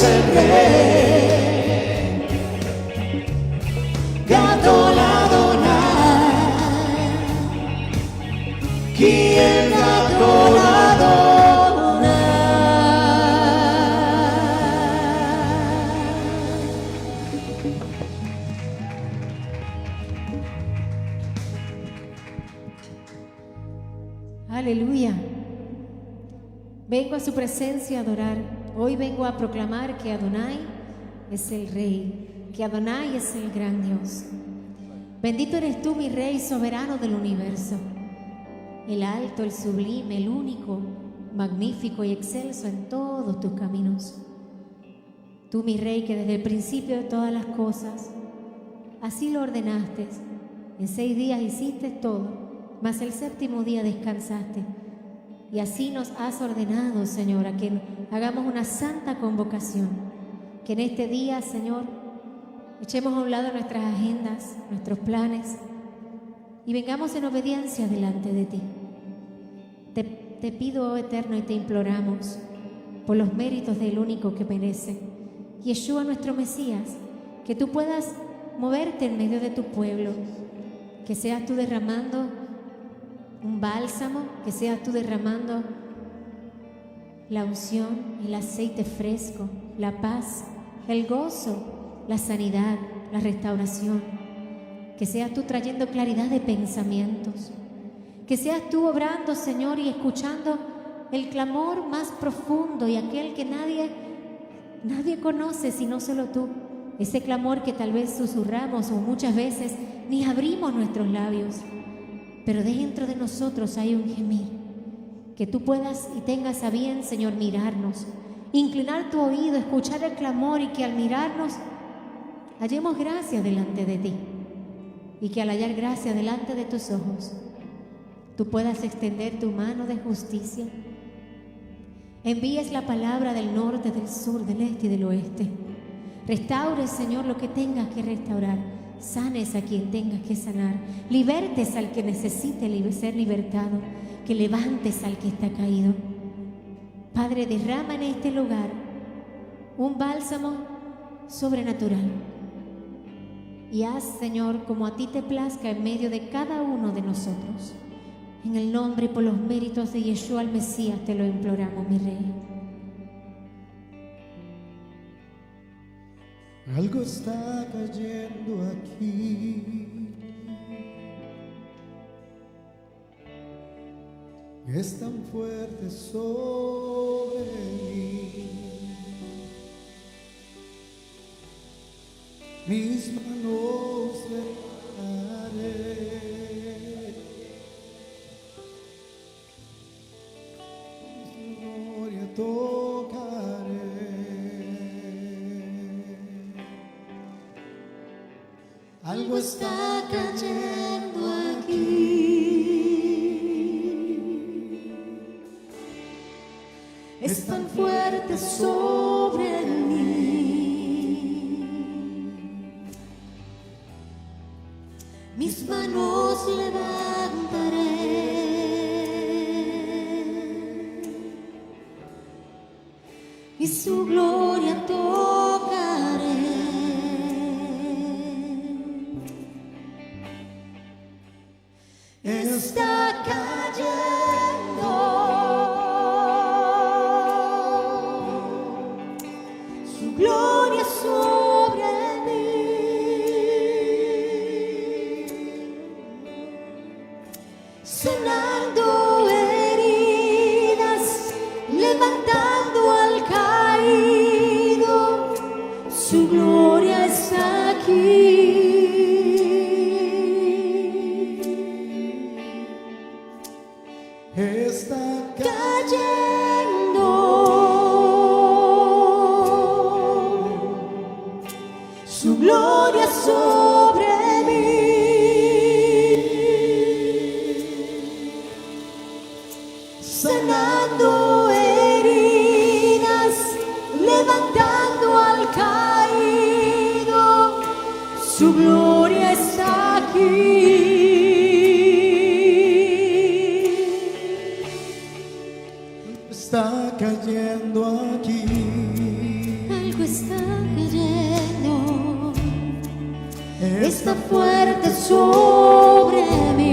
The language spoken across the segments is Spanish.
es el Rey. Gadol Adonai, כי el Gadol Adonai. Aleluya. Vengo a su presencia a adorar. Hoy vengo a proclamar que Adonai es el Rey, que Adonai es el gran Dios. Bendito eres tú, mi Rey, soberano del universo, el alto, el sublime, el único, magnífico y excelso en todos tus caminos. Tú, mi Rey, que desde el principio de todas las cosas, así lo ordenaste. En 6 días hiciste todo, mas el 7º día descansaste. Y así nos has ordenado, Señor, a que hagamos una santa convocación. Que en este día, Señor, echemos a un lado nuestras agendas, nuestros planes, y vengamos en obediencia delante de ti. Te pido, oh Eterno, y te imploramos, por los méritos del único que merece, Yeshua nuestro Mesías, que tú puedas moverte en medio de tu pueblo, que seas tú derramando un bálsamo, que seas tú derramando la unción, el aceite fresco, la paz, el gozo, la sanidad, la restauración. Que seas tú trayendo claridad de pensamientos. Que seas tú obrando, Señor, y escuchando el clamor más profundo y aquel que nadie conoce sino solo tú. Ese clamor que tal vez susurramos o muchas veces ni abrimos nuestros labios. Pero dentro de nosotros hay un gemir. Que tú puedas y tengas a bien, Señor, mirarnos, inclinar tu oído, escuchar el clamor, y que al mirarnos hallemos gracia delante de ti. Y que al hallar gracia delante de tus ojos, tú puedas extender tu mano de justicia. Envíes la palabra del norte, del sur, del este y del oeste. Restaures, Señor, lo que tengas que restaurar. Sanes a quien tengas que sanar. Libertes al que necesite ser libertado. Que levantes al que está caído. Padre, derrama en este lugar un bálsamo sobrenatural. Y haz, Señor, como a ti te plazca en medio de cada uno de nosotros. En el nombre y por los méritos de Yeshua el Mesías te lo imploramos, mi Rey. Algo está cayendo aquí. Es tan fuerte sobre mí. Mis manos levantaré. Mi gloria tocaré. Algo está cayendo aquí. Es tan fuerte sobre mí. Mis manos levantaré. Y su gloria tocaré. Está cayendo su gloria sobre mí, sanando heridas, levantando al caído, su gloria está aquí. Está cayendo su gloria sobre mí, sanando heridas, levantando al caído, su gloria está aquí. Está cayendo aquí. está fuerte sobre mí.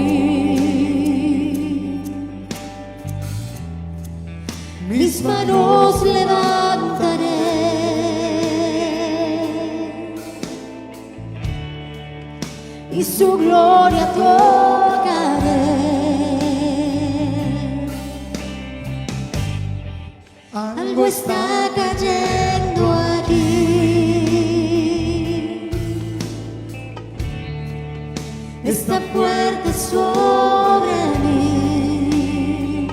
Mis manos levantaré y su gloria tocaré. Algo está cayendo aquí, está fuerte sobre mí.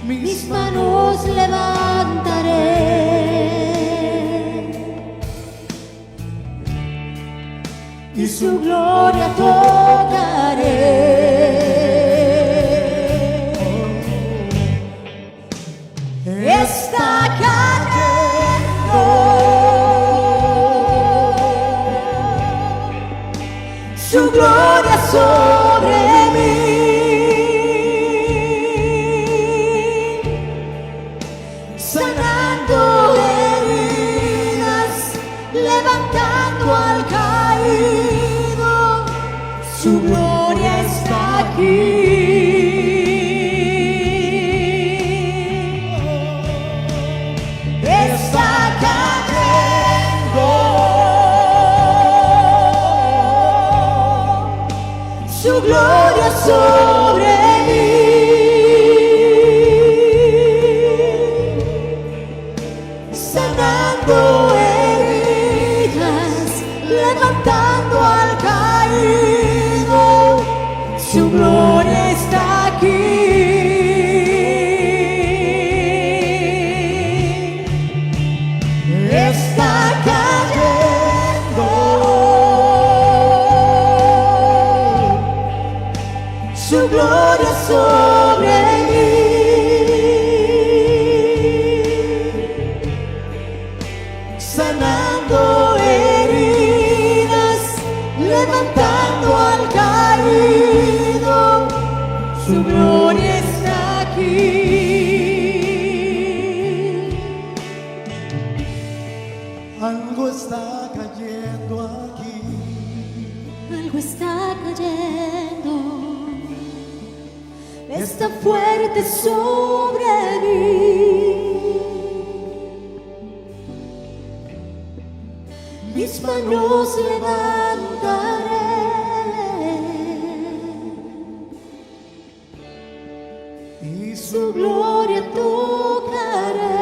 Mis manos levantaré y su gloria tocaré. Está cayendo su gloria sobre mí, sanando heridas, levantando al caído, su gloria está aquí. Está cayendo su gloria sobre mí, sanando heridas, levantando al caído, su gloria está aquí. Está cayendo su gloria sobre mí, sanando heridas, levantando al caído, su gloria está aquí. Algo está cayendo aquí, Algo está cayendo, está fuerte sobre mí. Mis manos levantaré y su gloria tocaré.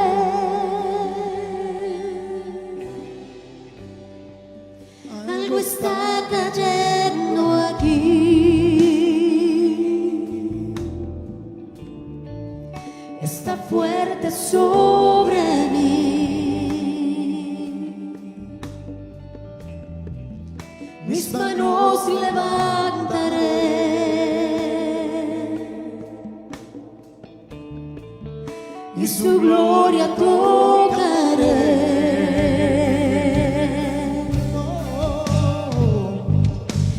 Algo está cayendo aquí, está fuerte sobre mí. Mis manos levantaré y su gloria tocaré.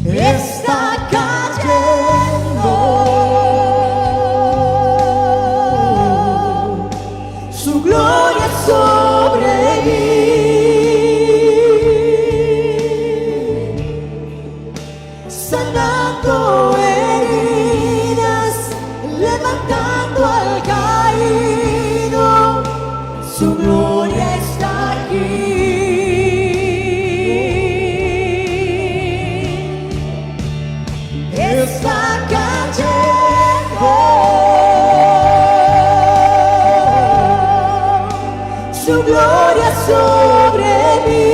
Está cayendo su gloria sobre mí, sanando heridas, levantando al caído, su gloria está aquí. Está cayendo su gloria sobre mí,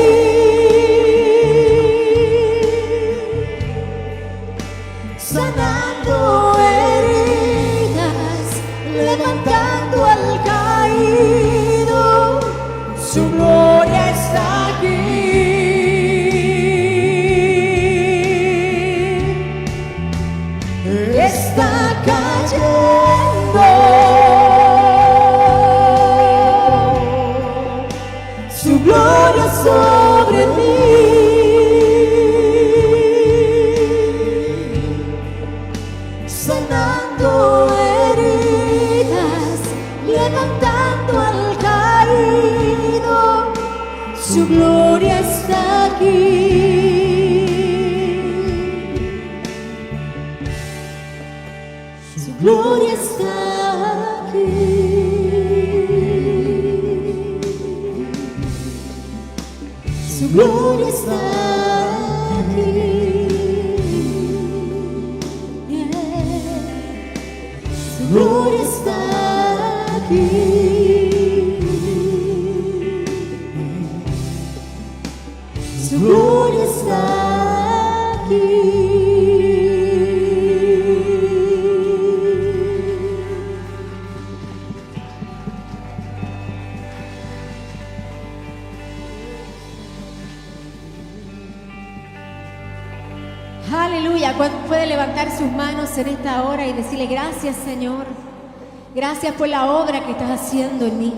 sanando heridas, levantando al caído, su gloria está aquí. Está cayendo su gloria sobre mí, sanando heridas, levantando al caído, su gloria está Su gloria está aquí. Su gloria está aquí. Su gloria está aquí. Su gloria está aquí. Aleluya. ¿Cuánto puede levantar sus manos en esta hora y decirle gracias, Señor? Gracias por la obra que estás haciendo en mí.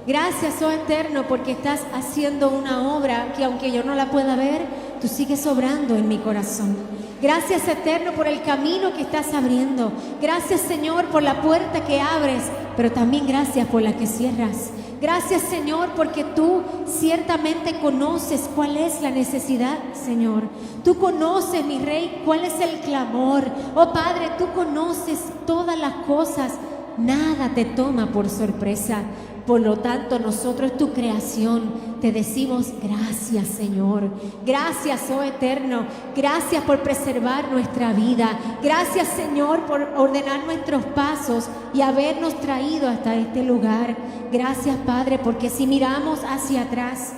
Gracias, oh Eterno, porque estás haciendo una obra que aunque yo no la pueda ver, tú sigues obrando en mi corazón. Gracias, Eterno, por el camino que estás abriendo. Gracias, Señor, por la puerta que abres, pero también gracias por la que cierras. Gracias, Señor, porque tú ciertamente conoces cuál es la necesidad, Señor. Tú conoces, mi Rey, cuál es el clamor. Oh Padre, tú conoces todas las cosas. Nada te toma por sorpresa. Por lo tanto, nosotros, tu creación, te decimos gracias, Señor. Gracias, oh Eterno. Gracias por preservar nuestra vida. Gracias, Señor, por ordenar nuestros pasos y habernos traído hasta este lugar. Gracias, Padre, porque si miramos hacia atrás,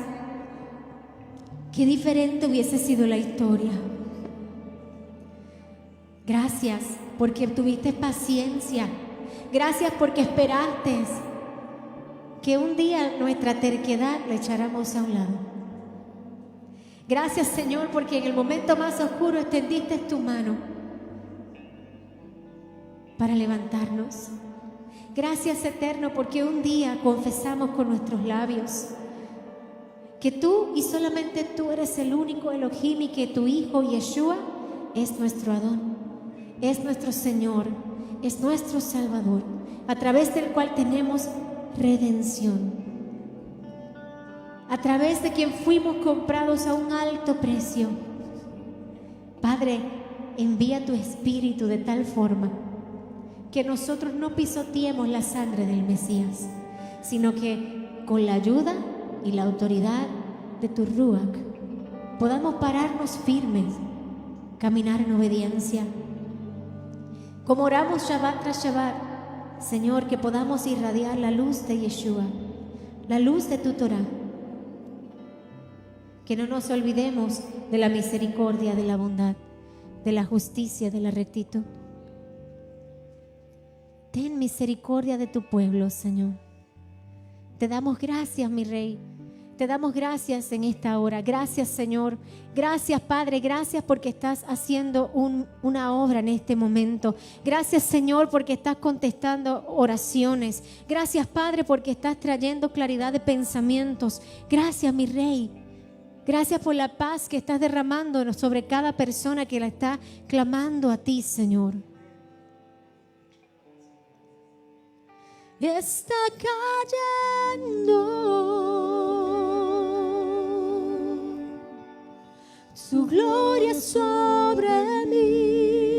qué diferente hubiese sido la historia. Gracias porque tuviste paciencia. Gracias porque esperaste que un día nuestra terquedad la echáramos a un lado. Gracias, Señor, porque en el momento más oscuro extendiste tu mano para levantarnos. Gracias, Eterno, porque un día confesamos con nuestros labios que tú y solamente tú eres el único Elohim y que tu Hijo Yeshua es nuestro Adón, es nuestro Señor, es nuestro Salvador, a través del cual tenemos redención, a través de quien fuimos comprados a un alto precio. Padre, envía tu Espíritu de tal forma que nosotros no pisoteemos la sangre del Mesías, sino que con la ayuda y la autoridad de tu Ruach podamos pararnos firmes, caminar en obediencia. Como oramos Shabbat tras Shabbat, Señor, que podamos irradiar la luz de Yeshua, la luz de tu Torah. Que no nos olvidemos de la misericordia, de la bondad, de la justicia, de la rectitud. Ten misericordia de tu pueblo, Señor. Te damos gracias, mi Rey. Te damos gracias en esta hora. Gracias, Señor. Gracias, Padre. Gracias porque estás haciendo una obra en este momento. Gracias, Señor, porque estás contestando oraciones. Gracias, Padre, porque estás trayendo claridad de pensamientos. Gracias, mi Rey. Gracias por la paz que estás derramando sobre cada persona que la está clamando a ti, Señor. Está cayendo su gloria sobre mí,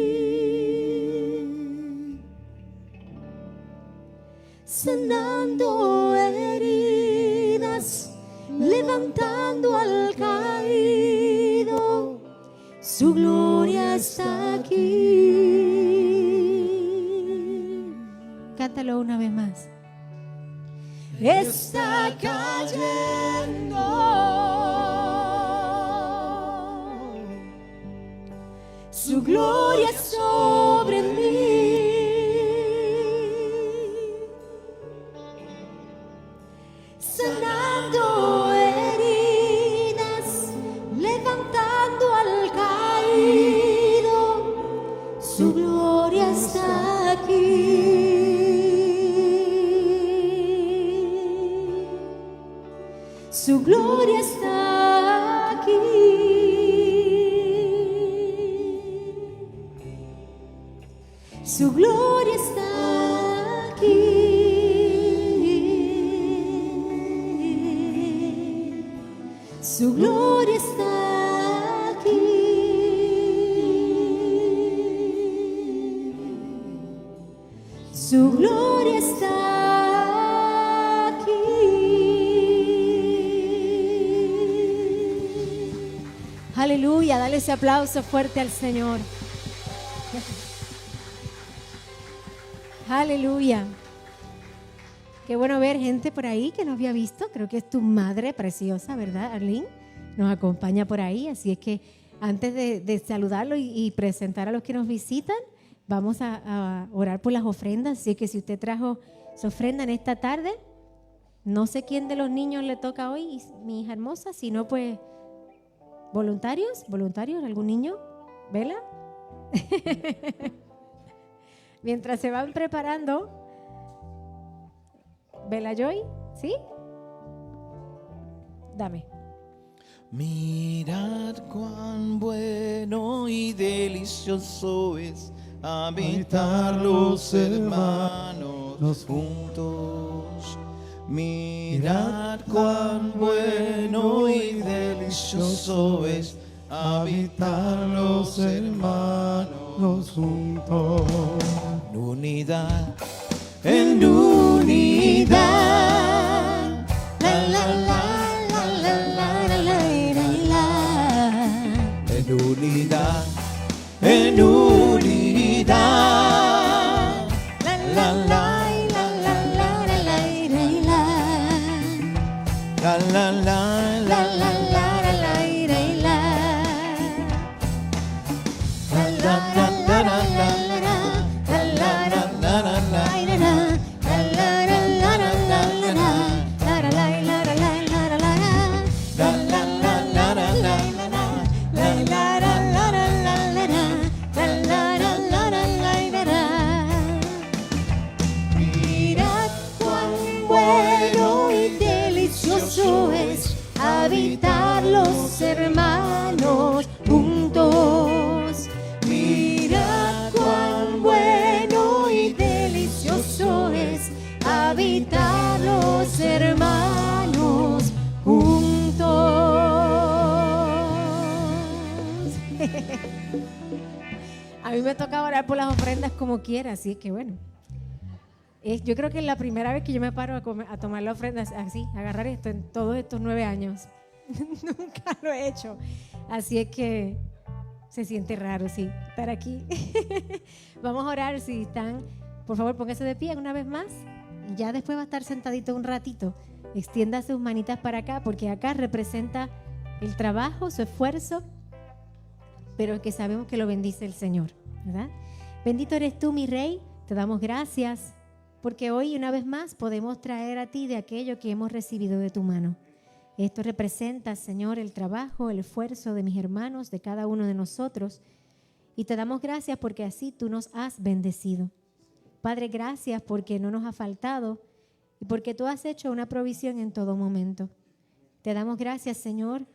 sanando heridas, levantando al caído. Su gloria está aquí. Cántalo una vez más. Está cayendo su gloria sobre mí, sanando heridas, levantando al caído. Su gloria está aquí. Su gloria está aquí. Su gloria está aquí. Su gloria está aquí. Su gloria está aquí. Aleluya, dale ese aplauso fuerte al Señor. Aleluya. Qué bueno ver gente por ahí que no había visto. Creo que es tu madre preciosa, ¿verdad, Arlene? Nos acompaña por ahí. Así es que antes de saludarlo y presentar a los que nos visitan, vamos a orar por las ofrendas. Así que si usted trajo su ofrenda en esta tarde, no sé quién de los niños le toca hoy, mi hija hermosa, si no, pues voluntarios, algún niño, ¿vela? Mientras se van preparando, ¿Vela Joy? ¿Sí? Dame. Mirad cuán bueno y delicioso es habitar los hermanos juntos. Mirad cuán bueno y delicioso es habitar los hermanos juntos. en unidad, en unidad. La, la, la, la, la, la, la, la, la. En unidad, en unidad. La, la, la, la, la, la, la, la, la. La, la, la, la, la, la, la, la, la. La, la, la, la, la, la. Habitar los hermanos juntos. Mira cuán bueno y delicioso es habitar los hermanos juntos. A mí me toca orar por las ofrendas como quiera, así que bueno. Yo creo que es la primera vez que yo me paro a tomar la ofrenda así, agarrar esto en todos estos 9 años. Nunca lo he hecho. Así es que se siente raro, sí, estar aquí. Vamos a orar, si están, por favor, póngase de pie una vez más. Y ya después va a estar sentadito un ratito. Extienda sus manitas para acá, porque acá representa el trabajo, su esfuerzo, pero que sabemos que lo bendice el Señor, ¿verdad? Bendito eres tú, mi Rey. Te damos gracias, porque hoy una vez más podemos traer a ti de aquello que hemos recibido de tu mano. Esto representa, Señor, el trabajo, el esfuerzo de mis hermanos, de cada uno de nosotros. Y te damos gracias porque así tú nos has bendecido. Padre, gracias porque no nos ha faltado y porque tú has hecho una provisión en todo momento. Te damos gracias, Señor,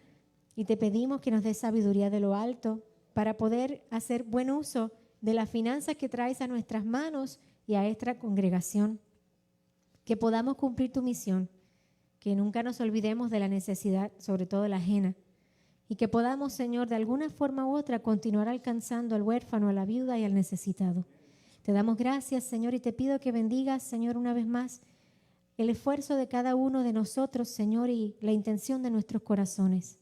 y te pedimos que nos des sabiduría de lo alto para poder hacer buen uso de las finanzas que traes a nuestras manos y a esta congregación, que podamos cumplir tu misión, que nunca nos olvidemos de la necesidad, sobre todo la ajena, y que podamos, Señor, de alguna forma u otra continuar alcanzando al huérfano, a la viuda y al necesitado. Te damos gracias, Señor, y te pido que bendigas, Señor, una vez más el esfuerzo de cada uno de nosotros, Señor, y la intención de nuestros corazones.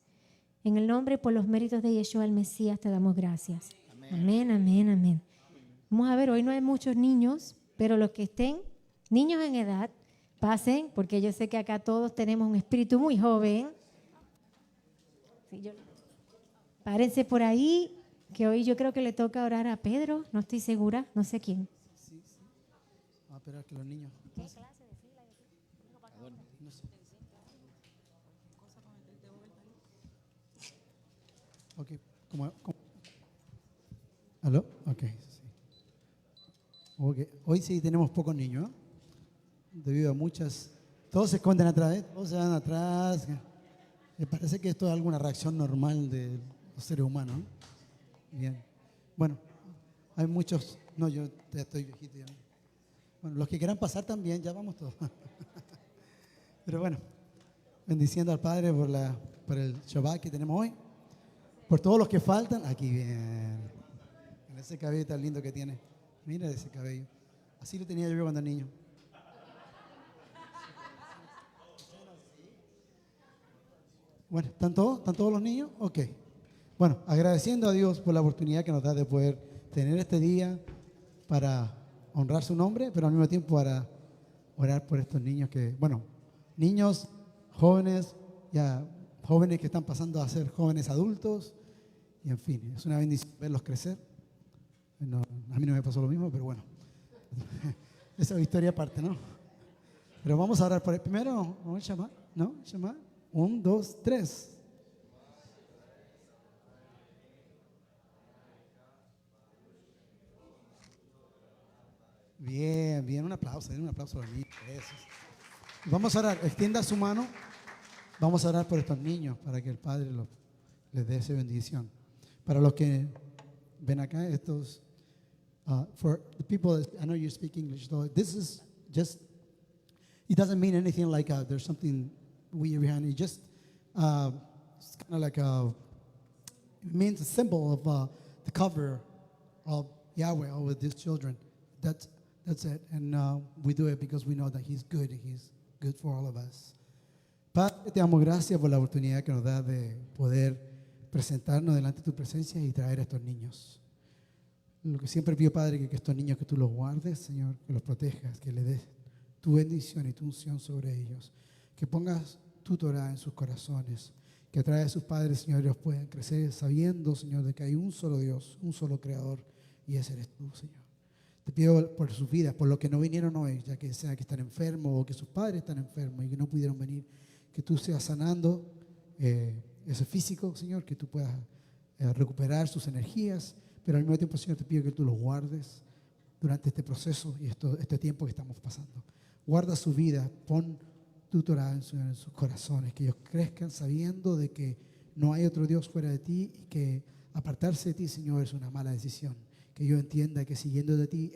En el nombre y por los méritos de Yeshua el Mesías te damos gracias. Amén, amén, amén. Vamos a ver, hoy no hay muchos niños, pero los que estén, niños en edad, pasen, porque yo sé que acá todos tenemos un espíritu muy joven. Sí, párense por ahí, que hoy yo creo que le toca orar a Pedro, no estoy segura, no sé quién. Sí. A esperar que los niños. ¿Qué clase de fila? No sé. Ok, ¿cómo? ¿Aló? Ok, sí. Okay. Hoy sí tenemos pocos niños, ¿eh? Debido a muchas. Todos se esconden atrás, ¿eh? Todos se van atrás. Me parece que esto es alguna reacción normal de los seres humanos, ¿eh? Bien. Bueno, hay muchos. No, yo ya estoy viejito ya. Bueno, los que quieran pasar también, ya vamos todos. Pero bueno, bendiciendo al Padre por la por el Shabbat que tenemos hoy. Por todos los que faltan. Aquí bien. En ese cabello tan lindo que tiene. Mira ese cabello. Así lo tenía yo cuando niño. Bueno, ¿están todos? ¿Están todos los niños? Ok. Bueno, agradeciendo a Dios por la oportunidad que nos da de poder tener este día para honrar su nombre, pero al mismo tiempo para orar por estos niños que, bueno, niños, jóvenes, ya jóvenes que están pasando a ser jóvenes adultos, y en fin, es una bendición verlos crecer. No, a mí no me pasó lo mismo, pero bueno, esa es historia aparte, ¿no? Pero vamos a orar por el primero, vamos a llamar, ¿no? Llamar. 1, 2, 3. Bien, bien, un aplauso a los niños. Eso. Vamos a orar, extienda su mano. Vamos a orar por estos niños para que el Padre les dé esa bendición. Para los que ven acá, estos, for the people, I know you speak English, so this is just, it doesn't mean anything like there's something weird behind it. Just, it's kind of like it means a symbol of the cover of Yahweh over these children. That's it. And we do it because we know that He's good and He's good for all of us. Padre, te damos gracias por la oportunidad que nos da de poder presentarnos delante de tu presencia y traer a estos niños. Lo que siempre pido, Padre, que estos niños que tú los guardes, Señor, que los protejas, que le des tu bendición y tu unción sobre ellos, que pongas tu Torah en sus corazones, que a través de sus padres, Señor, ellos puedan crecer sabiendo, Señor, de que hay un solo Dios, un solo Creador, y ese eres tú, Señor. Te pido por sus vidas, por lo que no vinieron hoy, ya que sea que están enfermos o que sus padres están enfermos y que no pudieron venir, que tú seas sanando ese físico, Señor, que tú puedas recuperar sus energías, pero al mismo tiempo, Señor, te pido que tú los guardes durante este proceso y este tiempo que estamos pasando. Guarda su vida, pon tu Torah en sus corazones, que ellos crezcan sabiendo de que no hay otro Dios fuera de ti y que apartarse de ti, Señor, es una mala decisión. Que yo entienda que siguiendo de ti,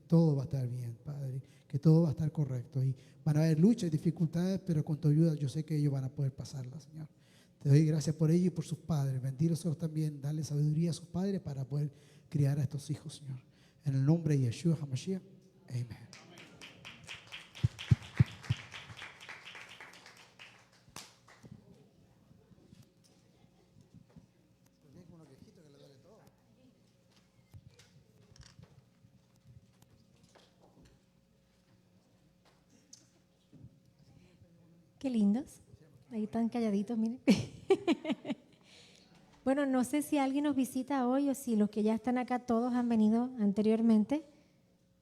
todo va a estar bien, Padre, que todo va a estar correcto. Y van a haber luchas y dificultades, pero con tu ayuda yo sé que ellos van a poder pasarlas, Señor. Te doy gracias por ellos y por sus padres. Bendílos también, dale sabiduría a sus padres para poder criar a estos hijos, Señor. En el nombre de Yeshua HaMashiach, amén. Qué lindos. Ahí están calladitos, miren. Bueno, no sé si alguien nos visita hoy o si los que ya están acá todos han venido anteriormente.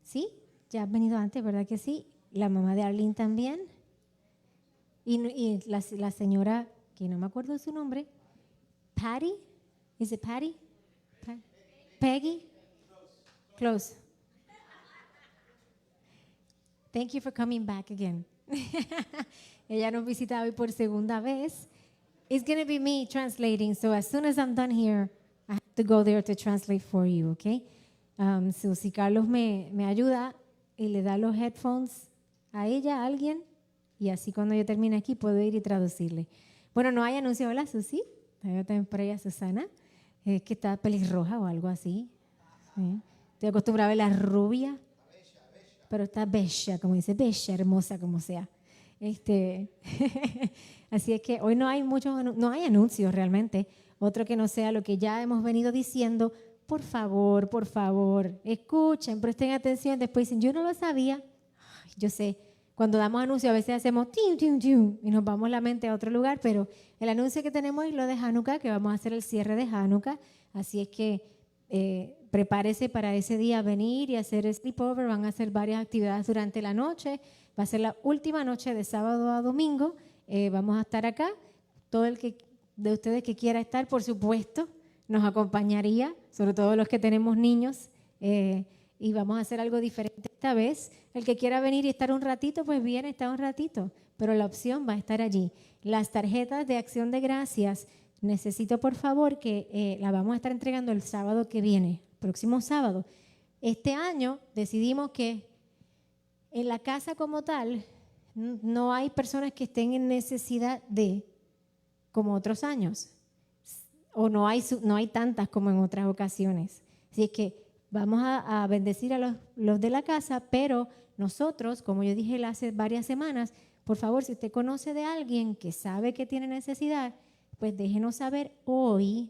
¿Sí? Ya han venido antes, ¿verdad que sí? La mamá de Arlene también. Y la señora, que no me acuerdo de su nombre, Patty. ¿Es it Patty? Peggy? Close. Thank you for coming back again. Ella nos visita hoy por segunda vez. It's going to be me translating, so as soon as I'm done here, I have to go there to translate for you, okay? So si Carlos me ayuda y le da los headphones a ella, a alguien, y así cuando yo termine aquí puedo ir y traducirle. Bueno, no hay anuncio. Hola, Susi. Yo también por ella, Susana. Es que está pelirroja o algo así. ¿Sí? Estoy acostumbrada a verla rubia, pero está bella, como dice, bella, hermosa, como sea. Así es que hoy no hay no hay anuncios realmente, otro que no sea lo que ya hemos venido diciendo. Por favor, escuchen, presten atención. Después dicen, yo no lo sabía. Ay, yo sé, cuando damos anuncios a veces hacemos tiu, tiu, tiu, y nos vamos la mente a otro lugar, pero el anuncio que tenemos es lo de Hanukkah, que vamos a hacer el cierre de Hanukkah. Así es que prepárese para ese día venir y hacer sleepover. Van a hacer varias actividades durante la noche. Va a ser la última noche de sábado a domingo. Vamos a estar acá. Todo el que de ustedes que quiera estar, por supuesto, nos acompañaría, sobre todo los que tenemos niños. Y vamos a hacer algo diferente esta vez. El que quiera venir y estar un ratito, pues viene, está un ratito. Pero la opción va a estar allí. Las tarjetas de acción de gracias, necesito por favor que la vamos a estar entregando el sábado que viene, próximo sábado. Este año decidimos que en la casa como tal no hay personas que estén en necesidad de como otros años, o no hay tantas como en otras ocasiones. Así es que vamos a bendecir a los de la casa, pero nosotros, como yo dije hace varias semanas, por favor, si usted conoce de alguien que sabe que tiene necesidad, pues déjenos saber hoy.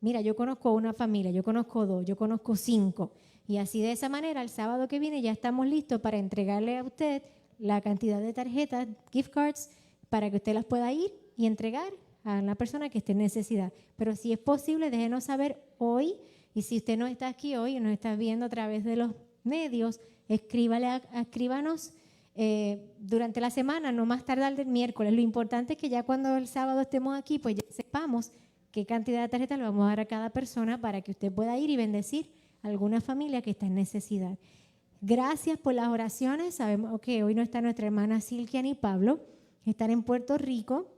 Mira, yo conozco una familia, yo conozco 2, yo conozco 5. Y así de esa manera, el sábado que viene ya estamos listos para entregarle a usted la cantidad de tarjetas, gift cards, para que usted las pueda ir y entregar a la persona que esté en necesidad. Pero si es posible, déjenos saber hoy. Y si usted no está aquí hoy y nos está viendo a través de los medios, escríbanos durante la semana, no más tardar del miércoles. Lo importante es que ya cuando el sábado estemos aquí, pues ya sepamos qué cantidad de tarjetas le vamos a dar a cada persona para que usted pueda ir y bendecir a alguna familia que está en necesidad. Gracias por las oraciones. Sabemos que hoy no está nuestra hermana Silkia ni Pablo, están en Puerto Rico.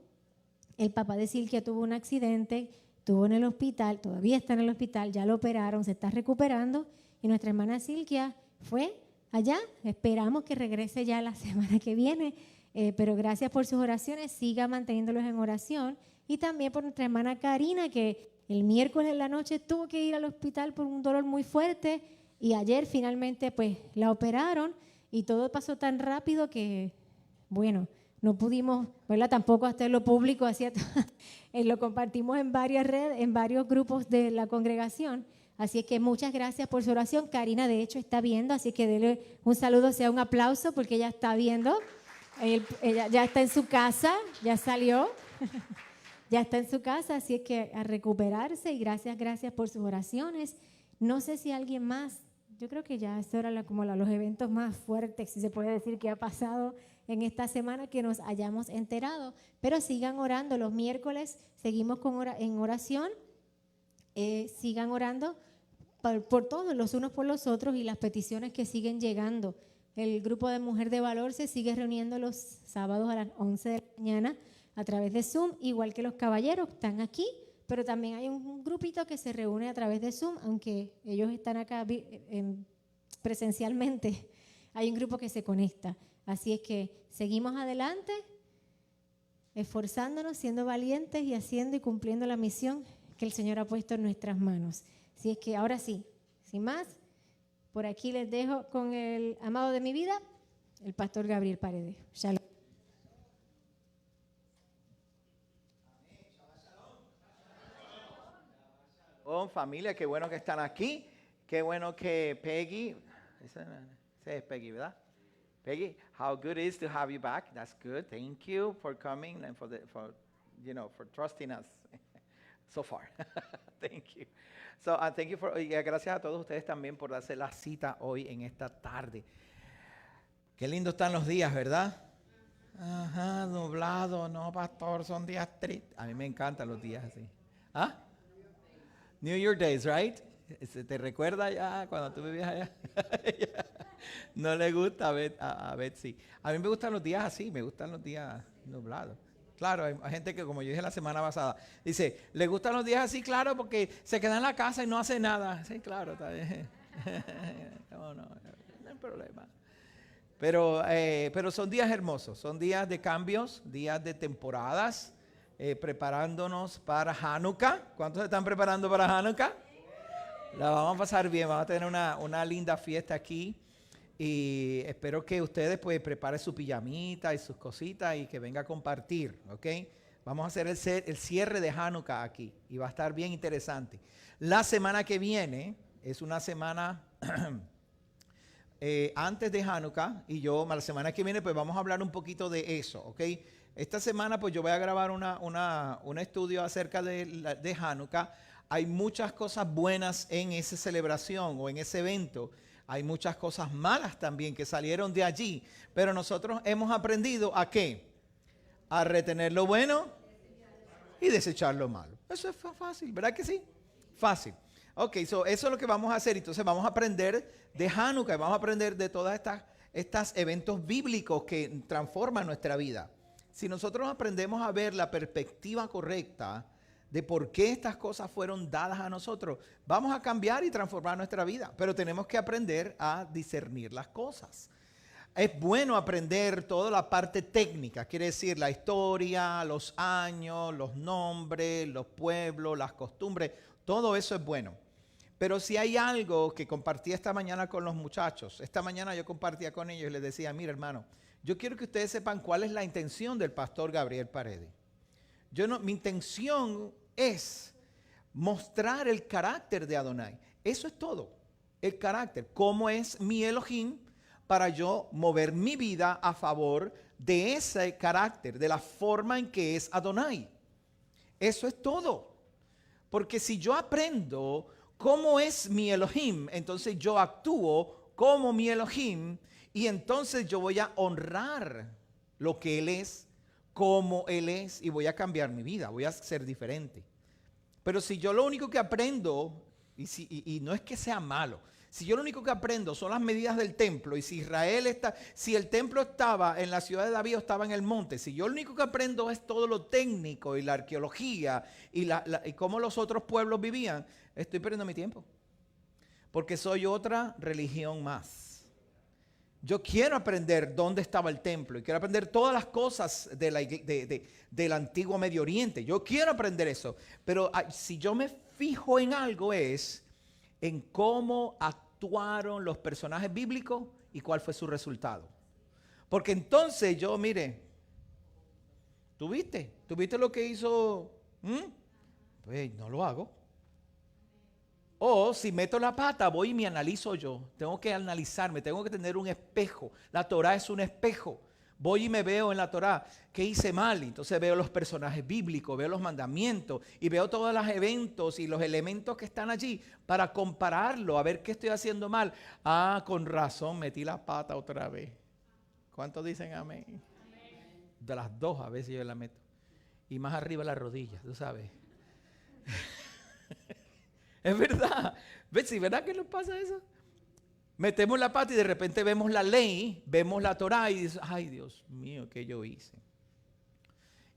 El papá de Silkia tuvo un accidente, estuvo en el hospital, todavía está en el hospital, ya lo operaron, se está recuperando y nuestra hermana Silkia fue allá. Esperamos que regrese ya la semana que viene, pero gracias por sus oraciones, siga manteniéndolos en oración. Y también por nuestra hermana Karina, que el miércoles en la noche tuvo que ir al hospital por un dolor muy fuerte y ayer finalmente pues la operaron y todo pasó tan rápido que, bueno, no pudimos, ¿verdad? Tampoco hacerlo público, lo compartimos en varias redes, en varios grupos de la congregación. Así es que muchas gracias por su oración. Karina, de hecho, está viendo, así que dele un saludo, sea un aplauso, porque ella está viendo. Ella ya está en su casa, ya salió. Ya está en su casa, así es que a recuperarse y gracias por sus oraciones. No sé si alguien más, yo creo que ya eso era como los eventos más fuertes, si se puede decir, que ha pasado en esta semana que nos hayamos enterado, pero sigan orando. Los miércoles seguimos en oración, sigan orando por todos, los unos por los otros y las peticiones que siguen llegando. El grupo de Mujer de Valor se sigue reuniendo los sábados a las 11 de la mañana a través de Zoom, igual que los caballeros están aquí, pero también hay un grupito que se reúne a través de Zoom, aunque ellos están acá presencialmente, hay un grupo que se conecta. Así es que seguimos adelante, esforzándonos, siendo valientes y haciendo y cumpliendo la misión que el Señor ha puesto en nuestras manos. Así es que ahora sí, sin más, por aquí les dejo con el amado de mi vida, el pastor Gabriel Paredes. Shalom. Oh, familia, qué bueno que están aquí. Qué bueno que Peggy, esa es Peggy, ¿verdad? Peggy, how good it is to have you back. That's good. Thank you for coming and for trusting us so far. Thank you. So, thank you gracias a todos ustedes también por darse la cita hoy en esta tarde. Qué lindo están los días, ¿verdad? Ajá, nublado, no, pastor, son días tristes. A mí me encantan los días así. ¿Ah? New Year Days, right? ¿Te recuerda ya cuando tú vivías allá? No le gusta a Betsy. A mí me gustan los días así, me gustan los días nublados. Claro, hay gente que, como yo dije la semana pasada, dice, le gustan los días así, claro, porque se queda en la casa y no hace nada. Sí, claro, está bien. No hay problema. Pero son días hermosos, son días de cambios, días de temporadas, preparándonos para Hanukkah. ¿Cuántos se están preparando para Hanukkah? La vamos a pasar bien, vamos a tener una linda fiesta aquí y espero que ustedes pues preparen su pijamita y sus cositas y que venga a compartir, ¿ok? Vamos a hacer el cierre de Hanukkah aquí y va a estar bien interesante. La semana que viene es una semana antes de Hanukkah y la semana que viene pues vamos a hablar un poquito de eso, ¿ok? Esta semana pues yo voy a grabar un estudio acerca de Hanukkah. Hay muchas cosas buenas en esa celebración o en ese evento. Hay muchas cosas malas también que salieron de allí. Pero nosotros hemos aprendido ¿a qué? A retener lo bueno y desechar lo malo. Eso es fácil, ¿verdad que sí? Fácil. Ok, eso es lo que vamos a hacer. Entonces vamos a aprender de Hanukkah y vamos a aprender de todas estos eventos bíblicos que transforman nuestra vida. Si nosotros aprendemos a ver la perspectiva correcta de por qué estas cosas fueron dadas a nosotros, vamos a cambiar y transformar nuestra vida, pero tenemos que aprender a discernir las cosas. Es bueno aprender toda la parte técnica, quiere decir la historia, los años, los nombres, los pueblos, las costumbres, todo eso es bueno. Pero si hay algo que compartí esta mañana con los muchachos, esta mañana yo compartía con ellos y les decía, mira hermano, yo quiero que ustedes sepan cuál es la intención del pastor Gabriel Paredes. Mi intención es mostrar el carácter de Adonai. Eso es todo, el carácter, cómo es mi Elohim, para yo mover mi vida a favor de ese carácter, de la forma en que es Adonai. Eso es todo. Porque si yo aprendo cómo es mi Elohim, entonces yo actúo como mi Elohim y entonces yo voy a honrar lo que Él es, como Él es, y voy a cambiar mi vida, voy a ser diferente. Pero si yo lo único que aprendo, y no es que sea malo, si yo lo único que aprendo son las medidas del templo, y si si el templo estaba en la ciudad de David o estaba en el monte, si yo lo único que aprendo es todo lo técnico y la arqueología y cómo los otros pueblos vivían, estoy perdiendo mi tiempo. Porque soy otra religión más. Yo quiero aprender dónde estaba el templo y quiero aprender todas las cosas del antiguo Medio Oriente. Yo quiero aprender eso. Pero si yo me fijo en algo es en cómo actuaron los personajes bíblicos y cuál fue su resultado. Porque entonces yo, mire, ¿tú viste lo que hizo? Pues no lo hago. O si meto la pata, voy y me analizo yo. Tengo que analizarme, tengo que tener un espejo. La Torah es un espejo. Voy y me veo en la Torah qué hice mal. Entonces veo los personajes bíblicos, veo los mandamientos y veo todos los eventos y los elementos que están allí para compararlo, a ver qué estoy haciendo mal. Ah, con razón, metí la pata otra vez. ¿Cuántos dicen amén? De las dos a veces yo la meto. Y más arriba la rodilla, tú sabes. Es verdad. ¿Ves? ¿Sí, verdad que nos pasa eso? Metemos la pata y de repente vemos la ley, vemos la Torah y dices, ay Dios mío, ¿qué yo hice?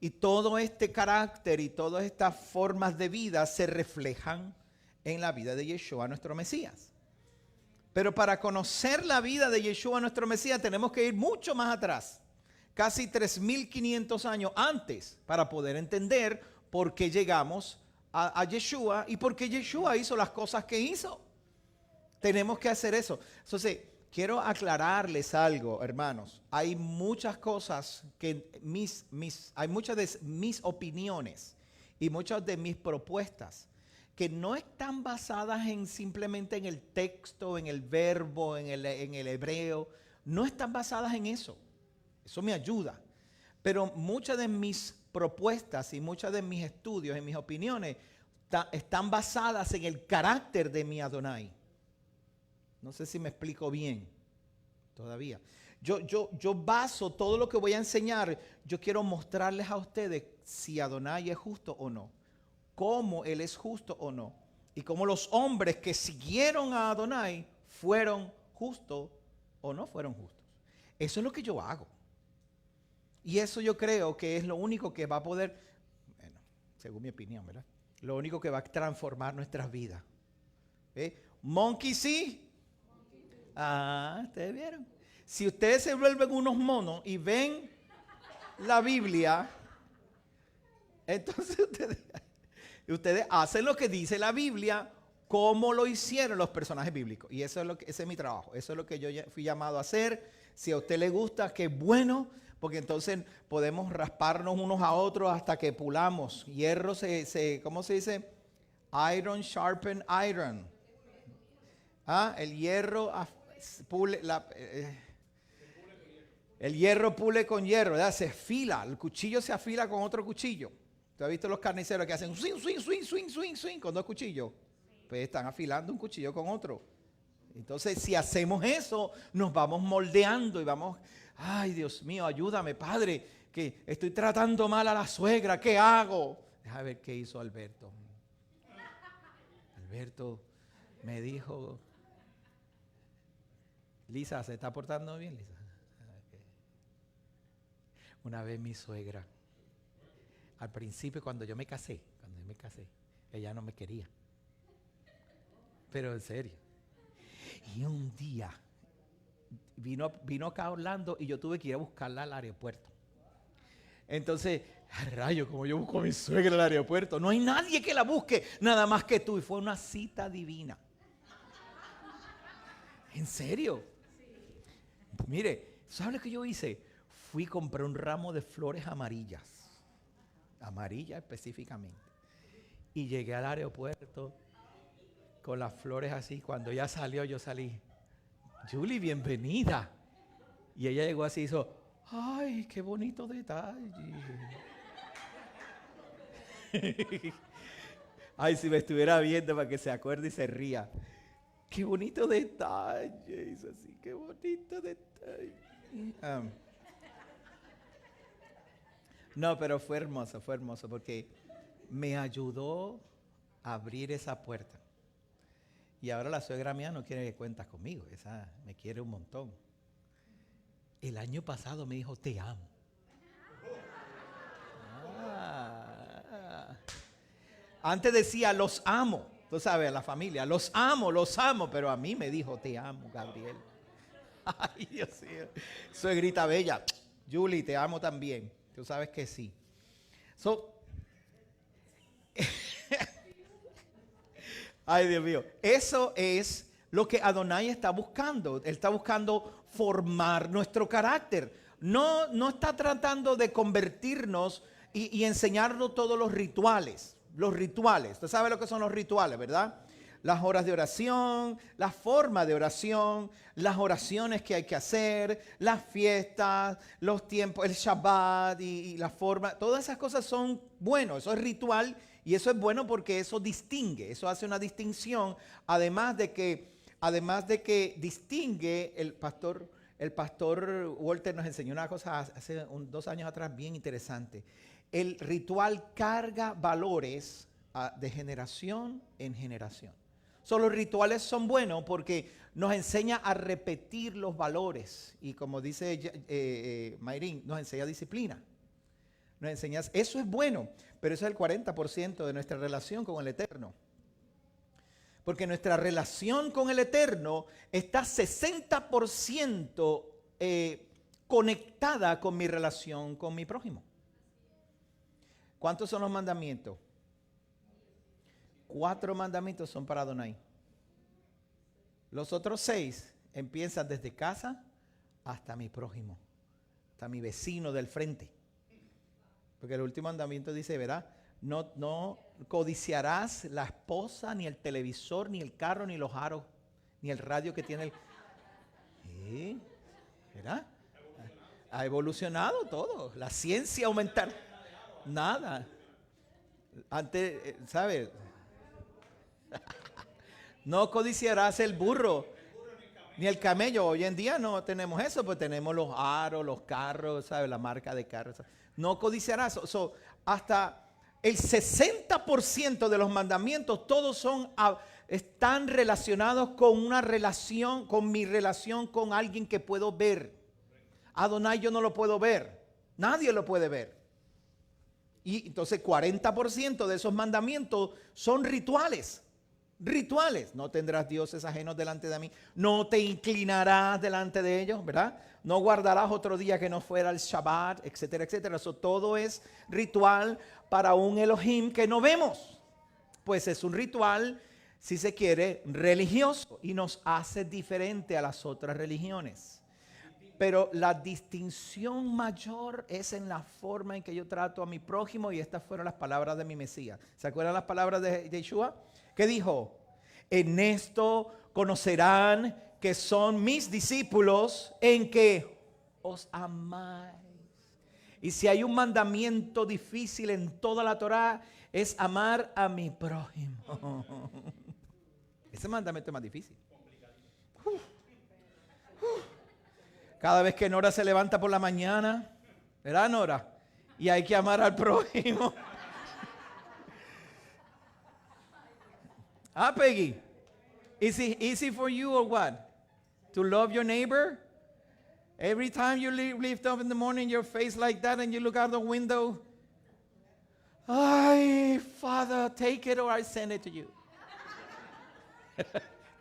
Y todo este carácter y todas estas formas de vida se reflejan en la vida de Yeshua, nuestro Mesías. Pero para conocer la vida de Yeshua, nuestro Mesías, tenemos que ir mucho más atrás, casi 3.500 años antes, para poder entender por qué llegamos a Yeshua y por qué Yeshua hizo las cosas que hizo. Tenemos que hacer eso. Entonces, quiero aclararles algo, hermanos. Hay muchas cosas que hay muchas de mis opiniones y muchas de mis propuestas que no están basadas simplemente en el texto, en el verbo, en el hebreo. No están basadas en eso. Eso me ayuda. Pero muchas de mis propuestas y muchas de mis estudios y mis opiniones están basadas en el carácter de mi Adonai. No sé si me explico bien todavía. Yo baso todo lo que voy a enseñar. Yo quiero mostrarles a ustedes si Adonai es justo o no. Cómo Él es justo o no. Y cómo los hombres que siguieron a Adonai fueron justos o no fueron justos. Eso es lo que yo hago. Y eso yo creo que es lo único que va a poder, bueno, según mi opinión, ¿verdad? Lo único que va a transformar nuestras vidas. Monkey sí. Ah, ustedes vieron. Si ustedes se vuelven unos monos y ven la Biblia, entonces ustedes hacen lo que dice la Biblia, como lo hicieron los personajes bíblicos. Y eso es ese es mi trabajo. Eso es lo que yo fui llamado a hacer. Si a usted le gusta, qué bueno, porque entonces podemos rasparnos unos a otros hasta que pulamos. Hierro ¿cómo se dice? Iron sharpen iron. El hierro el hierro pule con hierro, ¿verdad? Se afila, el cuchillo se afila con otro cuchillo. ¿Tú has visto los carniceros que hacen swing, swing, swing, swing, swing, swing con dos cuchillos? Pues están afilando un cuchillo con otro. Entonces, si hacemos eso, nos vamos moldeando y vamos, ay Dios mío, ayúdame, Padre, que estoy tratando mal a la suegra, ¿qué hago? Déjame ver qué hizo Alberto. Alberto me dijo, Lisa, ¿se está portando bien, Lisa? Okay. Una vez mi suegra, al principio cuando yo me casé, ella no me quería. Pero en serio. Y un día vino acá a Orlando y yo tuve que ir a buscarla al aeropuerto. Entonces, rayo, como yo busco a mi suegra al aeropuerto, no hay nadie que la busque, nada más que tú. Y fue una cita divina. ¿En serio? Mire, ¿sabe lo que yo hice? Fui a comprar un ramo de flores amarillas. Amarillas específicamente. Y llegué al aeropuerto con las flores así. Cuando ella salió, yo salí. Julie, bienvenida. Y ella llegó así y hizo, ay, qué bonito detalle. Ay, si me estuviera viendo para que se acuerde y se ría. Qué bonito detalle. Hizo así, qué bonito detalle. No, pero fue hermoso porque me ayudó a abrir esa puerta. Y ahora la suegra mía no quiere que cuentas conmigo, esa me quiere un montón. El año pasado me dijo, te amo. Antes decía, los amo. Tú sabes, la familia, los amo, pero a mí me dijo, te amo, Gabriel. Ay, Dios mío. Suegrita bella, Julie, te amo también. Tú sabes que sí. Ay, Dios mío. Eso es lo que Adonai está buscando. Él está buscando formar nuestro carácter. No está tratando de convertirnos y enseñarnos todos los rituales. Los rituales. Usted sabe lo que son los rituales, ¿verdad? Las horas de oración, la forma de oración, las oraciones que hay que hacer, las fiestas, los tiempos, el Shabbat y la forma. Todas esas cosas son buenos. Eso es ritual y eso es bueno porque eso distingue. Eso hace una distinción. Además de que distingue el pastor Walter nos enseñó una cosa hace 2 años atrás bien interesante. El ritual carga valores de generación en generación. Los rituales son buenos porque nos enseña a repetir los valores. Y como dice Mayrin, nos enseña disciplina. Nos enseña, eso es bueno, pero eso es el 40% de nuestra relación con el Eterno. Porque nuestra relación con el Eterno está 60% conectada con mi relación con mi prójimo. ¿Cuántos son los mandamientos? 4 mandamientos son para Adonai. Los otros 6 empiezan desde casa hasta mi prójimo, hasta mi vecino del frente. Porque el último mandamiento dice, ¿verdad? No codiciarás la esposa, ni el televisor, ni el carro, ni los aros, ni el radio que tiene el... ¿Verdad? Ha evolucionado todo. La ciencia aumentar. Nada. Antes, ¿sabes? No codiciarás el burro ni el camello. Hoy en día no tenemos eso, pues tenemos los aros, los carros, ¿sabes? La marca de carros. No codiciarás. Hasta el 60% de los mandamientos, todos están relacionados con una relación, con mi relación con alguien que puedo ver. Adonai yo no lo puedo ver. Nadie lo puede ver. Y entonces 40% de esos mandamientos son rituales. Rituales. No tendrás dioses ajenos delante de mí. No te inclinarás delante de ellos, ¿verdad? No guardarás otro día que no fuera el Shabbat, etcétera, etcétera. Eso todo es ritual para un Elohim que no vemos. Pues es un ritual, si se quiere, religioso y nos hace diferente a las otras religiones. Pero la distinción mayor es en la forma en que yo trato a mi prójimo, y estas fueron las palabras de mi Mesías. ¿Se acuerdan las palabras de Yeshua? ¿Qué dijo? En esto conocerán que son mis discípulos, en que os amáis. Y si hay un mandamiento difícil en toda la Torá, es amar a mi prójimo. Ese mandamiento es más difícil. Cada vez que Nora se levanta por la mañana, ¿verdad, Nora? Y hay que amar al prójimo. Peggy, is it easy for you or what? To love your neighbor? Every time you lift up in the morning, your face like that, and you look out the window, ay, Father, take it or I send it to you.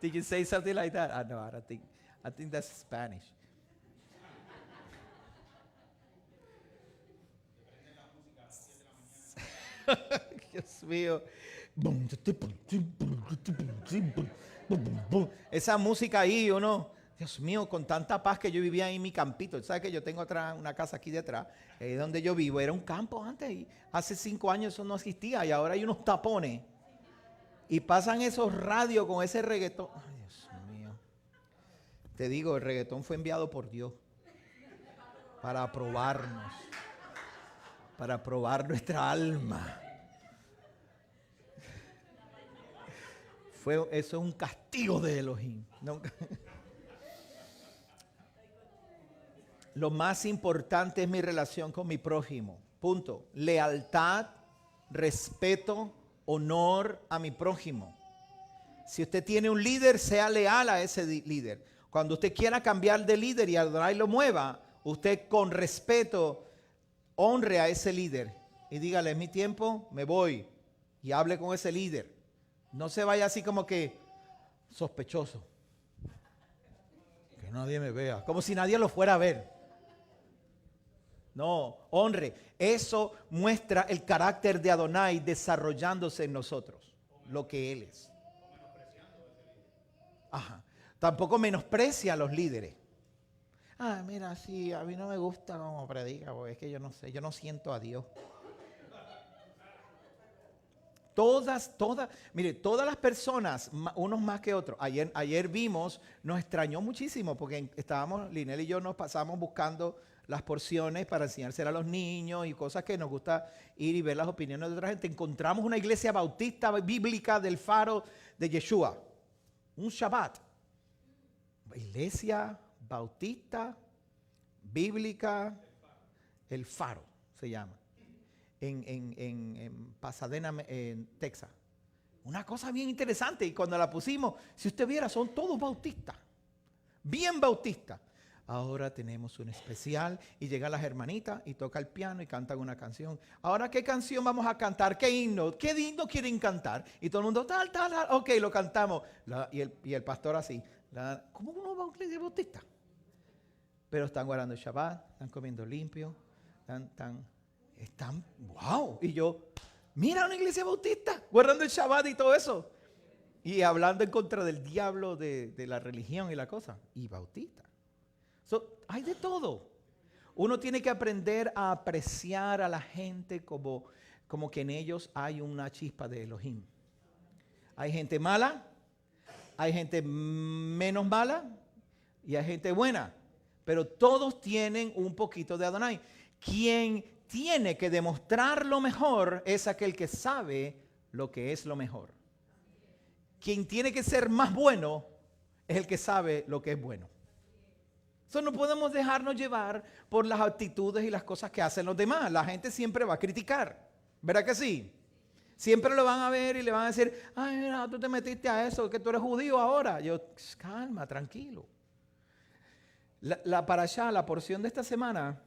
Did you say something like that? No, I I think that's Spanish. Dios mío. Esa música ahí, uno, Dios mío, con tanta paz que yo vivía ahí en mi campito. ¿Sabes que yo tengo atrás una casa aquí detrás? Donde yo vivo, era un campo antes. Y hace 5 años eso no existía y ahora hay unos tapones. Y pasan esos radios con ese reggaetón. Ay, Dios mío. Te digo, el reggaetón fue enviado por Dios para probarnos, para probar nuestra alma. Eso es un castigo de Elohim. No. Lo más importante es mi relación con mi prójimo. Punto. Lealtad, respeto, honor a mi prójimo. Si usted tiene un líder, sea leal a ese líder. Cuando usted quiera cambiar de líder y Adonai lo mueva, usted con respeto honre a ese líder y dígale, es mi tiempo, me voy, y hable con ese líder. No se vaya así como que sospechoso. Que nadie me vea, como si nadie lo fuera a ver. No, honre. Eso muestra el carácter de Adonai desarrollándose en nosotros, lo que Él es. Ajá. Tampoco menosprecia a los líderes. Ah, mira, sí, a mí no me gusta como predica, porque es que yo no sé, yo no siento a Dios. Mire, todas las personas, unos más que otros. Ayer vimos, nos extrañó muchísimo porque estábamos, Linel y yo nos pasamos buscando las porciones para enseñárselo a los niños y cosas que nos gusta ir y ver las opiniones de otra gente. Encontramos una iglesia bautista bíblica del Faro de Yeshua. Un Shabbat. Iglesia bautista bíblica El Faro se llama. En Pasadena, en Texas. Una cosa bien interesante. Y cuando la pusimos, si usted viera, son todos bautistas. Bien bautistas. Ahora tenemos un especial y llegan las hermanitas y toca el piano y cantan una canción. Ahora, ¿qué canción vamos a cantar? ¿Qué himno? ¿Qué himno quieren cantar? Y todo el mundo, tal. Ok, lo cantamos. Y el pastor así. ¿Cómo uno va a una iglesia bautista? Pero están guardando el Shabbat, están comiendo limpio, están, wow. Y yo, mira una iglesia bautista, guardando el Shabbat y todo eso. Y hablando en contra del diablo de la religión y la cosa. Y bautista. Hay de todo. Uno tiene que aprender a apreciar a la gente como que en ellos hay una chispa de Elohim. Hay gente mala, hay gente menos mala y hay gente buena. Pero todos tienen un poquito de Adonai. Quien tiene que demostrar lo mejor es aquel que sabe lo que es lo mejor. Quien tiene que ser más bueno es el que sabe lo que es bueno. No podemos dejarnos llevar por las actitudes y las cosas que hacen los demás. La gente siempre va a criticar. ¿Verdad que sí? Siempre lo van a ver y le van a decir, ay, mira, tú te metiste a eso, que tú eres judío ahora. Yo, calma, tranquilo. La parashá, la porción de esta semana,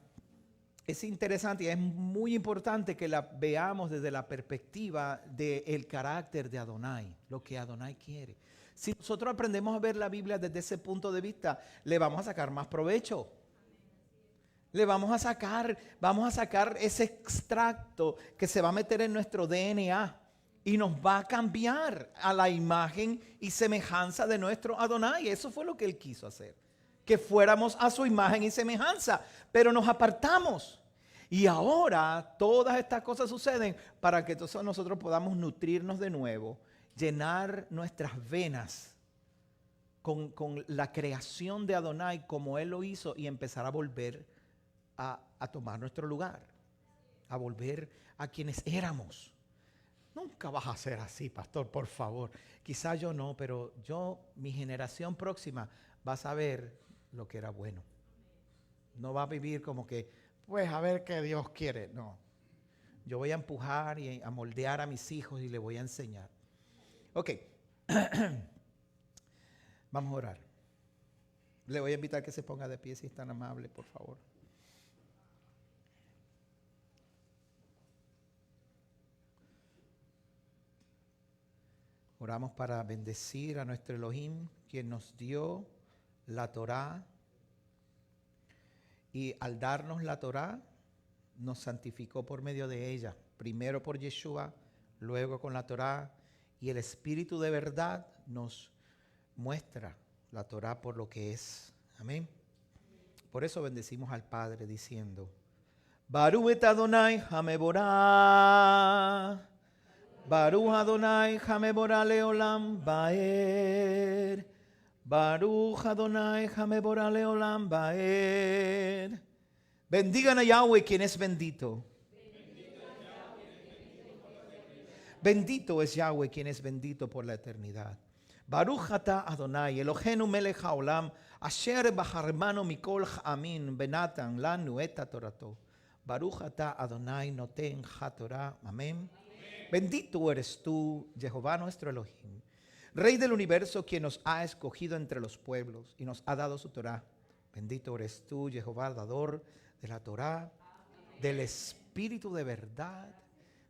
es interesante y es muy importante que la veamos desde la perspectiva del carácter de Adonai, lo que Adonai quiere. Si nosotros aprendemos a ver la Biblia desde ese punto de vista, le vamos a sacar más provecho. Le vamos a sacar ese extracto que se va a meter en nuestro DNA y nos va a cambiar a la imagen y semejanza de nuestro Adonai. Eso fue lo que Él quiso hacer. Que fuéramos a su imagen y semejanza, pero nos apartamos. Y ahora todas estas cosas suceden para que entonces nosotros podamos nutrirnos de nuevo, llenar nuestras venas con la creación de Adonai como Él lo hizo y empezar a volver a tomar nuestro lugar, a volver a quienes éramos. Nunca vas a ser así, pastor, por favor. Quizás yo no, pero mi generación próxima va a saber lo que era bueno. No va a vivir como que, pues a ver qué Dios quiere. No, yo voy a empujar y a moldear a mis hijos y les voy a enseñar. Ok, vamos a orar. Le voy a invitar que se ponga de pie si es tan amable, por favor. Oramos para bendecir a nuestro Elohim, quien nos dio la Torá, y al darnos la Torá, nos santificó por medio de ella, primero por Yeshua, luego con la Torá, y el Espíritu de verdad nos muestra la Torá por lo que es. Amén. Por eso bendecimos al Padre diciendo, Baruch et Adonai Hameborah, Baruch Adonai Hameborah leolam baer, Baruch Adonai Hameborah leolam baer. Bendigan a Yahweh quien es bendito. Bendito es Yahweh quien es bendito por la eternidad. Baruch ata Adonai Eloheinu melech haolam asher baharmanu mikol ha'amin benatan lanu et torato. Baruch ata Adonai noten hatorah. Amén. Bendito eres tú, Jehová nuestro Elohim, Rey del universo, quien nos ha escogido entre los pueblos y nos ha dado su Torah. Bendito eres tú, Jehová, dador de la Torah, del Espíritu de verdad.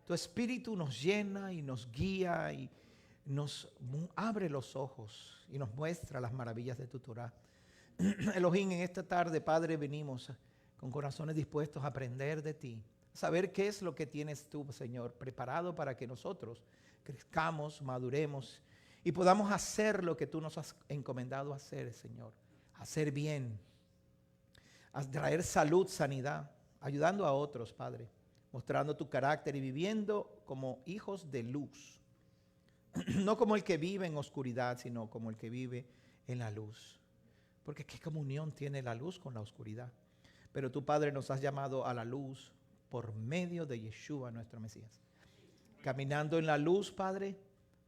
Tu Espíritu nos llena y nos guía y nos abre los ojos y nos muestra las maravillas de tu Torah. Elohim, en esta tarde, Padre, venimos con corazones dispuestos a aprender de ti, saber qué es lo que tienes tú, Señor, preparado para que nosotros crezcamos, maduremos y podamos hacer lo que tú nos has encomendado hacer, Señor. Hacer bien, a traer salud, sanidad, ayudando a otros, Padre, mostrando tu carácter y viviendo como hijos de luz. No como el que vive en oscuridad, sino como el que vive en la luz. Porque ¿qué comunión tiene la luz con la oscuridad? Pero tú, Padre, nos has llamado a la luz por medio de Yeshua, nuestro Mesías. Caminando en la luz, Padre,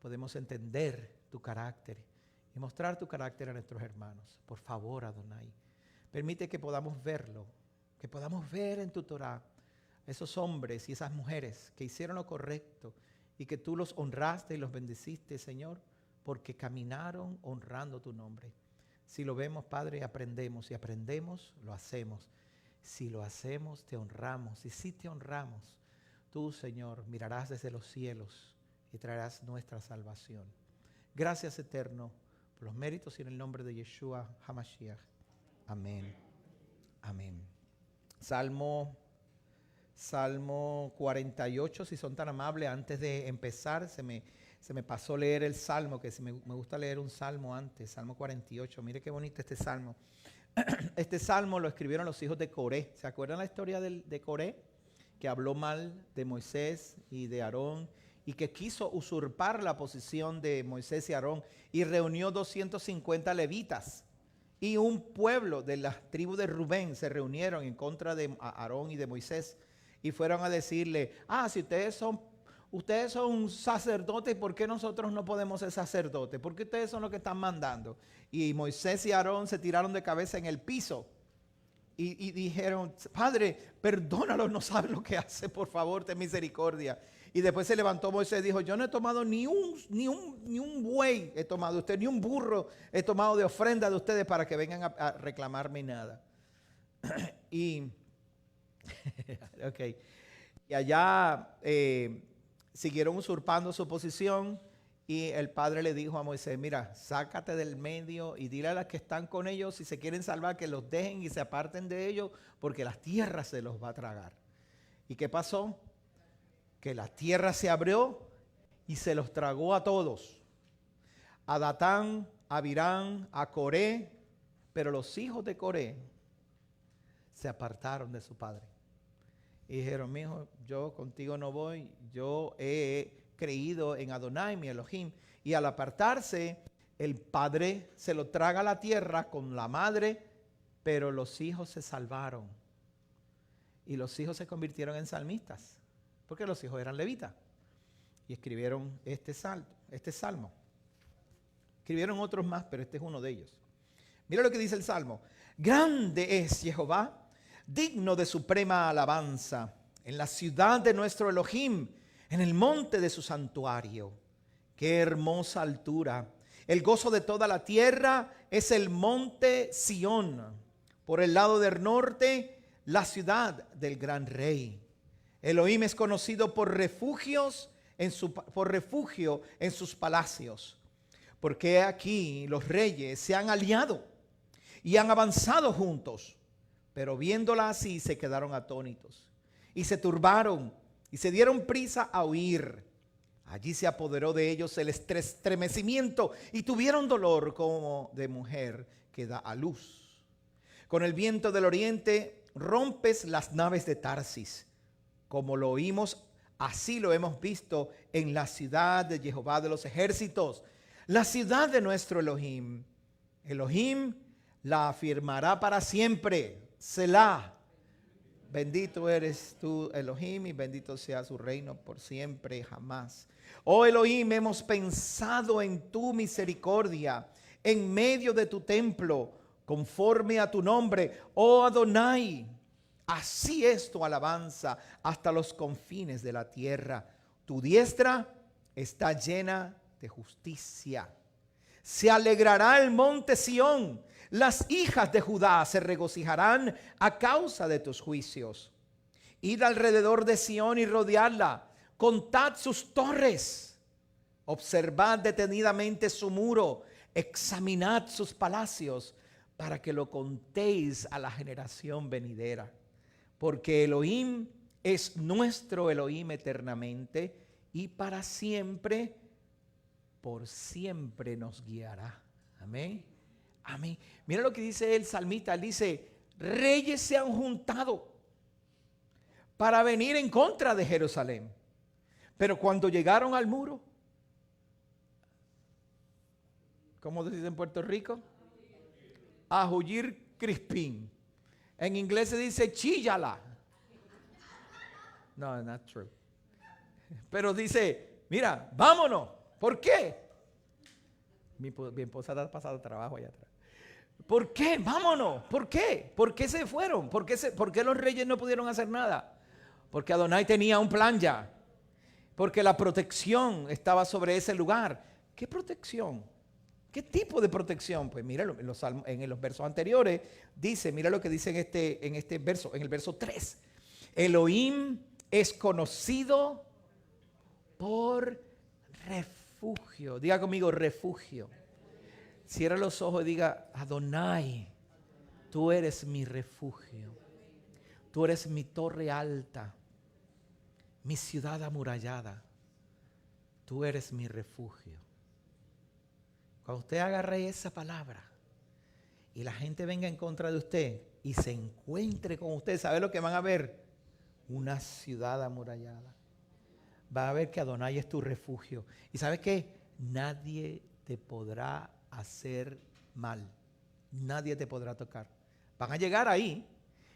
podemos entender tu carácter y mostrar tu carácter a nuestros hermanos. Por favor, Adonai, permite que podamos verlo, que podamos ver en tu Torah esos hombres y esas mujeres que hicieron lo correcto y que tú los honraste y los bendeciste, Señor, porque caminaron honrando tu nombre. Si lo vemos, Padre, aprendemos. Si aprendemos, lo hacemos. Si lo hacemos, te honramos. Y si te honramos, tú, Señor, mirarás desde los cielos y traerás nuestra salvación. Gracias, eterno, por los méritos y en el nombre de Yeshua HaMashiach. Amén. Amén. Salmo 48, si son tan amables, antes de empezar, se me pasó leer el Salmo, que me gusta leer un Salmo antes, Salmo 48. Mire qué bonito este Salmo. Este Salmo lo escribieron los hijos de Coré. ¿Se acuerdan la historia de Coré? Que habló mal de Moisés y de Aarón y que quiso usurpar la posición de Moisés y Aarón y reunió 250 levitas. Y un pueblo de la tribu de Rubén se reunieron en contra de Aarón y de Moisés y fueron a decirle, si ustedes son sacerdotes, ¿por qué nosotros no podemos ser sacerdotes? ¿Por qué ustedes son los que están mandando? Y Moisés y Aarón se tiraron de cabeza en el piso y dijeron, Padre, perdónalos, no saben lo que hace, por favor, ten misericordia. Y después se levantó Moisés y dijo, yo no he tomado ni un buey he tomado de usted, ni un burro he tomado de ofrenda de ustedes para que vengan a reclamarme nada. Y allá siguieron usurpando su posición y el Padre le dijo a Moisés, mira, sácate del medio y dile a las que están con ellos, si se quieren salvar, que los dejen y se aparten de ellos, porque la tierra se los va a tragar. ¿Y qué pasó? Que la tierra se abrió y se los tragó a todos. A Datán, a Abirán, a Coré, pero los hijos de Coré se apartaron de su padre. Y dijeron, mijo, yo contigo no voy, yo he creído en Adonai, mi Elohim. Y al apartarse, el padre se lo traga a la tierra con la madre, pero los hijos se salvaron. Y los hijos se convirtieron en salmistas, porque los hijos eran levitas. Y escribieron este salmo. Escribieron otros más, pero este es uno de ellos. Mira lo que dice el salmo. Grande es Jehová, digno de suprema alabanza, en la ciudad de nuestro Elohim, en el monte de su santuario. Qué hermosa altura. El gozo de toda la tierra es el monte Sión. Por el lado del norte, la ciudad del gran rey. Elohim es conocido por refugio en sus palacios. Porque aquí los reyes se han aliado y han avanzado juntos. Pero viéndola así se quedaron atónitos y se turbaron y se dieron prisa a huir. Allí se apoderó de ellos el estremecimiento y tuvieron dolor como de mujer que da a luz. Con el viento del oriente rompes las naves de Tarsis. Como lo oímos, así lo hemos visto en la ciudad de Jehová de los ejércitos, la ciudad de nuestro Elohim. Elohim la afirmará para siempre. Selah. Bendito eres tú, Elohim, y bendito sea su reino por siempre y jamás. Oh Elohim, hemos pensado en tu misericordia en medio de tu templo, conforme a tu nombre, oh Adonai. Así es tu alabanza hasta los confines de la tierra. Tu diestra está llena de justicia. Se alegrará el monte Sión. Las hijas de Judá se regocijarán a causa de tus juicios. Id alrededor de Sión y rodeadla. Contad sus torres. Observad detenidamente su muro. Examinad sus palacios para que lo contéis a la generación venidera. Porque Elohim es nuestro Elohim eternamente y para siempre, por siempre nos guiará. Amén. Amén. Mira lo que dice el salmista. Él dice, reyes se han juntado para venir en contra de Jerusalén. Pero cuando llegaron al muro, ¿cómo se dice en Puerto Rico? A Huyir Crispín. En inglés se dice chíllala. No, not true. Pero dice, mira, vámonos. ¿Por qué? Mi esposa ha pasado trabajo allá atrás. ¿Por qué? Vámonos. ¿Por qué? ¿Por qué se fueron? ¿Por qué los reyes no pudieron hacer nada? Porque Adonai tenía un plan ya. Porque la protección estaba sobre ese lugar. ¿Qué protección? ¿Qué tipo de protección? Pues mira, en los versos anteriores dice, mira lo que dice en este verso, en el verso 3. Elohim es conocido por refugio. Diga conmigo, refugio. Cierra los ojos y diga, Adonai, tú eres mi refugio. Tú eres mi torre alta, mi ciudad amurallada. Tú eres mi refugio. Cuando usted agarre esa palabra y la gente venga en contra de usted y se encuentre con usted, ¿sabe lo que van a ver? Una ciudad amurallada. Va a ver que Adonai es tu refugio. ¿Y sabe qué? Nadie te podrá hacer mal. Nadie te podrá tocar. Van a llegar ahí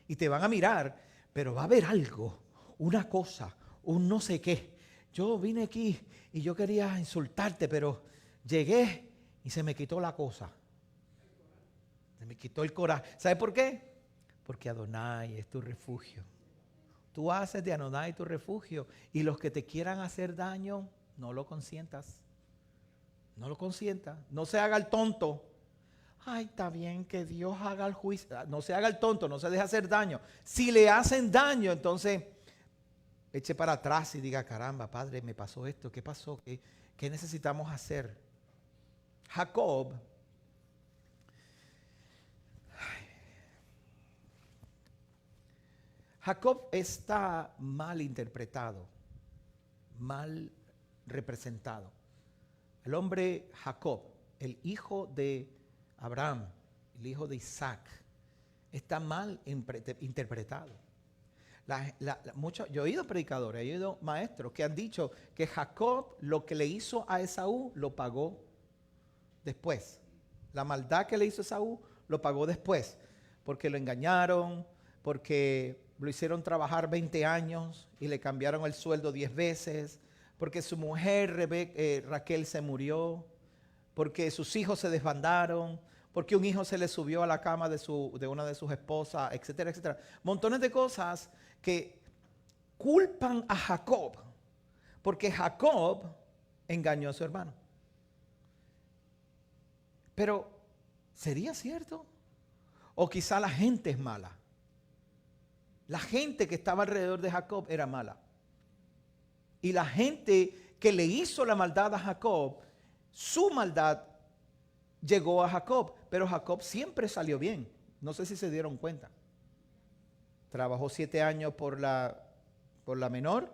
y te van a mirar, pero va a haber algo, una cosa, un no sé qué. Yo vine aquí y yo quería insultarte, pero llegué y se me quitó la cosa. Se me quitó el coraje. ¿Sabe por qué? Porque Adonai es tu refugio. Tú haces de Adonai tu refugio. Y los que te quieran hacer daño, no lo consientas. No lo consientas. No se haga el tonto. Ay, está bien que Dios haga el juicio. No se haga el tonto, no se deje hacer daño. Si le hacen daño, entonces eche para atrás y diga, caramba, Padre, me pasó esto. ¿Qué pasó? ¿Qué necesitamos hacer? Jacob está mal interpretado, mal representado. El hombre Jacob, el hijo de Abraham, el hijo de Isaac, está mal interpretado. Yo he oído predicadores, he oído maestros que han dicho que Jacob lo que le hizo a Esaú lo pagó después. La maldad que le hizo Esaú lo pagó después, porque lo engañaron, porque lo hicieron trabajar 20 años y le cambiaron el sueldo 10 veces, porque su mujer Raquel se murió, porque sus hijos se desbandaron, porque un hijo se le subió a la cama de una de sus esposas, etcétera, etcétera. Montones de cosas que culpan a Jacob, porque Jacob engañó a su hermano. Pero, ¿sería cierto? O quizá la gente es mala. La gente que estaba alrededor de Jacob era mala. Y la gente que le hizo la maldad a Jacob, su maldad llegó a Jacob, pero Jacob siempre salió bien. No sé si se dieron cuenta. Trabajó 7 años por la menor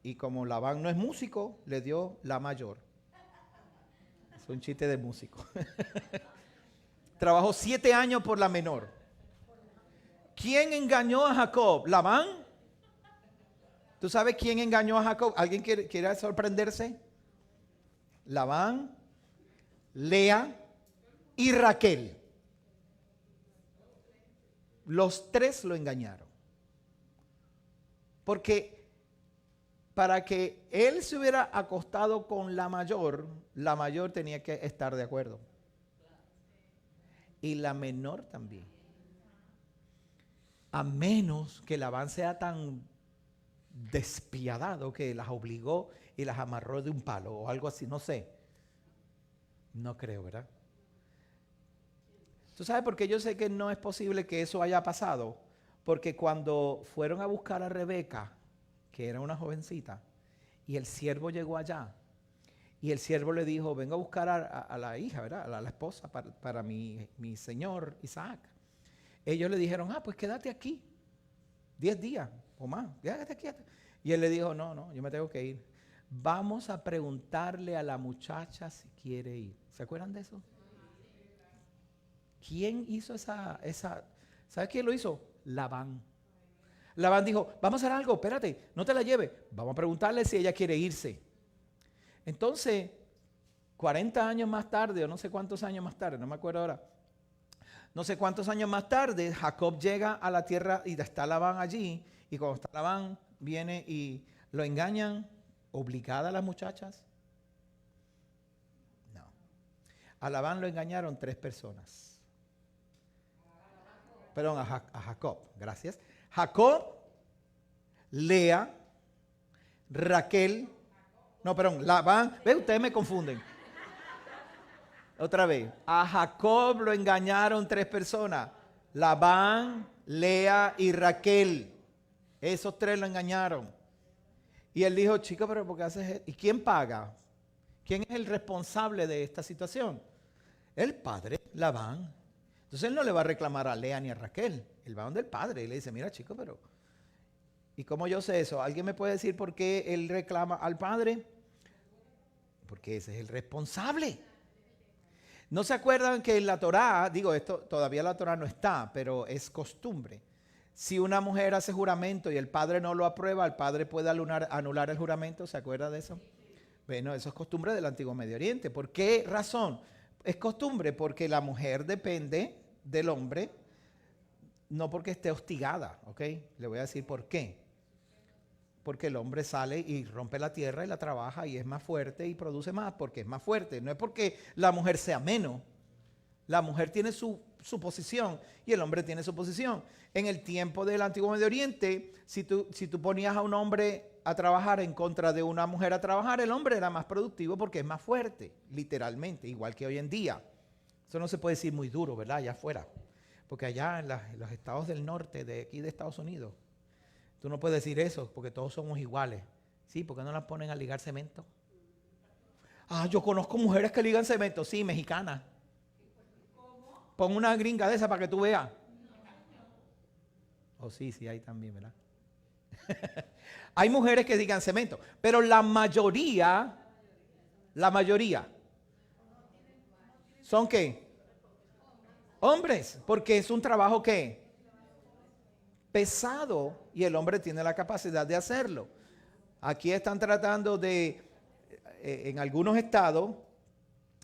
y como Labán no es músico, le dio la mayor. Es un chiste de músico. Trabajó 7 años por la menor. ¿Quién engañó a Jacob? ¿Labán? ¿Tú sabes quién engañó a Jacob? ¿Alguien quiere sorprenderse? Labán, Lea y Raquel. Los 3 lo engañaron. Porque para que él se hubiera acostado con la mayor tenía que estar de acuerdo. Y la menor también. A menos que Labán sea tan despiadado que las obligó y las amarró de un palo o algo así, no sé. No creo, ¿verdad? ¿Tú sabes por qué yo sé que no es posible que eso haya pasado? Porque cuando fueron a buscar a Rebeca, que era una jovencita, y el siervo llegó allá, y el siervo le dijo, vengo a buscar a la hija, ¿verdad? A la esposa para mi señor Isaac. Ellos le dijeron, pues quédate aquí 10 días o más, quédate aquí. Y él le dijo, no, yo me tengo que ir. Vamos a preguntarle a la muchacha si quiere ir. ¿Se acuerdan de eso? ¿Quién hizo esa? ¿Sabes quién lo hizo? Labán. Labán dijo, vamos a hacer algo, espérate, no te la lleves. Vamos a preguntarle si ella quiere irse. Entonces, 40 años más tarde, o no sé cuántos años más tarde, no me acuerdo ahora. No sé cuántos años más tarde, Jacob llega a la tierra y está Labán allí. Y cuando está Labán, viene y lo engañan, obligada a las muchachas. No. A Labán lo engañaron 3 personas. Perdón, a Jacob, gracias. Jacob, Lea, Raquel. No, perdón, Labán. ¿Ven? Ustedes me confunden. Otra vez. A Jacob lo engañaron 3 personas. Labán, Lea y Raquel. Esos 3 lo engañaron. Y él dijo, chico, pero ¿por qué haces eso? ¿Y quién paga? ¿Quién es el responsable de esta situación? El padre, Labán. Entonces él no le va a reclamar a Lea ni a Raquel. Él va donde el padre y le dice, mira, chico, pero... ¿Y cómo yo sé eso? ¿Alguien me puede decir por qué él reclama al padre? Porque ese es el responsable. ¿No se acuerdan que en la Torá, digo, esto todavía la Torá no está, pero es costumbre? Si una mujer hace juramento y el padre no lo aprueba, el padre puede anular el juramento. ¿Se acuerda de eso? Bueno, eso es costumbre del Antiguo Medio Oriente. ¿Por qué razón? Es costumbre porque la mujer depende del hombre, no porque esté hostigada, ¿ok? Le voy a decir por qué. Porque el hombre sale y rompe la tierra y la trabaja y es más fuerte y produce más porque es más fuerte. No es porque la mujer sea menos. La mujer tiene su posición y el hombre tiene su posición. En el tiempo del Antiguo Medio Oriente, si tú ponías a un hombre a trabajar en contra de una mujer a trabajar, el hombre era más productivo porque es más fuerte, literalmente, igual que hoy en día. Eso no se puede decir muy duro, ¿verdad? Allá afuera. Porque allá en los estados del norte, de aquí de Estados Unidos, tú no puedes decir eso porque todos somos iguales. Sí, ¿por qué no las ponen a ligar cemento? Yo conozco mujeres que ligan cemento, sí, mexicanas. Pon una gringa de esa para que tú veas. Sí, hay también, ¿verdad? Hay mujeres que digan cemento, pero la mayoría, ¿son qué? Hombres, porque es un trabajo ¿qué? Pesado y el hombre tiene la capacidad de hacerlo. Aquí están tratando de, en algunos estados,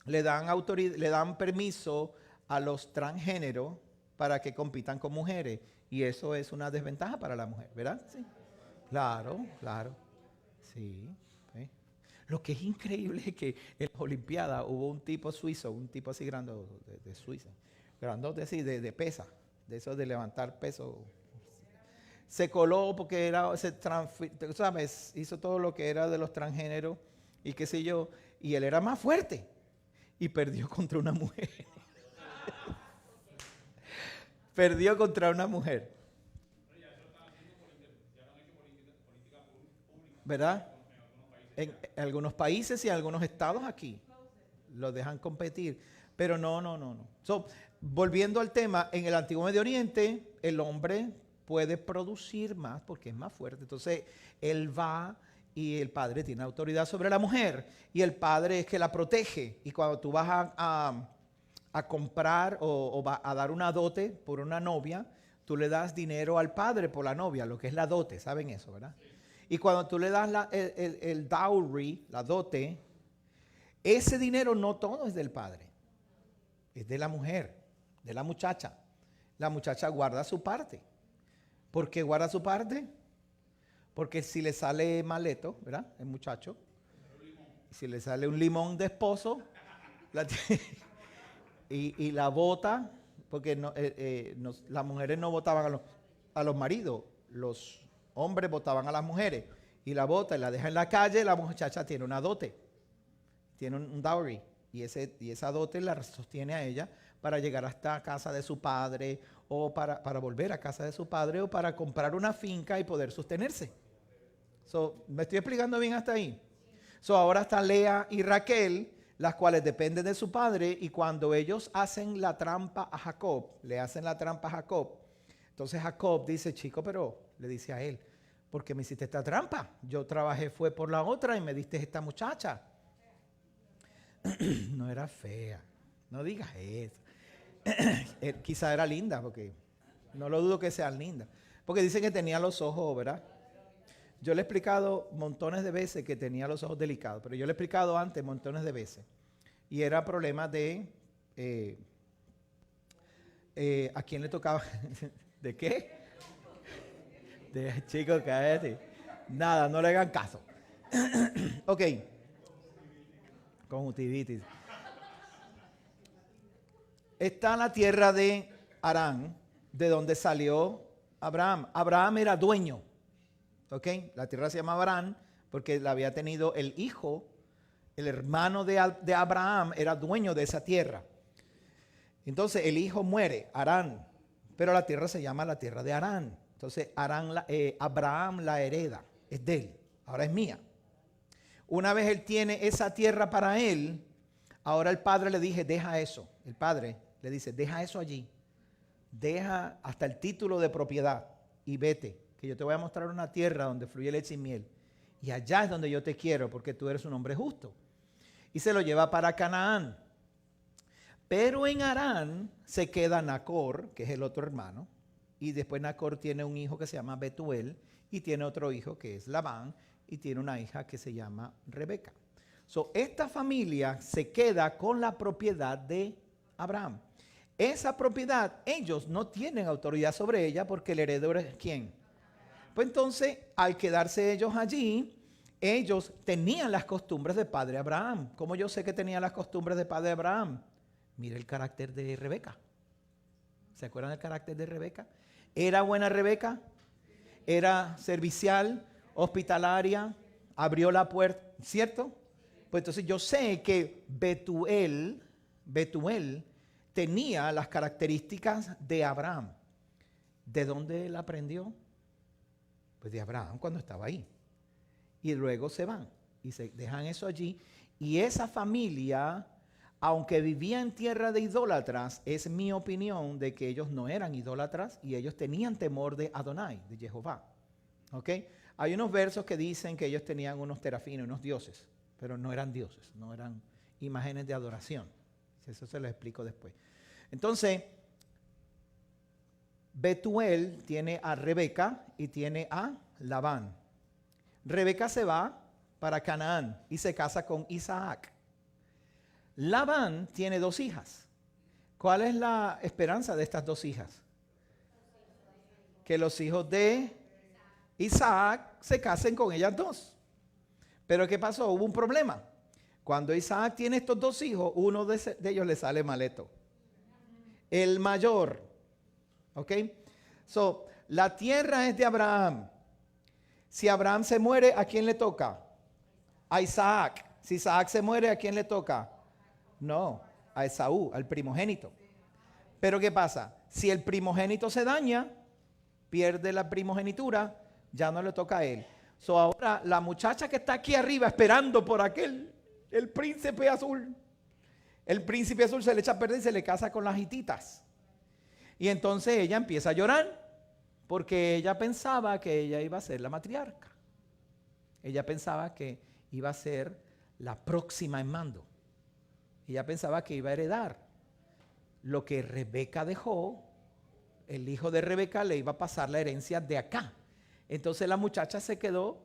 le dan permiso a los transgéneros para que compitan con mujeres. Y eso es una desventaja para la mujer, ¿verdad? Sí. Claro. Sí. Lo que es increíble es que en las Olimpiadas hubo un tipo suizo, un tipo así grandote de Suiza, grandote así de pesa, de eso de levantar peso. Se coló porque ¿sabes? Hizo todo lo que era de los transgéneros y qué sé yo, y él era más fuerte y perdió contra una mujer. Perdió contra una mujer. ¿Verdad? En algunos países y en algunos estados aquí lo dejan competir. Pero no. So, volviendo al tema, en el Antiguo Medio Oriente, el hombre puede producir más porque es más fuerte. Entonces, él va y el padre tiene autoridad sobre la mujer y el padre es que la protege. Y cuando tú vas a comprar o vas a dar una dote por una novia, tú le das dinero al padre por la novia, lo que es la dote, ¿saben eso, verdad? Y cuando tú le das el dowry, la dote, ese dinero no todo es del padre, es de la mujer, de la muchacha. La muchacha guarda su parte. ¿Por qué guarda su parte? Porque si le sale maleto, ¿verdad? El muchacho, si le sale un limón de esposo, y la bota, porque las mujeres no votaban a los maridos, los hombres votaban a las mujeres, y la bota y la deja en la calle, la muchacha tiene una dote, tiene un dowry, y esa dote la sostiene a ella para llegar hasta casa de su padre, o para volver a casa de su padre, o para comprar una finca y poder sostenerse. ¿Me estoy explicando bien hasta ahí? Ahora está Lea y Raquel, las cuales dependen de su padre, y cuando ellos hacen la trampa a Jacob, le hacen la trampa a Jacob, entonces Jacob dice, chico, pero le dice a él, ¿por qué me hiciste esta trampa? Yo trabajé fue por la otra y me diste esta muchacha. No era fea, no digas eso. Quizá era linda, porque no lo dudo que sea linda, porque dicen que tenía los ojos, ¿verdad? Yo le he explicado montones de veces que tenía los ojos delicados, pero yo le he explicado antes montones de veces. Y era problema de, ¿a quién le tocaba? ¿De qué? De chicos, cállate. Nada, no le hagan caso. Ok. Conjuntivitis. Está en la tierra de Harán, de donde salió Abraham. Abraham era dueño. ¿Ok? La tierra se llama Abraham porque la había tenido el hijo, el hermano de Abraham era dueño de esa tierra. Entonces el hijo muere, Harán, pero la tierra se llama la tierra de Harán. Entonces Abraham la hereda, es de él, ahora es mía. Una vez él tiene esa tierra para él, ahora el padre le dije, deja eso. El padre le dice, deja eso allí, deja hasta el título de propiedad y vete, que yo te voy a mostrar una tierra donde fluye leche y miel. Y allá es donde yo te quiero, porque tú eres un hombre justo. Y se lo lleva para Canaán. Pero en Harán se queda Nacor, que es el otro hermano. Y después Nacor tiene un hijo que se llama Betuel. Y tiene otro hijo que es Labán. Y tiene una hija que se llama Rebeca. Esta familia se queda con la propiedad de Abraham. Esa propiedad, ellos no tienen autoridad sobre ella porque el heredero es ¿quién? Pues entonces, al quedarse ellos allí, ellos tenían las costumbres de padre Abraham. ¿Cómo yo sé que tenían las costumbres de padre Abraham? Mire el carácter de Rebeca. ¿Se acuerdan del carácter de Rebeca? ¿Era buena Rebeca? ¿Era servicial, hospitalaria? ¿Abrió la puerta? ¿Cierto? Pues entonces yo sé que Betuel tenía las características de Abraham. ¿De dónde él aprendió? Pues de Abraham cuando estaba ahí. Y luego se van y se dejan eso allí. Y esa familia, aunque vivía en tierra de idólatras, es mi opinión de que ellos no eran idólatras y ellos tenían temor de Adonai, de Jehová. ¿Ok? Hay unos versos que dicen que ellos tenían unos terafines, unos dioses, pero no eran dioses, no eran imágenes de adoración. Eso se lo explico después. Entonces, Betuel tiene a Rebeca y tiene a Labán. Rebeca se va para Canaán y se casa con Isaac. Labán tiene 2 hijas. ¿Cuál es la esperanza de estas 2 hijas? Que los hijos de Isaac se casen con ellas 2. Pero ¿qué pasó? Hubo un problema. Cuando Isaac tiene estos 2 hijos, uno de ellos le sale maleto. El mayor. ¿Ok? La tierra es de Abraham. Si Abraham se muere, ¿a quién le toca? A Isaac. Si Isaac se muere, ¿a quién le toca? No, a Esaú, al primogénito. Pero ¿qué pasa? Si el primogénito se daña, pierde la primogenitura, ya no le toca a él. Ahora la muchacha que está aquí arriba esperando por aquel, el príncipe azul, el príncipe azul se le echa a perder y se le casa con las hititas. Y entonces ella empieza a llorar porque ella pensaba que ella iba a ser la matriarca. Ella pensaba que iba a ser la próxima en mando. Ella pensaba que iba a heredar lo que Rebeca dejó. El hijo de Rebeca le iba a pasar la herencia de acá. Entonces la muchacha se quedó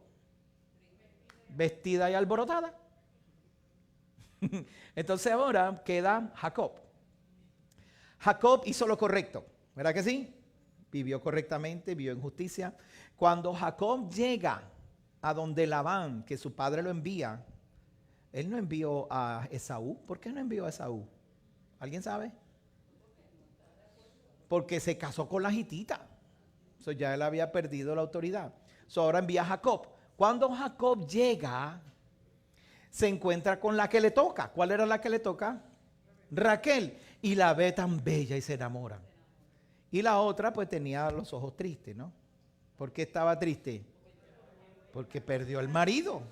vestida y alborotada. Entonces ahora queda Jacob. Jacob hizo lo correcto, ¿verdad que sí? Vivió correctamente, vivió en justicia. Cuando Jacob llega a donde Labán, que su padre lo envía, él no envió a Esaú. ¿Por qué no envió a Esaú? ¿Alguien sabe? Porque se casó con la hitita. So, ya él había perdido la autoridad. So, ahora envía a Jacob. Cuando Jacob llega, se encuentra con la que le toca. ¿Cuál era la que le toca? Raquel. Y la ve tan bella y se enamora. Y la otra pues tenía los ojos tristes, ¿no? ¿Por qué estaba triste? Porque perdió el marido.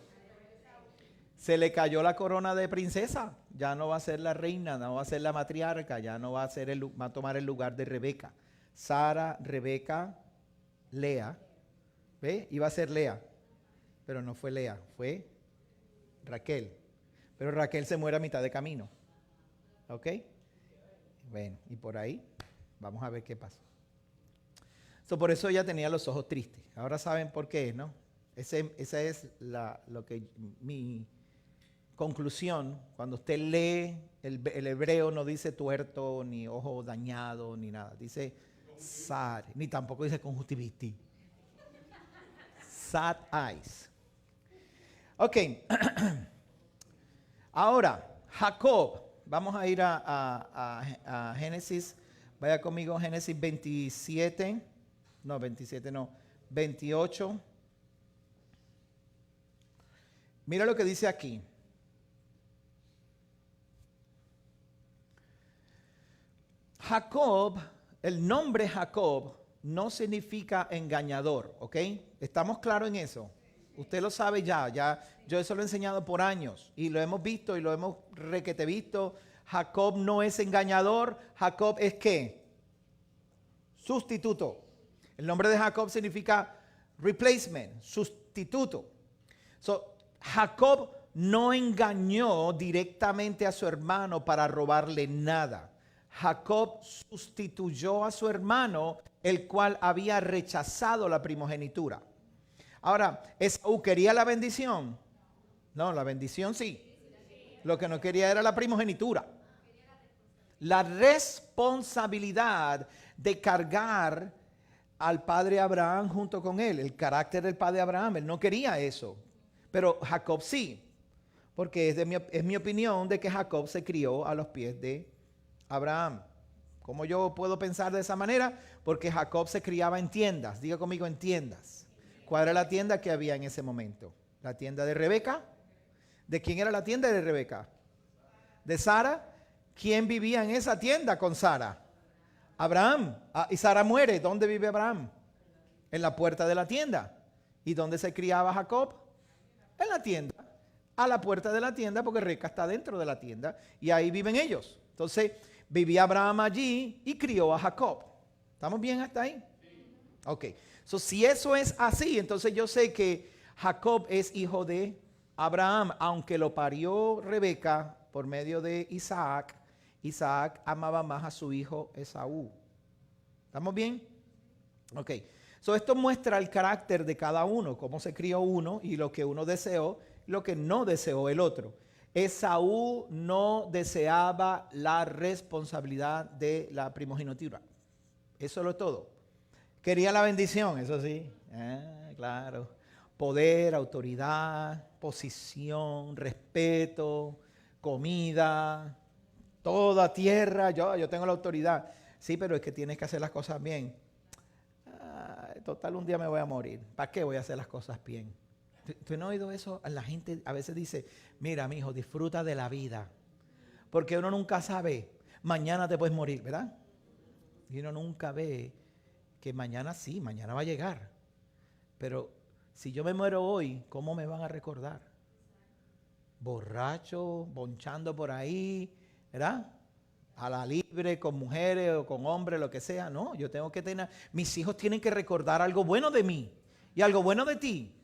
Se le cayó la corona de princesa. Ya no va a ser la reina, no va a ser la matriarca, ya no va a ser va a tomar el lugar de Rebeca. Sara, Rebeca, Lea. ¿Ve? Iba a ser Lea. Pero no fue Lea, fue Raquel. Pero Raquel se muere a mitad de camino. ¿Ok? Bueno, y por ahí vamos a ver qué pasa. Por eso ella tenía los ojos tristes. Ahora saben por qué, ¿no? Esa es mi conclusión. Cuando usted lee, el hebreo no dice tuerto, ni ojo dañado, ni nada. Dice sad, ni tampoco dice conjuntivitis. Sad eyes. Ok. Ahora, Jacob. Vamos a ir a Génesis. Vaya conmigo a Génesis 27. No, 27 no. 28. Mira lo que dice aquí. Jacob, el nombre Jacob no significa engañador, ¿ok? ¿Estamos claros en eso? Usted lo sabe ya, yo eso lo he enseñado por años y lo hemos visto y lo hemos requete visto. Jacob no es engañador. Jacob es ¿qué? Sustituto. El nombre de Jacob significa replacement, sustituto. Jacob no engañó directamente a su hermano para robarle nada. Jacob sustituyó a su hermano, el cual había rechazado la primogenitura. Ahora, ¿Esaú quería la bendición? No, la bendición sí. Lo que no quería era la primogenitura. La responsabilidad de cargar al padre Abraham junto con él. El carácter del padre Abraham. Él no quería eso. Pero Jacob sí. Porque es mi opinión de que Jacob se crió a los pies de Abraham. ¿Cómo yo puedo pensar de esa manera? Porque Jacob se criaba en tiendas. Diga conmigo, en tiendas. ¿Cuál era la tienda que había en ese momento? ¿La tienda de Rebeca? ¿De quién era la tienda de Rebeca? ¿De Sara? ¿Quién vivía en esa tienda con Sara? Abraham. Y Sara muere. ¿Dónde vive Abraham? En la puerta de la tienda. ¿Y dónde se criaba Jacob? En la tienda. A la puerta de la tienda, porque Rebeca está dentro de la tienda. Y ahí viven ellos. Entonces, vivía Abraham allí y crió a Jacob. ¿Estamos bien hasta ahí? Ok. Si eso es así, entonces yo sé que Jacob es hijo de Abraham, aunque lo parió Rebeca por medio de Isaac. Isaac amaba más a su hijo Esaú. ¿Estamos bien? Ok. Esto muestra el carácter de cada uno, cómo se crió uno y lo que uno deseó, lo que no deseó el otro. Esaú no deseaba la responsabilidad de la primogenitura. Eso es todo. Quería la bendición, eso sí. Claro. Poder, autoridad, posición, respeto, comida, toda tierra. Yo tengo la autoridad. Sí, pero es que tienes que hacer las cosas bien. Total, un día me voy a morir. ¿Para qué voy a hacer las cosas bien? ¿Tú no has oído eso? La gente a veces dice, mira, mi hijo, disfruta de la vida. Porque uno nunca sabe, mañana te puedes morir, ¿verdad? Y uno nunca ve que mañana sí, mañana va a llegar. Pero si yo me muero hoy, ¿cómo me van a recordar? Borracho, bonchando por ahí, ¿verdad? A la libre, con mujeres o con hombres, lo que sea. No, yo tengo que tener, mis hijos tienen que recordar algo bueno de mí y algo bueno de ti.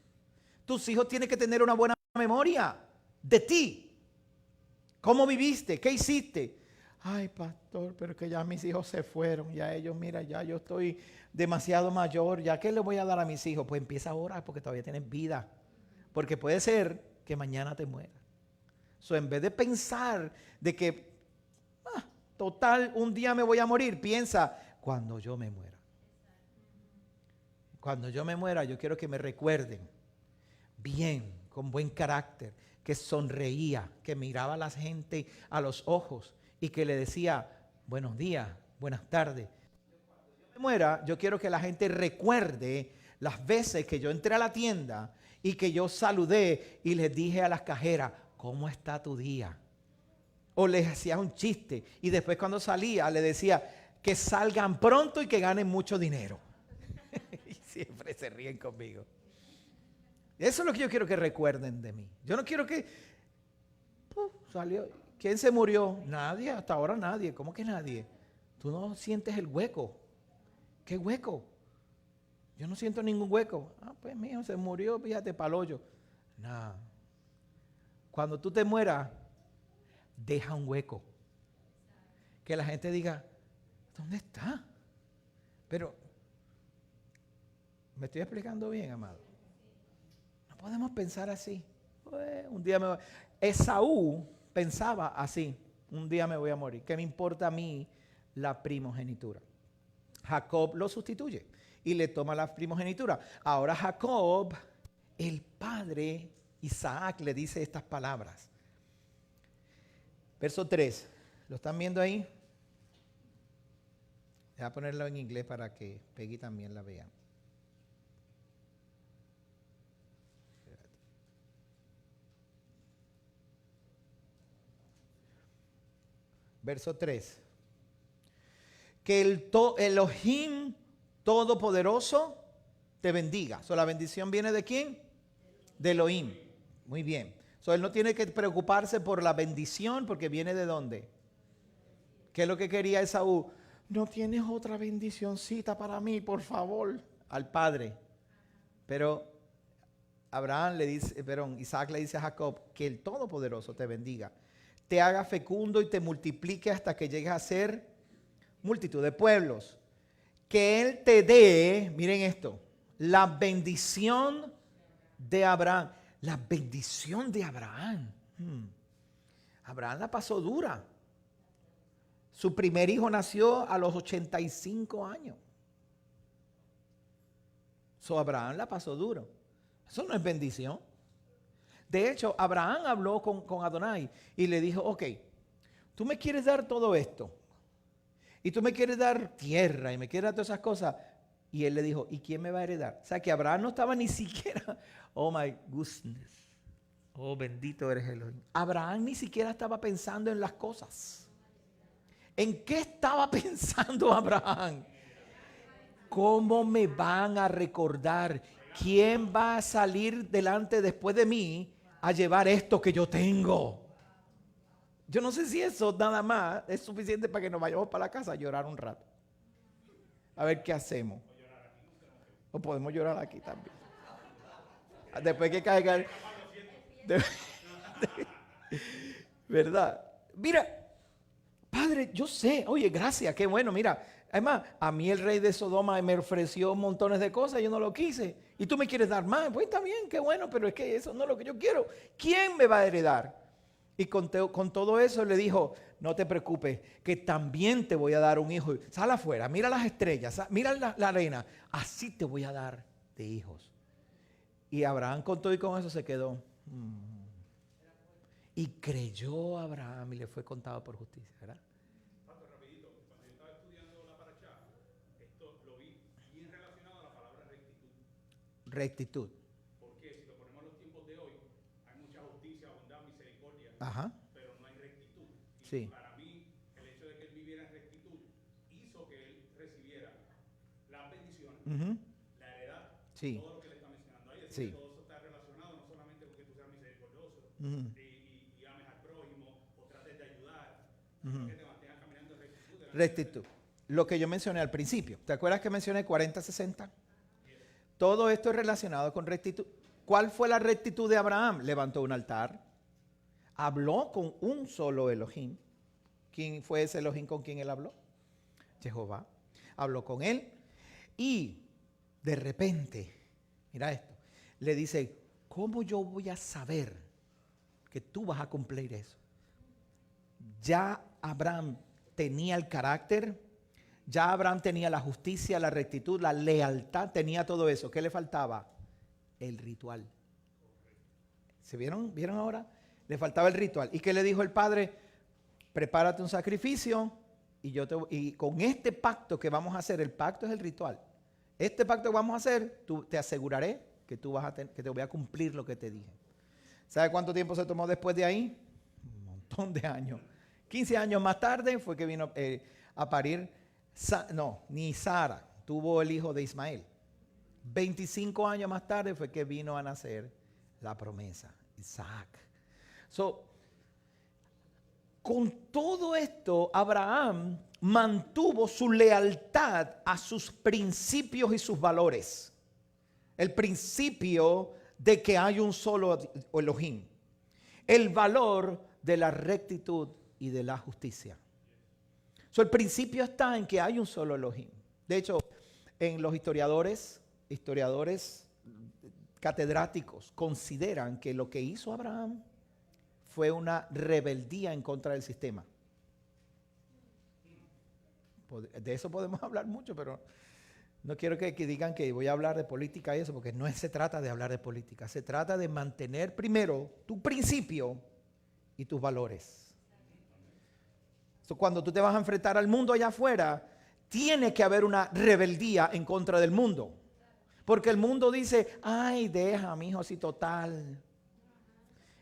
Tus hijos tienen que tener una buena memoria de ti. ¿Cómo viviste? ¿Qué hiciste? Ay, pastor, pero que ya mis hijos se fueron. Ya ellos, mira, ya yo estoy demasiado mayor. ¿Ya qué le voy a dar a mis hijos? Pues empieza a orar porque todavía tienes vida. Porque puede ser que mañana te mueras. So, en vez de pensar de que, total, un día me voy a morir, piensa, cuando yo me muera. Cuando yo me muera, yo quiero que me recuerden bien, con buen carácter, que sonreía, que miraba a la gente a los ojos y que le decía, buenos días, buenas tardes. Cuando yo me muera, yo quiero que la gente recuerde las veces que yo entré a la tienda y que yo saludé y les dije a las cajeras, ¿cómo está tu día? O les hacía un chiste y después cuando salía le decía que salgan pronto y que ganen mucho dinero. Y siempre se ríen conmigo. Eso es lo que yo quiero que recuerden de mí. Yo no quiero que salió. ¿Quién se murió? Nadie, hasta ahora nadie. ¿Cómo que nadie? Tú no sientes el hueco. ¿Qué hueco? Yo no siento ningún hueco. Pues mío, se murió, fíjate, pa'l hoyo. No. Cuando tú te mueras, deja un hueco. Que la gente diga, ¿dónde está? Pero, ¿me estoy explicando bien, amado? No podemos pensar así. Pues, un día me voy. Esaú pensaba así. Un día me voy a morir. ¿Qué me importa a mí la primogenitura? Jacob lo sustituye y le toma la primogenitura. Ahora Jacob, el padre, Isaac, le dice estas palabras. Verso 3. ¿Lo están viendo ahí? Voy a ponerlo en inglés para que Peggy también la vea. Verso 3. Que el Elohim Todopoderoso te bendiga. So, la bendición viene ¿de quién? De Elohim. Muy bien. So, él no tiene que preocuparse por la bendición porque viene ¿de dónde? ¿Qué es lo que quería Esaú? No tienes otra bendicioncita para mí, por favor. Al padre. Pero Isaac le dice a Jacob que el Todopoderoso te bendiga, te haga fecundo y te multiplique hasta que llegues a ser multitud de pueblos. Que Él te dé, miren esto, la bendición de Abraham. La bendición de Abraham. Abraham la pasó dura. Su primer hijo nació a los 85 años. Abraham la pasó duro. Eso no es bendición. De hecho, Abraham habló con Adonai y le dijo, ok, tú me quieres dar todo esto. Y tú me quieres dar tierra y me quieres dar todas esas cosas. Y él le dijo, ¿y quién me va a heredar? O sea, que Abraham no estaba ni siquiera, oh my goodness, oh bendito eres Elohim. Abraham ni siquiera estaba pensando en las cosas. ¿En qué estaba pensando Abraham? ¿Cómo me van a recordar? ¿Quién va a salir delante después de mí a llevar esto que yo tengo? Yo no sé si eso nada más es suficiente para que nos vayamos para la casa a llorar un rato. A ver qué hacemos. O podemos llorar aquí también. Después que caiga. ¿Verdad? Mira, Padre, yo sé. Oye, gracias, qué bueno. Mira, además, a mí el rey de Sodoma me ofreció montones de cosas. Yo no lo quise. Y tú me quieres dar más. Pues está bien, qué bueno. Pero es que eso no es lo que yo quiero. ¿Quién me va a heredar? Y con todo eso le dijo, no te preocupes, que también te voy a dar un hijo. Sal afuera, mira las estrellas, mira la arena. Así te voy a dar de hijos. Y Abraham con todo y con eso se quedó. Y creyó Abraham y le fue contado por justicia, ¿verdad? Rapidito, cuando yo estaba estudiando la parashá, esto lo vi bien relacionado a la palabra rectitud. Rectitud. Porque si lo ponemos en los tiempos de hoy, hay mucha justicia, bondad, misericordia, Ajá. pero no hay rectitud. Y Sí. para mí, el hecho de que él viviera en rectitud hizo que él recibiera la bendición, la heredad, Sí. todo lo que le está mencionando ahí. Es Sí. decir, todo eso está relacionado no solamente con que tú seas misericordioso y ames al prójimo o trates de ayudar, Rectitud. Lo que yo mencioné al principio. ¿Te acuerdas que mencioné 40-60? Todo esto es relacionado con rectitud. ¿Cuál fue la rectitud de Abraham? Levantó un altar. Habló con un solo Elohim. ¿Quién fue ese Elohim con quien él habló? Jehová. Habló con él y de repente, mira esto, le dice, ¿cómo yo voy a saber que tú vas a cumplir eso? Ya Abraham tenía el carácter, ya Abraham tenía la justicia, la rectitud, la lealtad, tenía todo eso. ¿Qué le faltaba? El ritual. ¿Se vieron? ¿Vieron ahora? Le faltaba el ritual. ¿Y qué le dijo el padre? Prepárate un sacrificio y con este pacto que vamos a hacer, el pacto es el ritual. Este pacto que vamos a hacer, te aseguraré que que te voy a cumplir lo que te dije. ¿Sabe cuánto tiempo se tomó después de ahí? Un montón de años. 15 años más tarde fue que vino a parir, ni Sara tuvo el hijo de Ismael. 25 años más tarde fue que vino a nacer la promesa, Isaac. Con todo esto, Abraham mantuvo su lealtad a sus principios y sus valores. El principio de que hay un solo Elohim. El valor de la rectitud y de la justicia. El principio está en que hay un solo Elohim. De hecho, en los historiadores catedráticos consideran que lo que hizo Abraham fue una rebeldía en contra del sistema. De eso podemos hablar mucho, pero no quiero que digan que voy a hablar de política y eso, porque no se trata de hablar de política. Se trata de mantener primero tu principio y tus valores. Cuando tú te vas a enfrentar al mundo allá afuera, tiene que haber una rebeldía en contra del mundo. Porque el mundo dice, ay, deja, mijo, así total.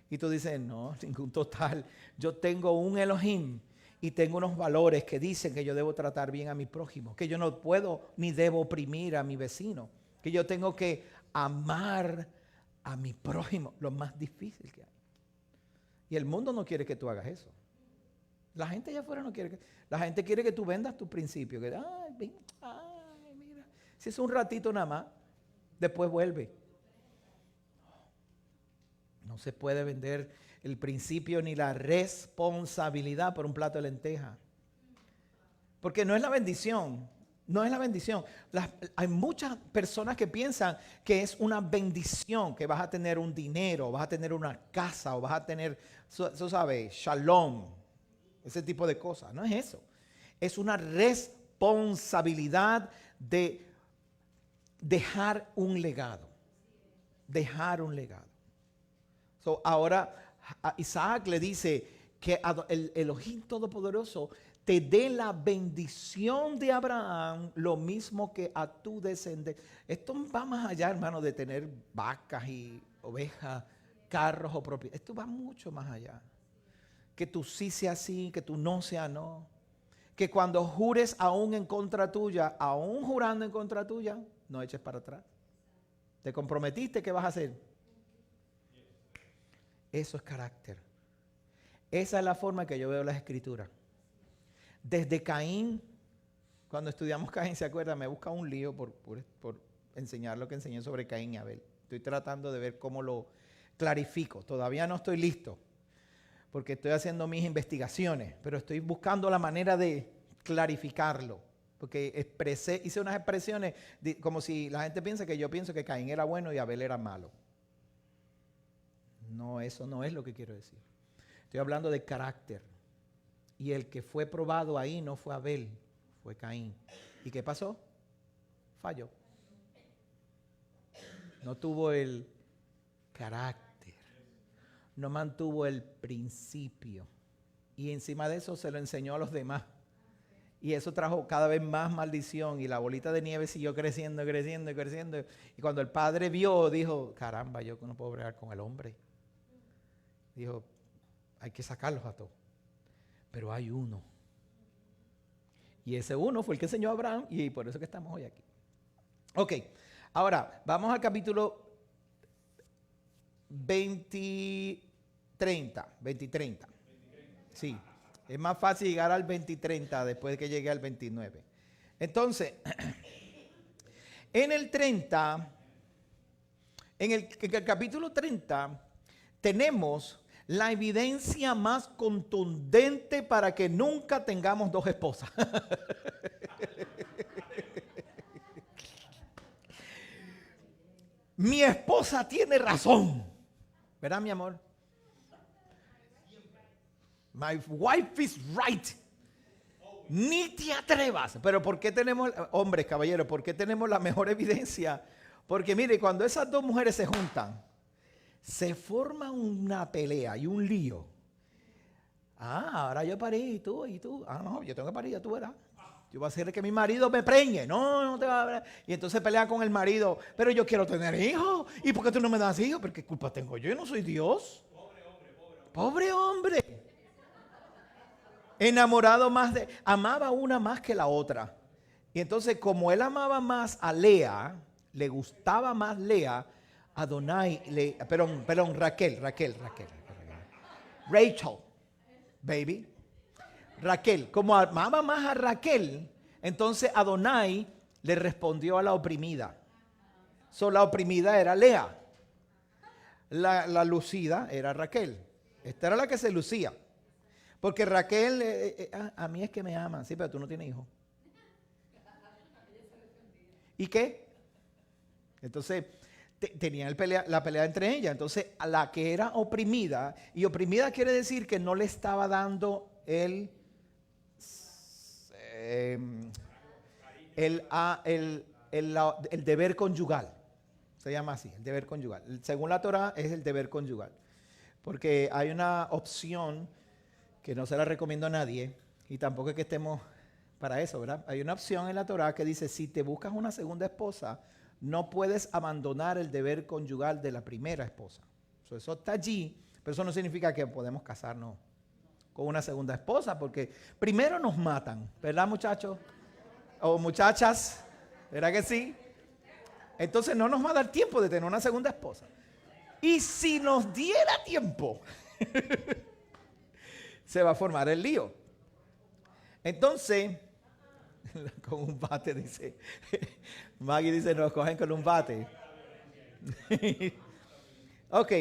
Y tú dices, no, ningún total. Yo tengo un Elohim y tengo unos valores que dicen que yo debo tratar bien a mi prójimo, que yo no puedo ni debo oprimir a mi vecino, que yo tengo que amar a mi prójimo, lo más difícil que hay. Y el mundo no quiere que tú hagas eso. La gente allá afuera no quiere que... La gente quiere que tú vendas tus principios. Que, ay, mira. Si es un ratito nada más, después vuelve. No se puede vender el principio ni la responsabilidad por un plato de lenteja. Porque no es la bendición. No es la bendición. Hay muchas personas que piensan que es una bendición, que vas a tener un dinero, vas a tener una casa, o vas a tener, eso sabe, shalom, ese tipo de cosas. No es eso. Es una responsabilidad de dejar un legado. Dejar un legado. Ahora a Isaac le dice que el Elohim Todopoderoso te dé la bendición de Abraham, lo mismo que a tu descendencia. Esto va más allá, hermano, de tener vacas y ovejas, carros o propiedades. Esto va mucho más allá. Que tú sí sea sí, que tú no sea no. Que cuando jures aún en contra tuya, aún jurando en contra tuya, no eches para atrás. ¿Te comprometiste? ¿Qué vas a hacer? Eso es carácter. Esa es la forma que yo veo las escrituras. Desde Caín, cuando estudiamos Caín, ¿se acuerdan? Me busca un lío por enseñar lo que enseñé sobre Caín y Abel. Estoy tratando de ver cómo lo clarifico. Todavía no estoy listo, porque estoy haciendo mis investigaciones, pero estoy buscando la manera de clarificarlo. Porque hice unas expresiones como si la gente piensa que yo pienso que Caín era bueno y Abel era malo. No, eso no es lo que quiero decir. Estoy hablando de carácter. Y el que fue probado ahí no fue Abel, fue Caín. ¿Y qué pasó? Falló. No tuvo el carácter. No mantuvo el principio. Y encima de eso se lo enseñó a los demás. Y eso trajo cada vez más maldición. Y la bolita de nieve siguió creciendo, creciendo y creciendo. Y cuando el padre vio, dijo, caramba, yo no puedo bregar con el hombre. Dijo, hay que sacarlos a todos. Pero hay uno. Y ese uno fue el que enseñó a Abraham y por eso que estamos hoy aquí. Ok, ahora vamos al capítulo 20:30. Sí, Es más fácil llegar al 20 y 30 después de que llegue al 29. Entonces, en el 30, en el capítulo 30, tenemos la evidencia más contundente para que nunca tengamos dos esposas. Mi esposa tiene razón. ¿Verdad, mi amor? My wife is right. Ni te atrevas. Pero ¿por qué tenemos, hombres, caballeros, por qué tenemos la mejor evidencia? Porque mire, cuando esas dos mujeres se juntan, se forma una pelea y un lío. Ahora yo parí y tú. No, yo tengo que parir, ya tú verás. Yo voy a hacer que mi marido me preñe. No te va a ver. Y entonces pelea con el marido. Pero yo quiero tener hijos. ¿Y por qué tú no me das hijos? ¿Pero qué culpa tengo yo? Yo no soy Dios. Pobre hombre. Enamorado más amaba una más que la otra. Y entonces como él amaba más a Lea, le gustaba más Lea, Adonai, perdón, Raquel. Rachel, baby. Raquel, como amaba más a Raquel, entonces Adonai le respondió a la oprimida. La oprimida era Lea. La lucida era Raquel. Esta era la que se lucía. Porque Raquel, a mí es que me aman, sí, pero tú no tienes hijos. ¿Y qué? Entonces, tenían la pelea entre ellas. Entonces, a la que era oprimida, y oprimida quiere decir que no le estaba dando el deber conyugal. Se llama así, el deber conyugal. Según la Torah es el deber conyugal. Porque hay una opción que no se la recomiendo a nadie, y tampoco es que estemos para eso, ¿verdad? Hay una opción en la Torah que dice, si te buscas una segunda esposa, no puedes abandonar el deber conyugal de la primera esposa. Eso está allí, pero eso no significa que podemos casarnos con una segunda esposa, porque primero nos matan, ¿verdad, muchachos? O muchachas, ¿verdad que sí? Entonces no nos va a dar tiempo de tener una segunda esposa. Y si nos diera tiempo, se va a formar el lío. Entonces, con un bate dice, Maggie dice, nos cogen con un bate. Ok,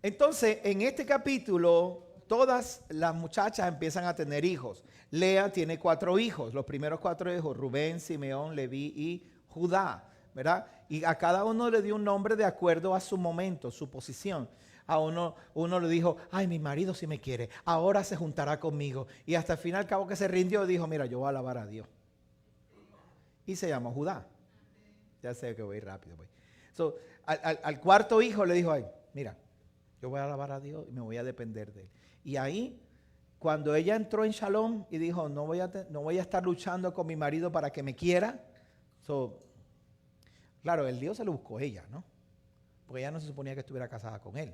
entonces en este capítulo todas las muchachas empiezan a tener hijos. Lea tiene 4 hijos, los primeros 4 hijos, Rubén, Simeón, Leví y Judá, ¿verdad? Y a cada uno le dio un nombre de acuerdo a su momento, su posición. A uno le dijo, ay, mi marido sí me quiere, ahora se juntará conmigo. Y hasta el final, al cabo que se rindió, dijo, mira, yo voy a alabar a Dios. Y se llamó Judá. Ya sé que voy rápido. So, al 4.º hijo le dijo, ay, mira, yo voy a alabar a Dios y me voy a depender de él. Y ahí, cuando ella entró en Shalom y dijo, no voy a estar luchando con mi marido para que me quiera. Claro, el Dios se lo buscó ella, ¿no? Porque ella no se suponía que estuviera casada con él.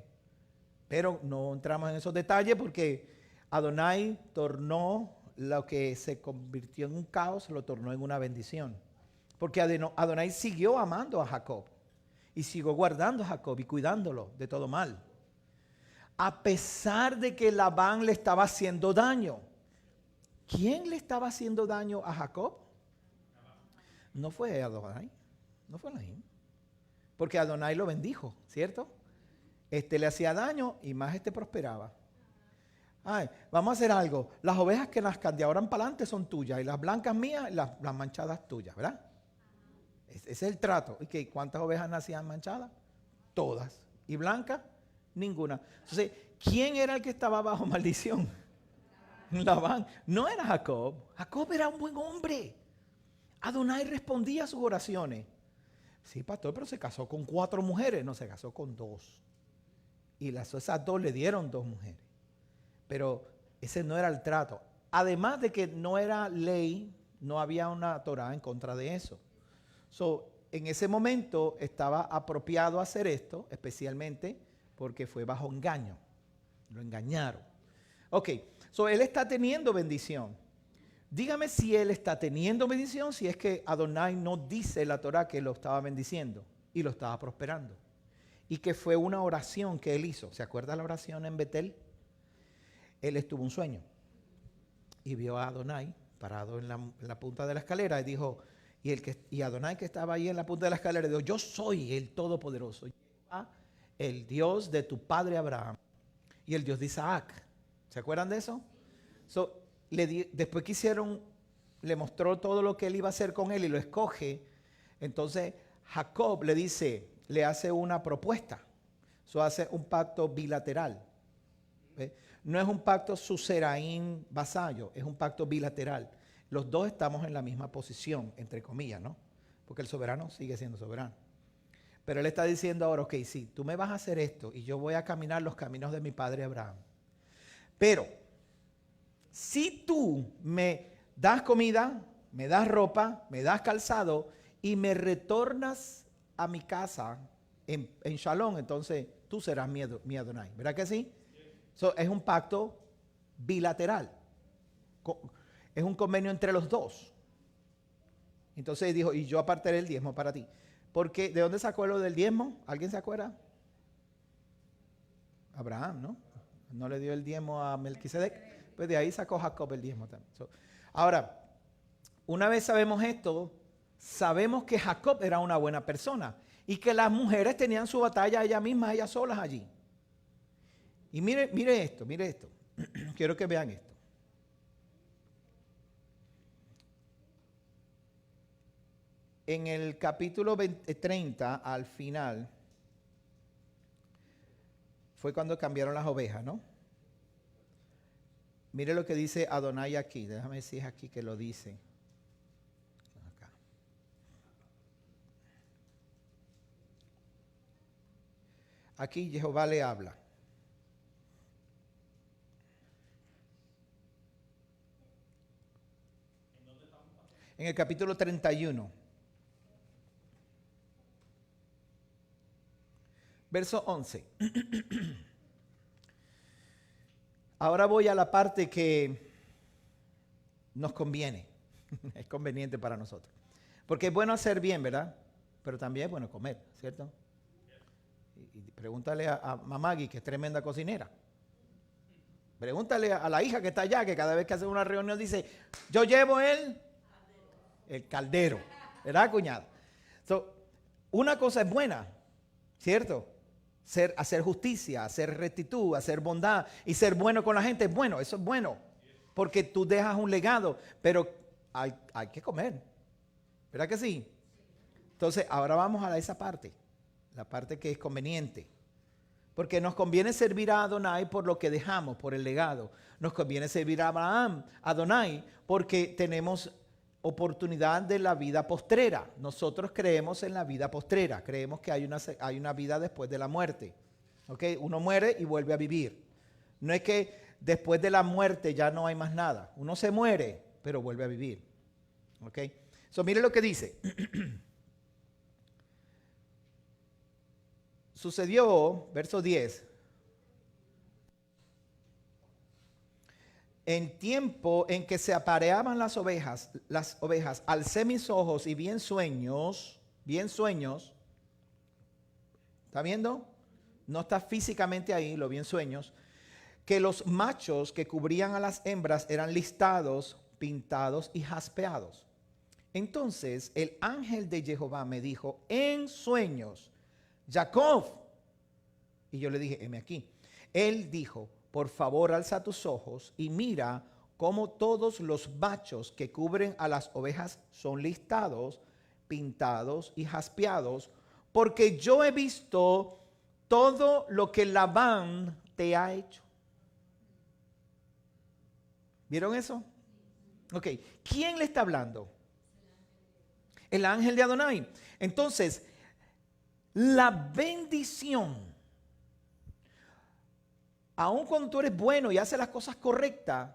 Pero no entramos en esos detalles porque Adonai tornó lo que se convirtió en un caos, lo tornó en una bendición. Porque Adonai siguió amando a Jacob y siguió guardando a Jacob y cuidándolo de todo mal. A pesar de que Labán le estaba haciendo daño. ¿Quién le estaba haciendo daño a Jacob? No fue Adonai, no fue Elohim. Porque Adonai lo bendijo, ¿cierto? Le hacía daño y más prosperaba. Ay, vamos a hacer algo. Las ovejas que las de ahora para adelante son tuyas y las blancas mías y las manchadas tuyas, ¿verdad? Ese es el trato. ¿Y qué? ¿Cuántas ovejas nacían manchadas? Todas. ¿Y blancas? Ninguna. Entonces, ¿quién era el que estaba bajo maldición? Labán. No era Jacob. Jacob era un buen hombre. Adonai respondía a sus oraciones. Sí, pastor, pero se casó con 4 mujeres. No, se casó con 2. Y esas 2 le dieron 2 mujeres. Pero ese no era el trato. Además de que no era ley, no había una Torah en contra de eso. En ese momento estaba apropiado hacer esto, especialmente porque fue bajo engaño. Lo engañaron. Ok, él está teniendo bendición. Dígame si él está teniendo bendición, si es que Adonai no dice la Torah que lo estaba bendiciendo y lo estaba prosperando. Y que fue una oración que él hizo. ¿Se acuerda la oración en Betel? Él tuvo un sueño. y vio a Adonai parado en la punta de la escalera y dijo, y Adonai que estaba ahí en la punta de la escalera dijo, yo soy el Todopoderoso, el Dios de tu padre Abraham y el Dios de Isaac. ¿Se acuerdan de eso? Después que le mostró todo lo que él iba a hacer con él y lo escoge. Entonces Jacob le hace una propuesta. Hace un pacto bilateral. ¿Ve? No es un pacto suzerain vasallo, es un pacto bilateral. Los dos estamos en la misma posición, entre comillas, ¿no? Porque el soberano sigue siendo soberano. Pero él está diciendo ahora, ok, sí, tú me vas a hacer esto y yo voy a caminar los caminos de mi padre Abraham. Pero, si tú me das comida, me das ropa, me das calzado y me retornas a mi casa en Shalom, entonces tú serás mi Adonai. ¿Verdad que sí? Es un pacto bilateral. Es un convenio entre los dos. Entonces dijo, y yo apartaré el diezmo para ti. Porque, ¿de dónde sacó lo del diezmo? ¿Alguien se acuerda? Abraham, ¿no? No le dio el diezmo a Melquisedec. Pues de ahí sacó Jacob el diezmo también. Ahora, una vez sabemos esto, sabemos que Jacob era una buena persona y que las mujeres tenían su batalla ellas mismas, ellas solas allí. Y mire esto. Quiero que vean esto. En el capítulo 30, al final, fue cuando cambiaron las ovejas, ¿no? Mire lo que dice Adonai aquí. Déjame ver si es aquí que lo dice. Acá. Aquí Jehová le habla. En el capítulo 31. Verso 11. Ahora voy a la parte que nos conviene. Es conveniente para nosotros. Porque es bueno hacer bien, ¿verdad? Pero también es bueno comer, ¿cierto? Y pregúntale a Mamagui, que es tremenda cocinera. Pregúntale a la hija que está allá, que cada vez que hace una reunión dice, yo llevo el caldero. ¿Verdad, cuñada? Una cosa es buena, ¿cierto? Hacer justicia, hacer rectitud, hacer bondad y ser bueno con la gente es bueno, eso es bueno. Porque tú dejas un legado, pero hay que comer. ¿Verdad que sí? Entonces, ahora vamos a esa parte, la parte que es conveniente. Porque nos conviene servir a Adonai por lo que dejamos, por el legado. Nos conviene servir a Abraham, a Adonai, porque tenemos oportunidad de la vida postrera. Nosotros creemos en la vida postrera. Creemos que hay una vida después de la muerte. ¿Okay? Uno muere y vuelve a vivir. No es que después de la muerte ya no hay más nada. Uno se muere, pero vuelve a vivir. ¿Okay? Mire lo que dice. Sucedió, verso 10. En tiempo en que se apareaban las ovejas, alcé mis ojos y vi en sueños, ¿está viendo? No está físicamente ahí, lo vi en sueños, que los machos que cubrían a las hembras eran listados, pintados y jaspeados. Entonces el ángel de Jehová me dijo en sueños, Jacob. Y yo le dije, heme aquí. Él dijo, por favor, alza tus ojos y mira cómo todos los machos que cubren a las ovejas son listados, pintados y jaspeados, porque yo he visto todo lo que Labán te ha hecho. ¿Vieron eso? Ok, ¿quién le está hablando? El ángel de Adonai. Entonces, la bendición, aun cuando tú eres bueno y haces las cosas correctas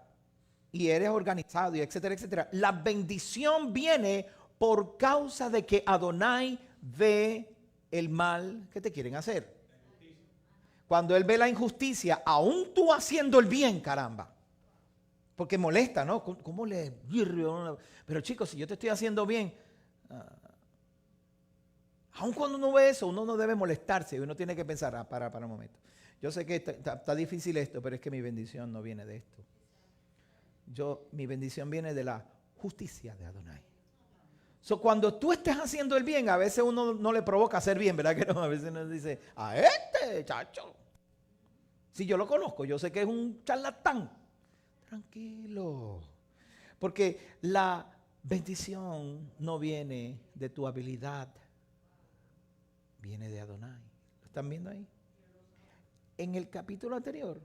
y eres organizado y etcétera, etcétera, la bendición viene por causa de que Adonai ve el mal que te quieren hacer. Cuando Él ve la injusticia, aún tú haciendo el bien, caramba. Porque molesta, ¿no? ¿Cómo le...? Pero chicos, si yo te estoy haciendo bien, aun cuando uno ve eso, uno no debe molestarse. Uno tiene que pensar, para un momento. Yo sé que está difícil esto, pero es que mi bendición no viene de esto. mi bendición viene de la justicia de Adonai. So, cuando tú estés haciendo el bien, a veces uno no le provoca hacer bien, ¿verdad que no? A veces uno dice, a este chacho, si yo lo conozco, yo sé que es un charlatán. Tranquilo. Porque la bendición no viene de tu habilidad, viene de Adonai. ¿Lo están viendo ahí? En el capítulo anterior,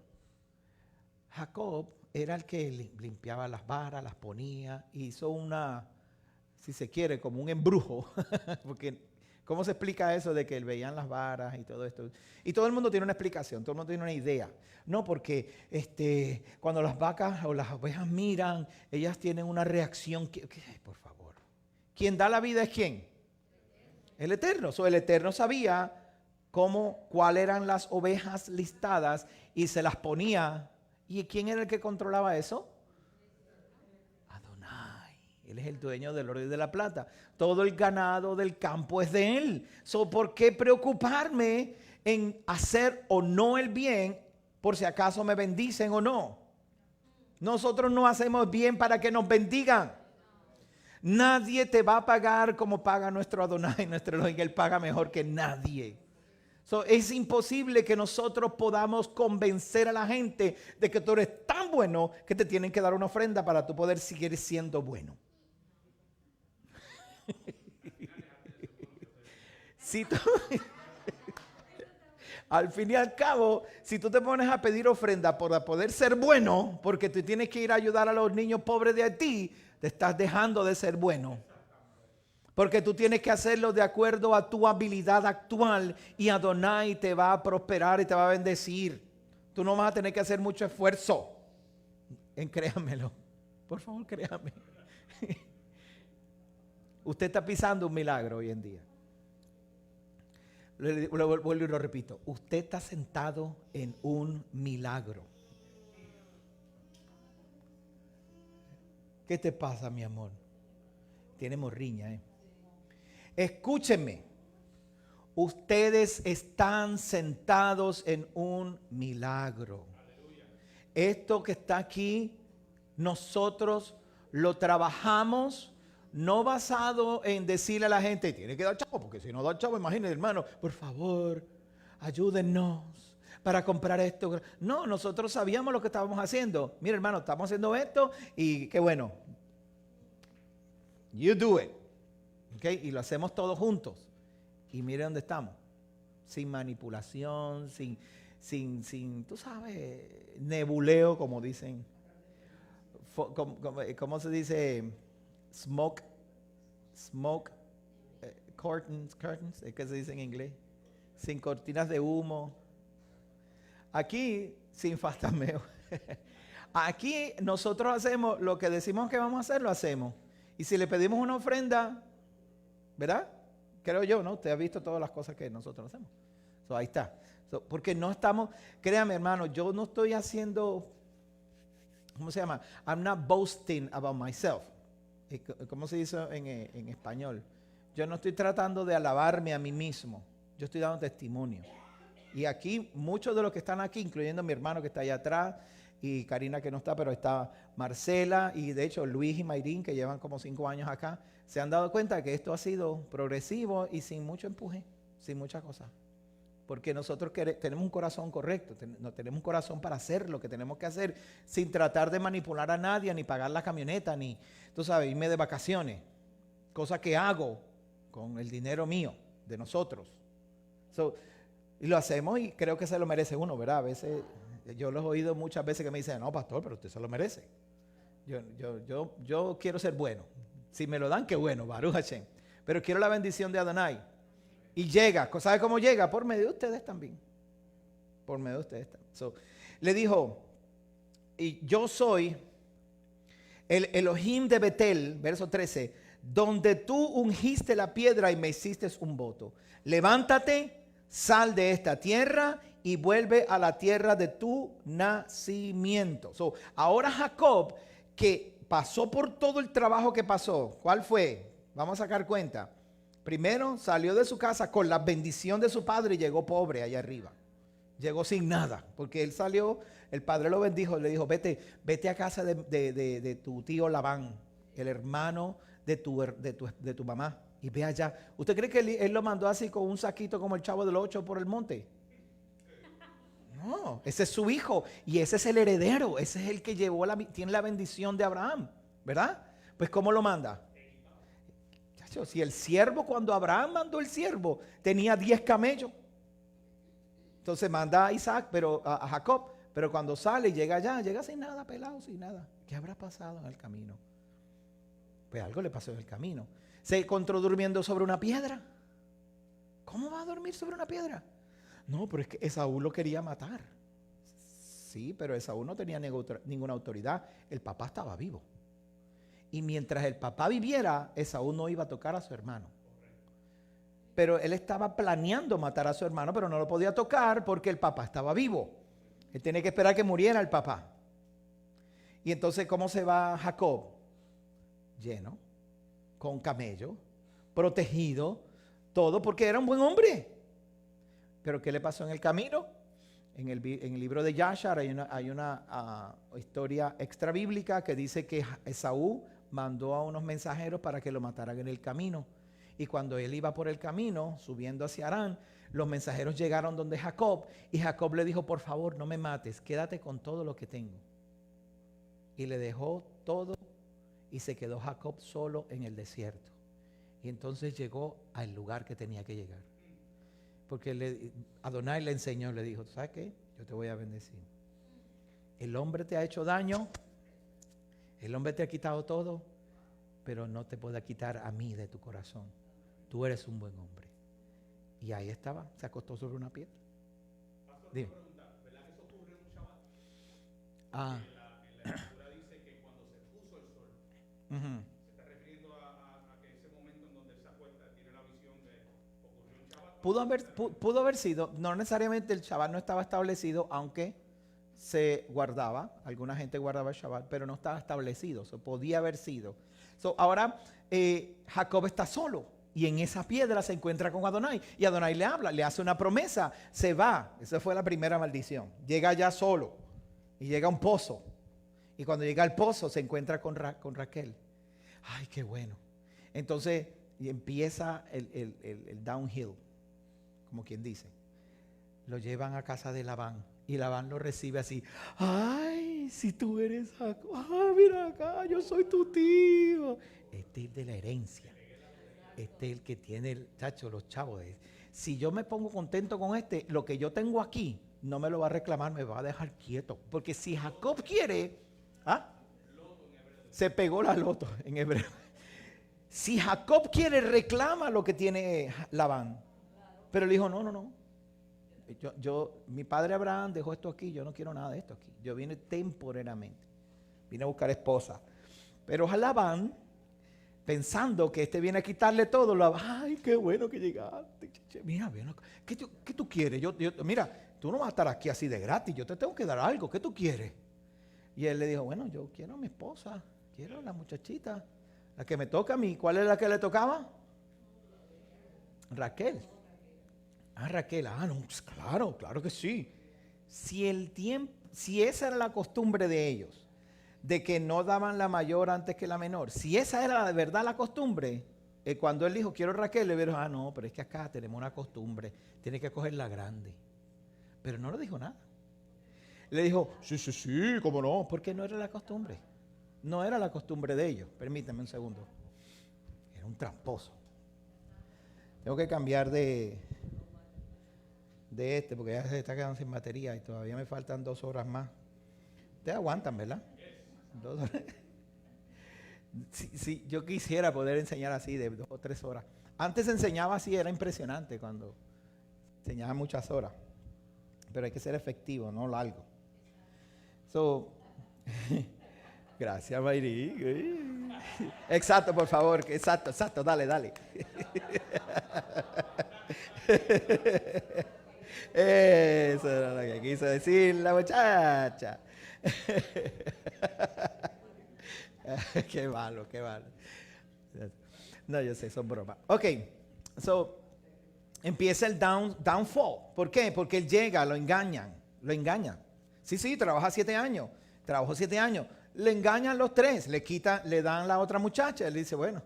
Jacob era el que limpiaba las varas, las ponía, hizo una, si se quiere, como un embrujo. Porque, ¿cómo se explica eso de que veían las varas y todo esto? Y todo el mundo tiene una explicación, todo el mundo tiene una idea. No, porque cuando las vacas o las ovejas miran, ellas tienen una reacción. Por favor. ¿Quién da la vida es quién? El Eterno. El Eterno sabía cuáles eran las ovejas listadas y se las ponía. ¿Y quién era el que controlaba eso? Adonai. Él es el dueño del oro y de la plata. Todo el ganado del campo es de él. ¿Por qué preocuparme en hacer o no el bien por si acaso me bendicen o no? Nosotros no hacemos bien para que nos bendigan. Nadie te va a pagar como paga nuestro Adonai, nuestro Elohim. Él paga mejor que nadie. Es imposible que nosotros podamos convencer a la gente de que tú eres tan bueno que te tienen que dar una ofrenda para tú poder seguir siendo bueno. Si tú, al fin y al cabo, si tú te pones a pedir ofrenda para poder ser bueno, porque tú tienes que ir a ayudar a los niños pobres de Haití, te estás dejando de ser bueno. Porque tú tienes que hacerlo de acuerdo a tu habilidad actual y Adonai te va a prosperar y te va a bendecir. Tú no vas a tener que hacer mucho esfuerzo. Créamelo. Por favor, créame. Usted está pisando un milagro hoy en día. Lo vuelvo y lo repito. Usted está sentado en un milagro. ¿Qué te pasa, mi amor? Tiene morriña, Escúchenme. Ustedes están sentados en un milagro. Esto que está aquí, nosotros lo trabajamos no basado en decirle a la gente, tiene que dar chavo, porque si no da chavo, imagínense, hermano, por favor, ayúdennos para comprar esto. No, nosotros sabíamos lo que estábamos haciendo. Mira, hermano, estamos haciendo esto y qué bueno. You do it. Okay, y lo hacemos todos juntos. Y mire dónde estamos. Sin manipulación, sin, tú sabes, nebuleo, como dicen. ¿Cómo se dice? Smoke, curtains, ¿qué se dice en inglés? Sin cortinas de humo. Aquí, sin fastameo. Aquí nosotros hacemos lo que decimos que vamos a hacer, lo hacemos. Y si le pedimos una ofrenda, ¿verdad? Creo yo, ¿no? Usted ha visto todas las cosas que nosotros hacemos. Ahí está. Porque no estamos, créame hermano, yo no estoy haciendo, ¿cómo se llama? I'm not boasting about myself. ¿Cómo se dice en español? Yo no estoy tratando de alabarme a mí mismo. Yo estoy dando testimonio. Y aquí, muchos de los que están aquí, incluyendo mi hermano que está allá atrás, y Karina que no está, pero está Marcela, y de hecho Luis y Mayrín, que llevan como 5 años acá, se han dado cuenta que esto ha sido progresivo y sin mucho empuje, sin muchas cosas. Porque nosotros tenemos un corazón correcto, tenemos un corazón para hacer lo que tenemos que hacer, sin tratar de manipular a nadie, ni pagar la camioneta, ni, tú sabes, irme de vacaciones. Cosa que hago con el dinero mío, de nosotros. Y lo hacemos y creo que se lo merece uno, ¿verdad? A veces, yo lo he oído muchas veces que me dicen, no, pastor, pero usted se lo merece. Yo quiero ser bueno. Si me lo dan, qué bueno, Baruch Hashem. Pero quiero la bendición de Adonai. Y llega, ¿sabe cómo llega? Por medio de ustedes también. Por medio de ustedes también. Le dijo, y yo soy el Elohim de Betel, verso 13, donde tú ungiste la piedra y me hiciste un voto. Levántate, sal de esta tierra y vuelve a la tierra de tu nacimiento. Ahora Jacob, que pasó por todo el trabajo que pasó, ¿cuál fue? Vamos a sacar cuenta. Primero salió de su casa con la bendición de su padre y llegó pobre allá arriba. Llegó sin nada, porque él salió, el padre lo bendijo, le dijo, vete a casa de tu tío Labán, el hermano de tu mamá, y ve allá. ¿Usted cree que él lo mandó así con un saquito como el Chavo del Ocho por el monte? No, ese es su hijo y ese es el heredero, ese es el que tiene la bendición de Abraham, ¿verdad? Pues ¿cómo lo manda? Chacho, si el siervo, cuando Abraham mandó el siervo, tenía 10 camellos. Entonces manda a Isaac, a Jacob, pero cuando sale y llega allá, llega sin nada, pelado, sin nada. ¿Qué habrá pasado en el camino? Pues algo le pasó en el camino. Se encontró durmiendo sobre una piedra. ¿Cómo va a dormir sobre una piedra? No, pero es que Esaú lo quería matar. Sí, pero Esaú no tenía ninguna autoridad. El papá estaba vivo. Y mientras el papá viviera, Esaú no iba a tocar a su hermano. Pero él estaba planeando matar a su hermano, pero no lo podía tocar porque el papá estaba vivo. Él tenía que esperar que muriera el papá. Y entonces, ¿cómo se va Jacob? Lleno, con camello, protegido, todo porque era un buen hombre. Pero ¿qué le pasó en el camino? En el libro de Yashar hay una historia extra bíblica que dice que Esaú mandó a unos mensajeros para que lo mataran en el camino. Y cuando él iba por el camino, subiendo hacia Harán, los mensajeros llegaron donde Jacob, y Jacob le dijo, por favor, no me mates, quédate con todo lo que tengo. Y le dejó todo, y se quedó Jacob solo en el desierto. Y entonces llegó al lugar que tenía que llegar. Porque Adonai le enseñó, le dijo, ¿sabes qué? Yo te voy a bendecir. El hombre te ha hecho daño, el hombre te ha quitado todo, pero no te puede quitar a mí de tu corazón. Tú eres un buen hombre. Y ahí estaba, se acostó sobre una piedra. Pastor, Dime. una pregunta, ¿verdad que eso ocurre en un Shabbat? Ah. En la escritura dice que cuando se puso el sol, Uh-huh. se está refiriendo a que ese momento en donde él se acuesta, tiene la visión de ocurrió un Shabbat. Pudo haber sido, no necesariamente el Shabbat no estaba establecido, aunque se guardaba, alguna gente guardaba el Shabbat, pero no estaba establecido, podía haber sido. Ahora Jacob está solo y en esa piedra se encuentra con Adonai y Adonai le habla, le hace una promesa, se va. Esa fue la primera maldición. Llega ya solo y llega a un pozo, y cuando llega al pozo se encuentra con Raquel. Ay, qué bueno. Entonces empieza el downhill, como quien dice. Lo llevan a casa de Labán y Labán lo recibe así. Ay, si tú eres Jacob, mira acá, yo soy tu tío. Este es de la herencia. Este es el que tiene el chacho, los chavos. Si yo me pongo contento con este, lo que yo tengo aquí no me lo va a reclamar, me va a dejar quieto. Porque si Jacob quiere, se pegó la loto en hebreo. Si Jacob quiere, reclama lo que tiene Labán. Pero él dijo, no. Mi padre Abraham dejó esto aquí, yo no quiero nada de esto aquí. Yo vine temporariamente, vine a buscar esposa. Pero Labán, pensando que este viene a quitarle todo, ay, qué bueno que llegaste. Mira, ¿qué tú quieres? Mira, tú no vas a estar aquí así de gratis, yo te tengo que dar algo, ¿qué tú quieres? Y él le dijo, bueno, yo quiero a mi esposa, quiero a la muchachita, la que me toca a mí. ¿Cuál es la que le tocaba? Raquel. Raquel, no, pues claro que sí. Si esa era la costumbre de ellos, de que no daban la mayor antes que la menor, si esa era de verdad la costumbre, cuando él dijo, quiero Raquel, le dijeron, no, pero es que acá tenemos una costumbre, tiene que coger la grande. Pero no le dijo nada. Le dijo, sí, cómo no, porque no era la costumbre. No era la costumbre de ellos. Permítame un segundo. Era un tramposo. Tengo que cambiar de porque ya se está quedando sin batería y todavía me faltan 2 horas más. Ustedes aguantan, ¿verdad? 2 horas. Sí, yo quisiera poder enseñar así de 2 o 3 horas. Antes enseñaba así, era impresionante cuando enseñaba muchas horas. Pero hay que ser efectivo, no largo. Gracias, Mayri. Exacto, por favor. Exacto, dale. Eso era lo que quiso decir la muchacha. Qué malo. No, yo sé, son bromas. Ok, empieza el downfall. ¿Por qué? Porque él llega, lo engañan. Sí, trabaja 7 años. Trabajó 7 años. Le engañan los 3, le dan la otra muchacha. Él dice, bueno,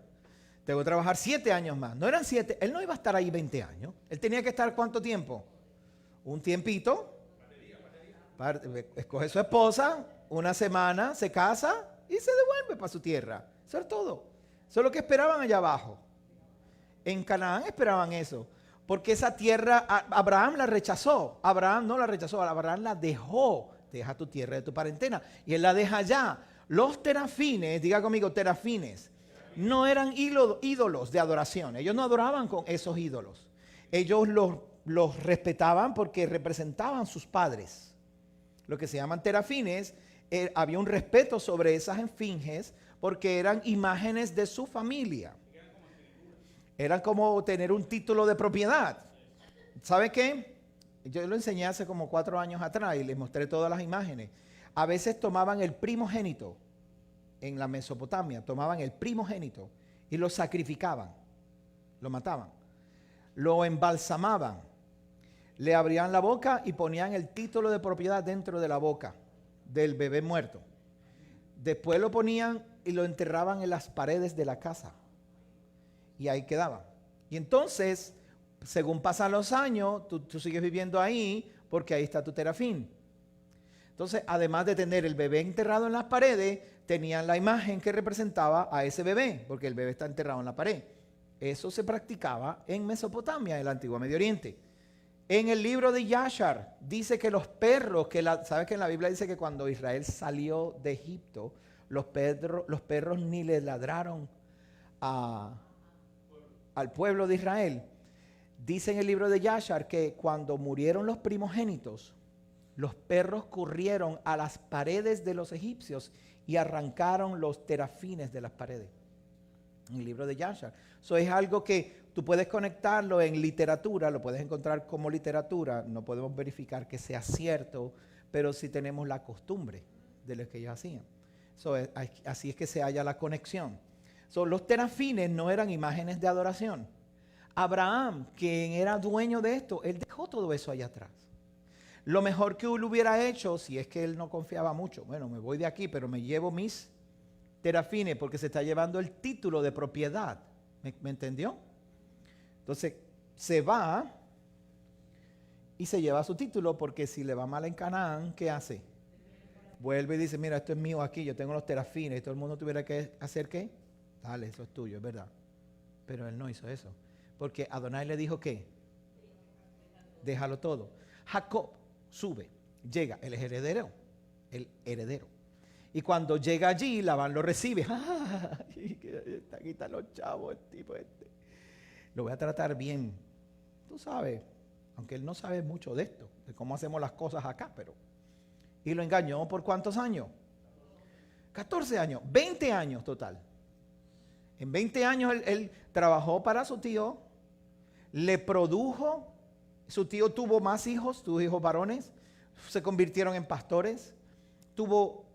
tengo que trabajar 7 años más. No eran 7, él no iba a estar ahí 20 años. Él tenía que estar ¿cuánto tiempo? Un tiempito. Escoge su esposa, una semana, se casa y se devuelve para su tierra. Eso es todo. Eso es lo que esperaban allá abajo. En Canaán esperaban eso. Porque esa tierra, Abraham la rechazó. Abraham no la rechazó, Abraham la dejó. Deja tu tierra de tu parentela. Y él la deja allá. Los terafines, diga conmigo, terafines, no eran ídolos de adoración. Ellos no adoraban con esos ídolos. Ellos los respetaban porque representaban sus padres. Lo que se llaman terafines, había un respeto sobre esas esfinges porque eran imágenes de su familia. Eran como tener un título de propiedad. ¿Sabe qué? Yo lo enseñé hace como 4 años atrás y les mostré todas las imágenes. A veces tomaban el primogénito en la Mesopotamia, tomaban el primogénito y lo sacrificaban, lo mataban, lo embalsamaban, le abrían la boca y ponían el título de propiedad dentro de la boca del bebé muerto. Después lo ponían y lo enterraban en las paredes de la casa. Y ahí quedaba. Y entonces, según pasan los años, tú sigues viviendo ahí porque ahí está tu terafín. Entonces, además de tener el bebé enterrado en las paredes, tenían la imagen que representaba a ese bebé, porque el bebé está enterrado en la pared. Eso se practicaba en Mesopotamia, en el antiguo Medio Oriente. En el libro de Yashar dice que los perros, ¿sabes que en la Biblia dice que cuando Israel salió de Egipto, los perros ni le ladraron al pueblo de Israel? Dice en el libro de Yashar que cuando murieron los primogénitos, los perros corrieron a las paredes de los egipcios y arrancaron los terafines de las paredes. En el libro de Yashar. Eso es algo que tú puedes conectarlo en literatura, lo puedes encontrar como literatura, no podemos verificar que sea cierto, pero sí tenemos la costumbre de lo que ellos hacían. Así es que se halla la conexión. Los terafines no eran imágenes de adoración. Abraham, quien era dueño de esto, él dejó todo eso allá atrás. Lo mejor que él hubiera hecho, si es que él no confiaba mucho, bueno, me voy de aquí, pero me llevo mis terafines porque se está llevando el título de propiedad. ¿Me entendió? Entonces, se va y se lleva su título porque si le va mal en Canaán, ¿qué hace? Vuelve y dice, mira, esto es mío aquí, yo tengo los terafines y todo el mundo tuviera que hacer ¿qué? Dale, eso es tuyo, es verdad. Pero él no hizo eso. Porque Adonai le dijo ¿qué? Déjalo todo. Jacob sube, llega, él es heredero, el heredero. Y cuando llega allí, Labán lo recibe. Aquí están los chavos, el tipo este. Lo voy a tratar bien. Tú sabes, aunque él no sabe mucho de esto, de cómo hacemos las cosas acá, pero... Y lo engañó por ¿cuántos años? 14 años, 20 años total. En 20 años él trabajó para su tío, le produjo, su tío tuvo más hijos, tuvo hijos varones, se convirtieron en pastores, tuvo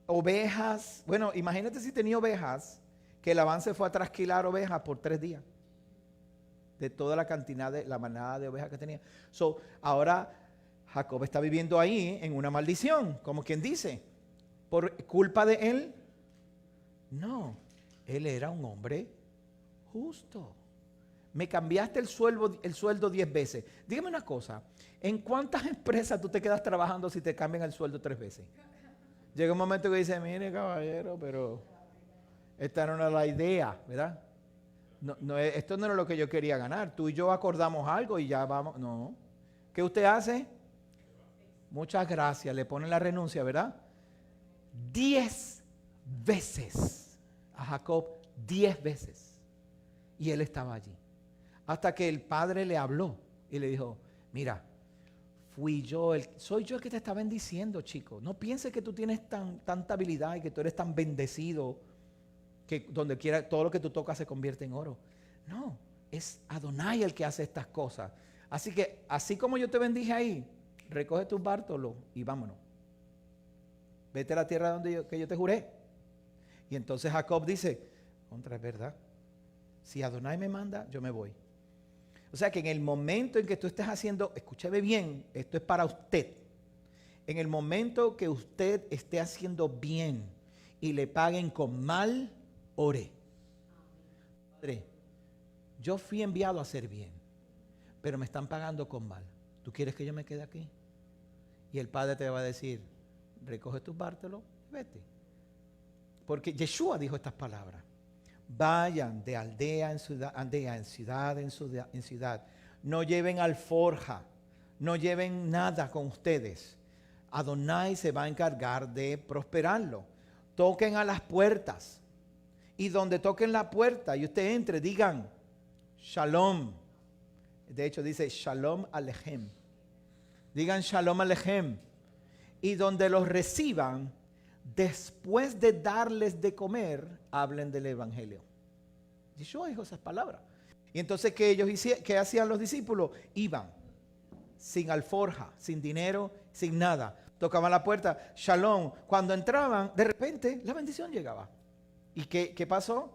ovejas. Bueno, imagínate si tenía ovejas, que Labán se fue a trasquilar ovejas por 3 días. De toda la cantidad de la manada de ovejas que tenía. Ahora Jacob está viviendo ahí en una maldición, como quien dice, por culpa de él. No, él era un hombre justo. Me cambiaste el sueldo 10 veces. Dígame una cosa, ¿en cuántas empresas tú te quedas trabajando si te cambian el sueldo 3 veces? Llega un momento que dice, mire caballero, pero esta no era la idea, ¿verdad? Esto no era lo que yo quería ganar. Tú y yo acordamos algo y ya vamos. No. ¿Qué usted hace? Muchas gracias. Le ponen la renuncia, ¿verdad? 10 veces. A Jacob 10 veces. Y él estaba allí. Hasta que el padre le habló y le dijo, mira, soy yo el que te está bendiciendo, chico. No pienses que tú tienes tanta habilidad y que tú eres tan bendecido que donde quiera todo lo que tú tocas se convierte en oro. No, es Adonai el que hace estas cosas. Así que, así como yo te bendije ahí, recoge tus bártulos y vámonos. Vete a la tierra que yo te juré. Y entonces Jacob dice, contra, es verdad. Si Adonai me manda, yo me voy. O sea que en el momento en que tú estés haciendo, escúcheme bien, esto es para usted. En el momento que usted esté haciendo bien y le paguen con mal, ore. Padre, yo fui enviado a hacer bien, pero me están pagando con mal. ¿Tú quieres que yo me quede aquí? Y el Padre te va a decir, recoge tus bártulos y vete. Porque Yeshua dijo estas palabras. Vayan de aldea en ciudad, en ciudad. No lleven alforja, no lleven nada con ustedes. Adonai se va a encargar de prosperarlo. Toquen a las puertas. Y donde toquen la puerta y usted entre, digan, Shalom. De hecho dice, Shalom Alechem. Digan Shalom Alechem. Y donde los reciban, después de darles de comer, hablen del evangelio. Yeshua dijo esas palabras. Y entonces, ¿qué hacían los discípulos? Iban sin alforja, sin dinero, sin nada. Tocaban la puerta, Shalom. Cuando entraban, de repente, la bendición llegaba. ¿Y qué pasó?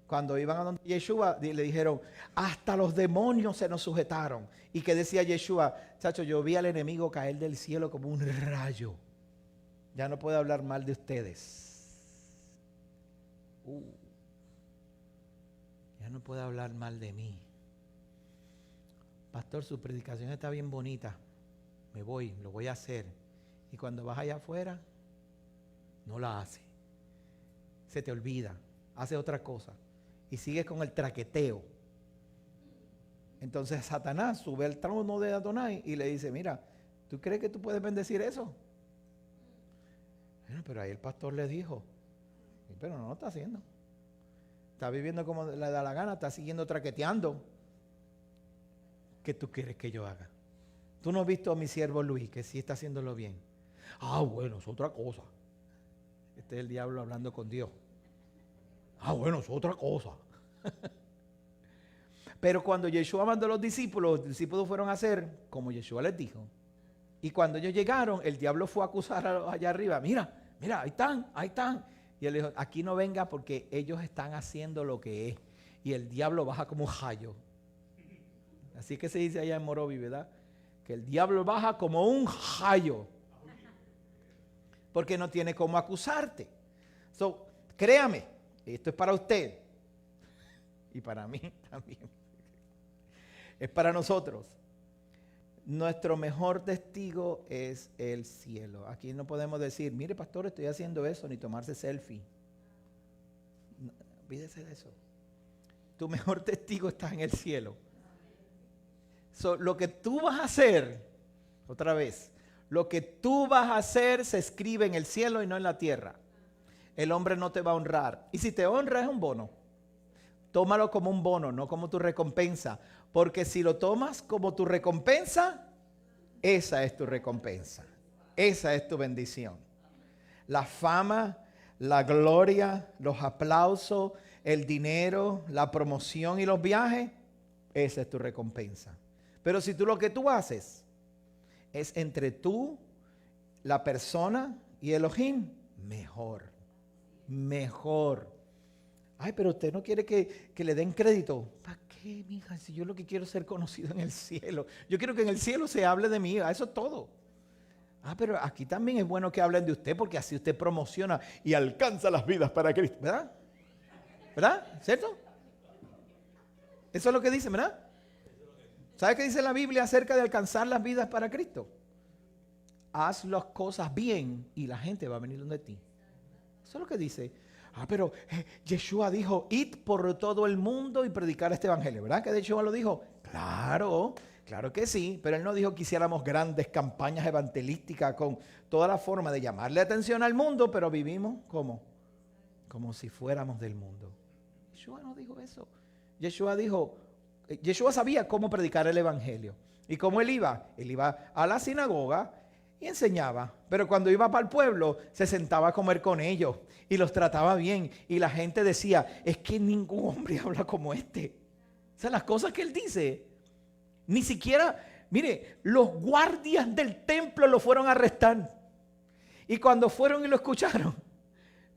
Cuando iban a donde Yeshua, le dijeron, hasta los demonios se nos sujetaron. ¿Y qué decía Yeshua? Chacho, yo vi al enemigo caer del cielo como un rayo. Ya no puedo hablar mal de ustedes. Ya no puedo hablar mal de mí. Pastor, su predicación está bien bonita. Me voy, lo voy a hacer. Y cuando vas allá afuera, no la hace. Se te olvida, hace otra cosa. Y sigues con el traqueteo. Entonces Satanás sube al trono de Adonai y le dice, mira, ¿tú crees que tú puedes bendecir eso? Bueno, pero ahí el pastor le dijo, pero no lo está haciendo. Está viviendo como le da la gana, está siguiendo traqueteando. ¿Qué tú quieres que yo haga? Tú no has visto a mi siervo Luis, que sí está haciéndolo bien. Ah, bueno, es otra cosa. Este es el diablo hablando con Dios. Ah, bueno, es otra cosa. Pero cuando Yeshua mandó a los discípulos fueron a hacer como Yeshua les dijo. Y cuando ellos llegaron, el diablo fue a acusar allá arriba. Mira, ahí están. Y él dijo, aquí no venga porque ellos están haciendo lo que es. Y el diablo baja como un rayo. Así que se dice allá en Morovi, ¿verdad? Que el diablo baja como un rayo. Porque no tiene cómo acusarte. So, créame, esto es para usted. Y para mí también. Es para nosotros. Nuestro mejor testigo es el cielo. Aquí no podemos decir, mire pastor, estoy haciendo eso, ni tomarse selfie. No, olvídese de eso. Tu mejor testigo está en el cielo. So, lo que tú vas a hacer, otra vez, lo que tú vas a hacer se escribe en el cielo y no en la tierra. El hombre no te va a honrar. Y si te honra es un bono. Tómalo como un bono, no como tu recompensa. Porque si lo tomas como tu recompensa, esa es tu recompensa. Esa es tu bendición. La fama, la gloria, los aplausos, el dinero, la promoción y los viajes, esa es tu recompensa. Pero si tú lo que tú haces es entre tú, la persona y Elohim, mejor. Ay, pero usted no quiere que le den crédito. ¿Para qué, mija? Si yo lo que quiero es ser conocido en el cielo. Yo quiero que en el cielo se hable de mí. Eso es todo. Ah, pero aquí también es bueno que hablen de usted porque así usted promociona y alcanza las vidas para Cristo. ¿Verdad? ¿Verdad? ¿Cierto? Eso es lo que dice, ¿verdad? ¿Sabe qué dice la Biblia acerca de alcanzar las vidas para Cristo? Haz las cosas bien y la gente va a venir donde ti. Eso es lo que dice. Ah, pero Yeshua dijo, id por todo el mundo y predicar este evangelio. ¿Verdad que Yeshua lo dijo? Claro que sí. Pero él no dijo que hiciéramos grandes campañas evangelísticas con toda la forma de llamarle atención al mundo, pero vivimos como si fuéramos del mundo. Yeshua no dijo eso. Yeshua sabía cómo predicar el evangelio. ¿Y cómo él iba? Él iba a la sinagoga y enseñaba, pero cuando iba para el pueblo se sentaba a comer con ellos y los trataba bien y la gente decía, es que ningún hombre habla como este. O sea, las cosas que él dice, ni siquiera, mire, los guardias del templo lo fueron a arrestar y cuando fueron y lo escucharon,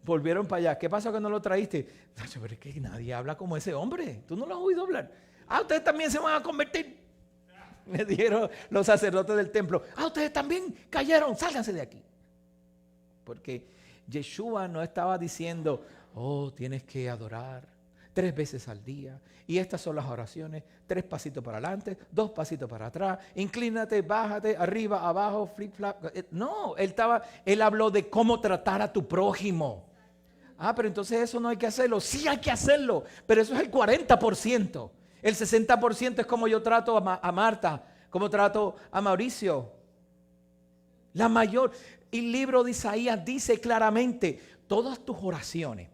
volvieron para allá. ¿Qué pasó que no lo traíste? Pero es que nadie habla como ese hombre, tú no lo has oído hablar. ustedes también se van a convertir. Le dijeron los sacerdotes del templo, ustedes también cayeron, sálganse de aquí. Porque Yeshua no estaba diciendo, tienes que adorar 3 veces al día. Y estas son las oraciones, 3 pasitos para adelante, 2 pasitos para atrás, inclínate, bájate, arriba, abajo, flip, flap. No, él habló de cómo tratar a tu prójimo. Pero entonces eso no hay que hacerlo. Sí hay que hacerlo, pero eso es el 40%. El 60% es como yo trato a Marta, como trato a Mauricio. La mayor, el libro de Isaías dice claramente, todas tus oraciones,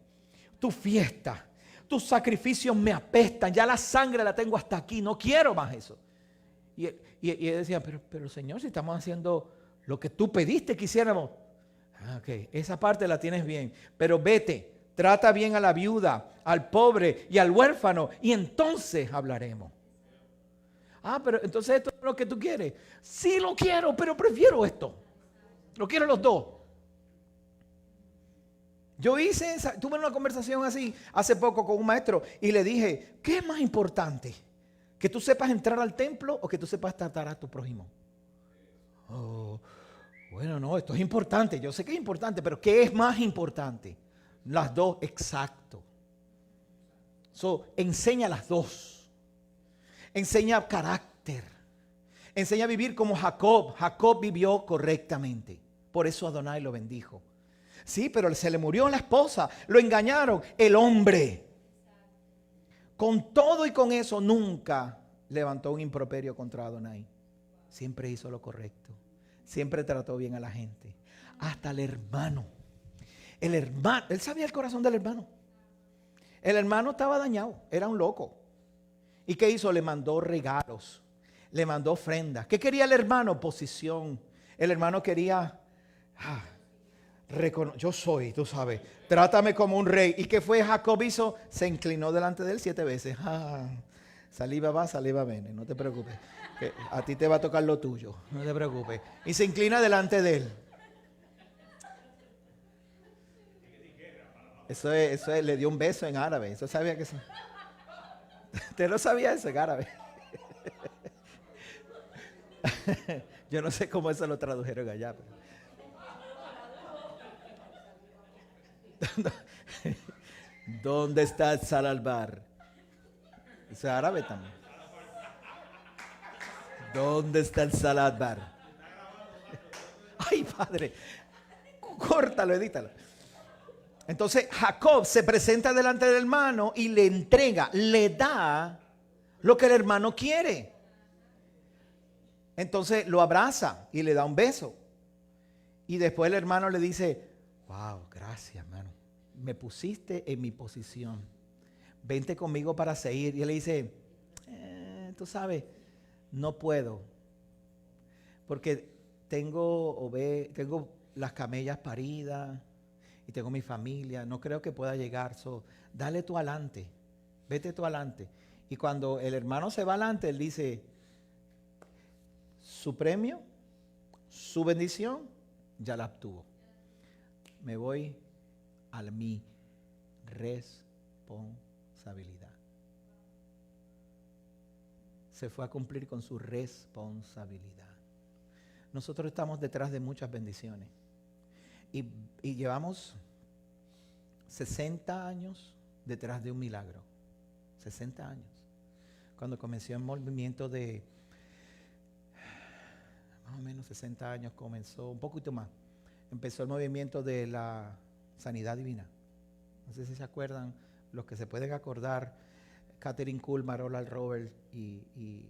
tus fiestas, tus sacrificios me apestan, ya la sangre la tengo hasta aquí, no quiero más eso. Y él decía, pero Señor, si estamos haciendo lo que tú pediste que hiciéramos. Ok, esa parte la tienes bien, pero vete, trata bien a la viuda, al pobre y al huérfano, y entonces hablaremos. Pero entonces esto es lo que tú quieres. Sí lo quiero, pero prefiero esto. Lo quiero los dos. Yo tuve una conversación así hace poco con un maestro y le dije, ¿qué es más importante? ¿Que tú sepas entrar al templo o que tú sepas tratar a tu prójimo? Bueno, no, esto es importante. Yo sé que es importante, pero ¿qué es más importante? Las dos, exacto. Enseña las dos. Enseña carácter. Enseña a vivir como Jacob. Jacob vivió correctamente. Por eso Adonai lo bendijo. Sí, pero se le murió la esposa. Lo engañaron. El hombre. Con todo y con eso nunca levantó un improperio contra Adonai. Siempre hizo lo correcto. Siempre trató bien a la gente. Hasta el hermano. El hermano, él sabía el corazón del hermano. El hermano estaba dañado. Era un loco. ¿Y qué hizo? Le mandó regalos. Le mandó ofrendas. ¿Qué quería el hermano? Posición. El hermano quería... yo soy, tú sabes. Trátame como un rey. ¿Y qué fue Jacob hizo? Se inclinó delante de él 7 veces. Saliva va, saliva viene. No te preocupes. Que a ti te va a tocar lo tuyo. No te preocupes. Y se inclina delante de él. Eso es, le dio un beso en árabe. Eso sabía que eso. ¿Usted no sabía eso en árabe? Yo no sé cómo eso lo tradujeron allá. ¿Dónde está el Salalbar? Eso es árabe también. ¿Dónde está el Salalbar? Ay, padre. Córtalo, edítalo. Entonces Jacob se presenta delante del hermano y le entrega, le da lo que el hermano quiere. Entonces lo abraza y le da un beso. Y después el hermano le dice, wow, gracias, hermano. Me pusiste en mi posición. Vente conmigo para seguir. Y él le dice, tú sabes, no puedo. Porque tengo las camellas paridas. Y tengo mi familia, no creo que pueda llegar. Dale tú adelante, vete tú adelante. Y cuando el hermano se va adelante, él dice, su premio, su bendición, ya la obtuvo. Me voy a mi responsabilidad. Se fue a cumplir con su responsabilidad. Nosotros estamos detrás de muchas bendiciones. Y llevamos 60 años detrás de un milagro. 60 años. Cuando comenzó el movimiento de, más o menos 60 años comenzó, un poquito más, empezó el movimiento de la sanidad divina. No sé si se acuerdan, los que se pueden acordar, Catherine Kuhlman, Oral Robert y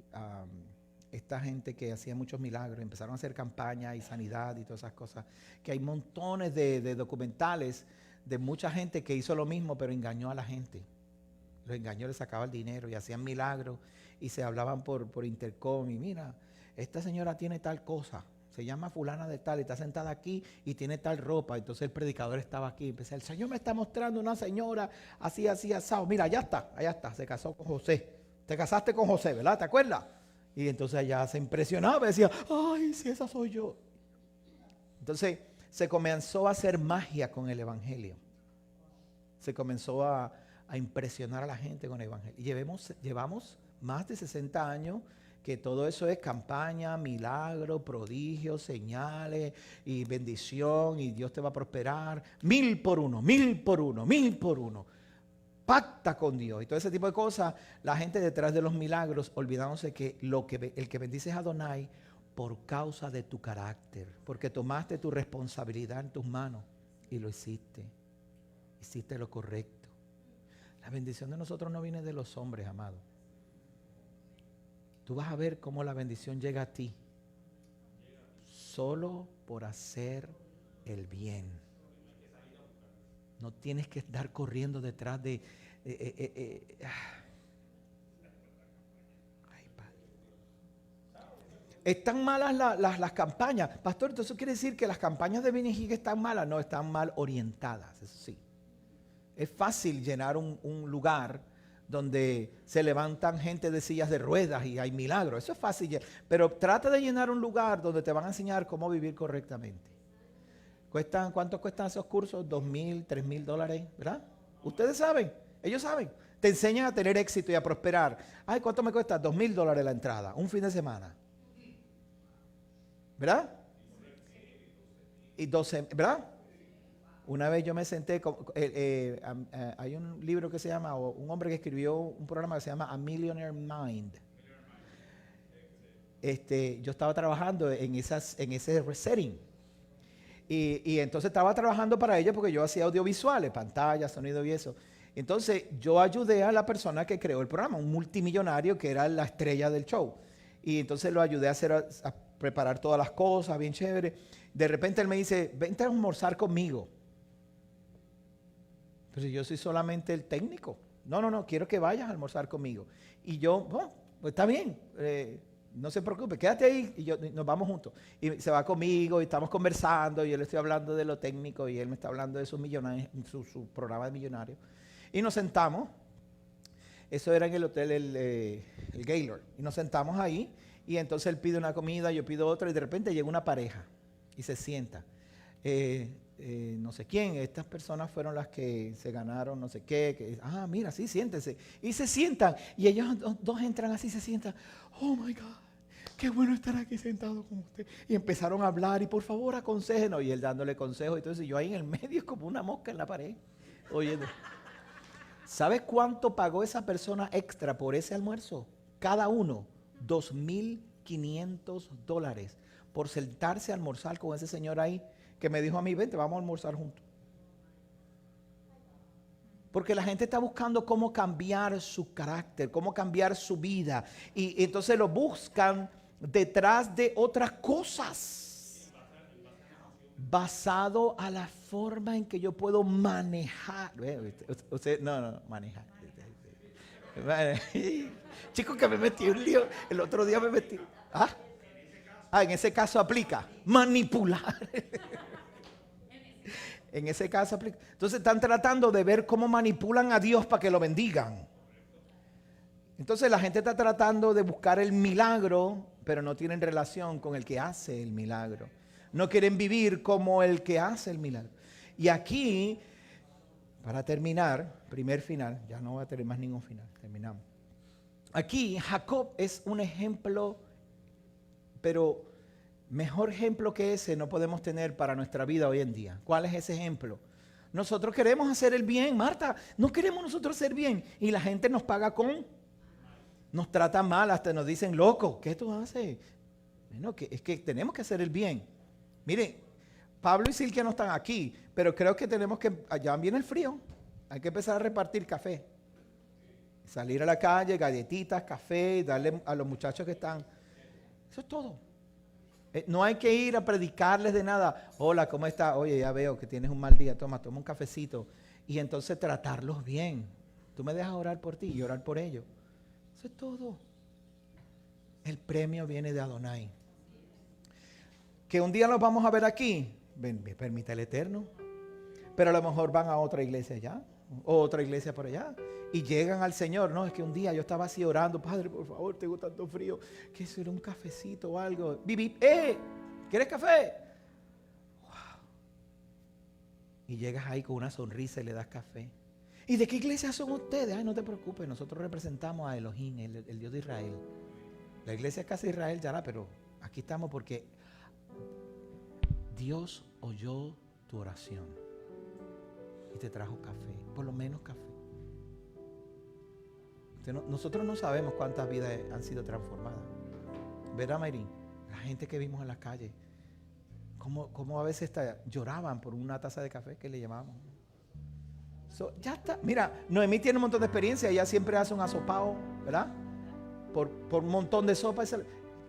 esta gente que hacía muchos milagros, empezaron a hacer campañas y sanidad y todas esas cosas, que hay montones de documentales de mucha gente que hizo lo mismo, pero engañó a la gente. Los engañó, les sacaba el dinero y hacían milagros y se hablaban por intercom y mira, esta señora tiene tal cosa, se llama fulana de tal y está sentada aquí y tiene tal ropa. Entonces el predicador estaba aquí y empecé, el Señor me está mostrando una señora así, asado. Mira, allá está, se casó con José. Te casaste con José, ¿verdad? ¿Te acuerdas? Y entonces ella se impresionaba y decía, ay, si esa soy yo. Entonces se comenzó a hacer magia con el evangelio. Se comenzó a impresionar a la gente con el evangelio. Y llevamos más de 60 años, que todo eso es campaña, milagro, prodigio, señales y bendición y Dios te va a prosperar. 1000 por uno, 1000 por uno, 1000 por uno. Pacta con Dios y todo ese tipo de cosas. La gente detrás de los milagros olvidándose que, el que bendice es Adonai por causa de tu carácter, porque tomaste tu responsabilidad en tus manos y lo hiciste. Hiciste lo correcto. La bendición de nosotros no viene de los hombres, amado. Tú vas a ver cómo la bendición llega a ti solo por hacer el bien. No tienes que estar corriendo detrás de... Ay, Padre. Están malas las campañas. Pastor, ¿entonces eso quiere decir que las campañas de Benny Hinn están malas? No, están mal orientadas, eso sí. Es fácil llenar un lugar donde se levantan gente de sillas de ruedas y hay milagros. Eso es fácil. Pero trata de llenar un lugar donde te van a enseñar cómo vivir correctamente. ¿Cuánto cuestan esos cursos? $2,000, $3,000, ¿verdad? Ustedes saben, ellos saben. Te enseñan a tener éxito y a prosperar. Ay, ¿cuánto me cuesta? $2,000 la entrada, un fin de semana. ¿Verdad? Y 12, ¿verdad? Una vez yo me senté, hay un libro que se llama, o un hombre que escribió un programa que se llama A Millionaire Mind. Yo estaba trabajando en ese setting. Y entonces estaba trabajando para ellos porque yo hacía audiovisuales, pantallas, sonido y eso. Entonces yo ayudé a la persona que creó el programa, un multimillonario que era la estrella del show. Y entonces lo ayudé a preparar todas las cosas, bien chévere. De repente él me dice, vente a almorzar conmigo. Pero yo soy solamente el técnico. No, quiero que vayas a almorzar conmigo. Y yo, bueno, pues está bien, no se preocupe, quédate ahí y nos vamos juntos. Y se va conmigo y estamos conversando y yo le estoy hablando de lo técnico y él me está hablando de sus millonarios, su programa de millonarios. Y nos sentamos, eso era en el hotel el Gaylord, y nos sentamos ahí y entonces él pide una comida, yo pido otra y de repente llega una pareja y se sienta. No sé quién, estas personas fueron las que se ganaron no sé qué, mira, sí, siéntense. Y se sientan, y ellos dos entran así, se sientan, oh my God, qué bueno estar aquí sentado con usted. Y empezaron a hablar, y por favor aconséjenos, y él dándole consejos, y entonces yo ahí en el medio como una mosca en la pared, oyendo. ¿Sabes cuánto pagó esa persona extra por ese almuerzo? Cada uno, $2,500 por sentarse a almorzar con ese señor ahí, que me dijo a mí, vente, vamos a almorzar juntos. Porque la gente está buscando cómo cambiar su carácter, cómo cambiar su vida. Y entonces lo buscan detrás de otras cosas. Basado a la forma en que yo puedo manejar. Usted, no, manejar. Chicos, que me metí un lío. El otro día me metí. En ese caso aplica. Manipular. En ese caso aplica. Entonces están tratando de ver cómo manipulan a Dios para que lo bendigan. Entonces la gente está tratando de buscar el milagro, pero no tienen relación con el que hace el milagro. No quieren vivir como el que hace el milagro. Y aquí, para terminar, primer final, ya no voy a tener más ningún final, terminamos. Aquí Jacob es un ejemplo, pero mejor ejemplo que ese no podemos tener para nuestra vida hoy en día. ¿Cuál es ese ejemplo? Nosotros queremos hacer el bien, Marta, no queremos nosotros hacer bien. Y la gente nos paga nos trata mal, hasta nos dicen, loco, ¿qué tú haces? Bueno, es que tenemos que hacer el bien. Mire, Pablo y Silvia no están aquí, pero creo que tenemos que, allá viene el frío, hay que empezar a repartir café. Salir a la calle, galletitas, café, darle a los muchachos que están. Eso es todo. No hay que ir a predicarles de nada. Hola, ¿cómo está? Oye, ya veo que tienes un mal día. Toma un cafecito. Y entonces tratarlos bien. Tú me dejas orar por ti y orar por ellos. Eso es todo. El premio viene de Adonai. Que un día los vamos a ver aquí. Me permite el Eterno. Pero a lo mejor van a otra iglesia allá. O otra iglesia por allá. Y llegan al Señor. No, es que un día yo estaba así orando. Padre, por favor, tengo tanto frío. ¿Qué será un cafecito o algo? Vivi, ¿quieres café? Wow. Y llegas ahí con una sonrisa y le das café. ¿Y de qué iglesia son ustedes? Ay, no te preocupes, nosotros representamos a Elohim, el Dios de Israel. La iglesia es casa de Israel, ya la, pero aquí estamos porque Dios oyó tu oración y te trajo café, por lo menos café. Nosotros no sabemos cuántas vidas han sido transformadas. ¿Verdad, Mayrín? La gente que vimos en las calles, cómo a veces lloraban por una taza de café que le llamamos. Ya está. Mira, Noemí tiene un montón de experiencia. Ella siempre hace un asopao, ¿verdad? Por un montón de sopa. Eso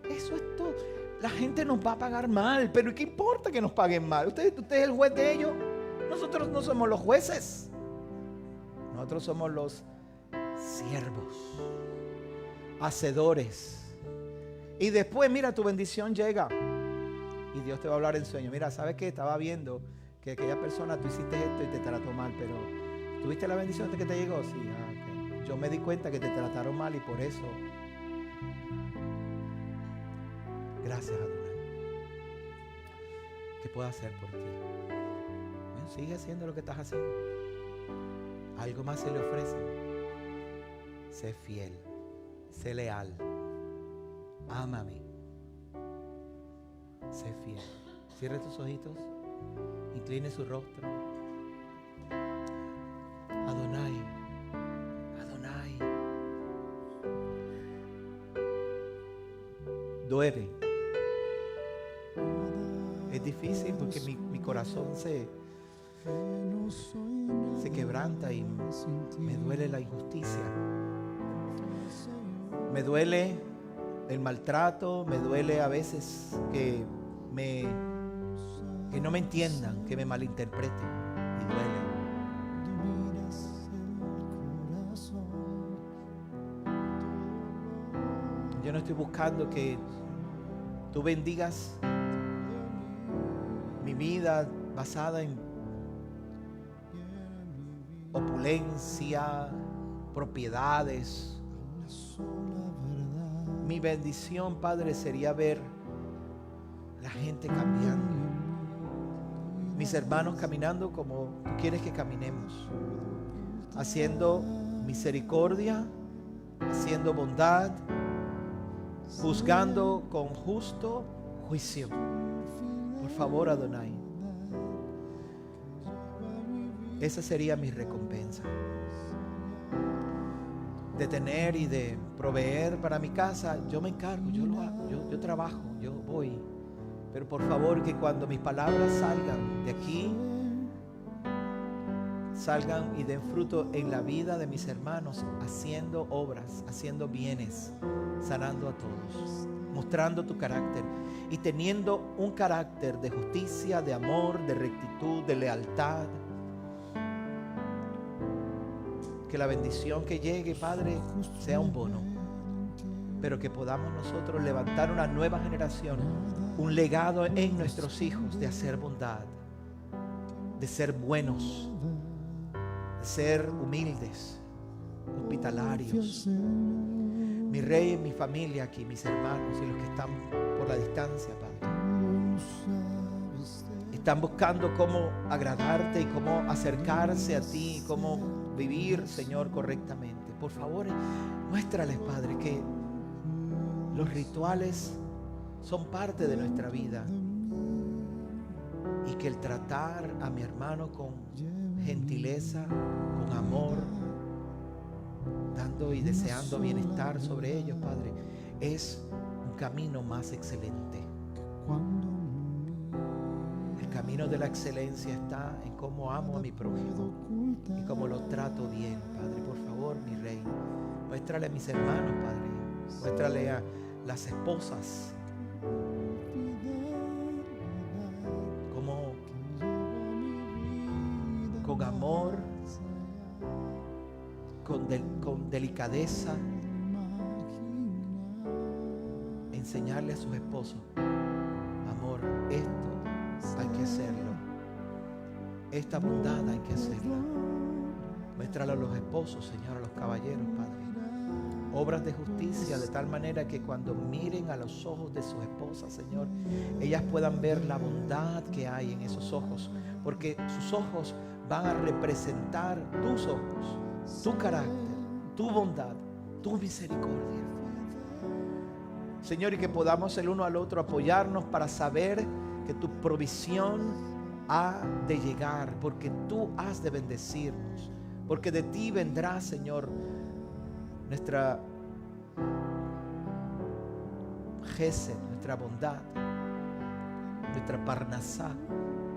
es todo. La gente nos va a pagar mal, pero ¿qué importa que nos paguen mal? Usted es el juez de ellos. Nosotros no somos los jueces. Nosotros somos los siervos, hacedores. Y después, mira, tu bendición llega y Dios te va a hablar en sueño. Mira, ¿sabes qué? Estaba viendo que aquella persona, tú hiciste esto y te trató mal, pero ¿tuviste la bendición de que te llegó? Sí, okay. Yo me di cuenta que te trataron mal y por eso. Gracias, Adonai. ¿Qué puedo hacer por ti? Bueno, sigue haciendo lo que estás haciendo. Algo más se le ofrece. Sé fiel, sé leal, ámame, sé fiel. Cierre tus ojitos, incline su rostro. Adonai, Adonai. Duele. Es difícil porque mi corazón se quebranta y me duele la injusticia. Me duele el maltrato, me duele a veces que no me entiendan, que me malinterpreten. Y duele. Yo no estoy buscando que tú bendigas mi vida basada en opulencia, propiedades. Mi bendición, Padre, sería ver la gente cambiando. Mis hermanos caminando como tú quieres que caminemos. Haciendo misericordia, haciendo bondad, juzgando con justo juicio. Por favor, Adonai. Esa sería mi recompensa. De tener y de proveer para mi casa, yo me encargo, yo lo hago, yo trabajo, yo voy. Pero por favor que cuando mis palabras salgan de aquí, salgan y den fruto en la vida de mis hermanos, haciendo obras, haciendo bienes, sanando a todos, mostrando tu carácter y teniendo un carácter de justicia, de amor, de rectitud, de lealtad. Que la bendición que llegue, Padre, sea un bono, pero que podamos nosotros levantar una nueva generación, un legado en nuestros hijos de hacer bondad, de ser buenos, de ser humildes, hospitalarios. Mi Rey, mi familia aquí, mis hermanos y los que están por la distancia, Padre, están buscando cómo agradarte y cómo acercarse a ti, cómo vivir, Señor, correctamente. Por favor, muéstrales, Padre, que los rituales son parte de nuestra vida y que el tratar a mi hermano con gentileza, con amor, dando y deseando bienestar sobre ellos, Padre, es un camino más excelente. El camino de la excelencia está en cómo amo a mi prójimo y cómo lo trato bien, Padre. Por favor, mi Rey, muéstrale a mis hermanos, Padre, muéstrale a las esposas como con amor, con delicadeza, enseñarle a sus esposos: amor, esto hay que hacerlo, esta bondad hay que hacerla. Muéstralo a los esposos, Señor, a los caballeros, Padre, obras de justicia, de tal manera que cuando miren a los ojos de sus esposas, Señor, ellas puedan ver la bondad que hay en esos ojos, porque sus ojos van a representar tus ojos, tu carácter, tu bondad, tu misericordia. Señor, y que podamos el uno al otro apoyarnos para saber que tu provisión ha de llegar, porque tú has de bendecirnos, porque de ti vendrá, Señor, nuestra gesed, nuestra bondad, nuestra parnasá,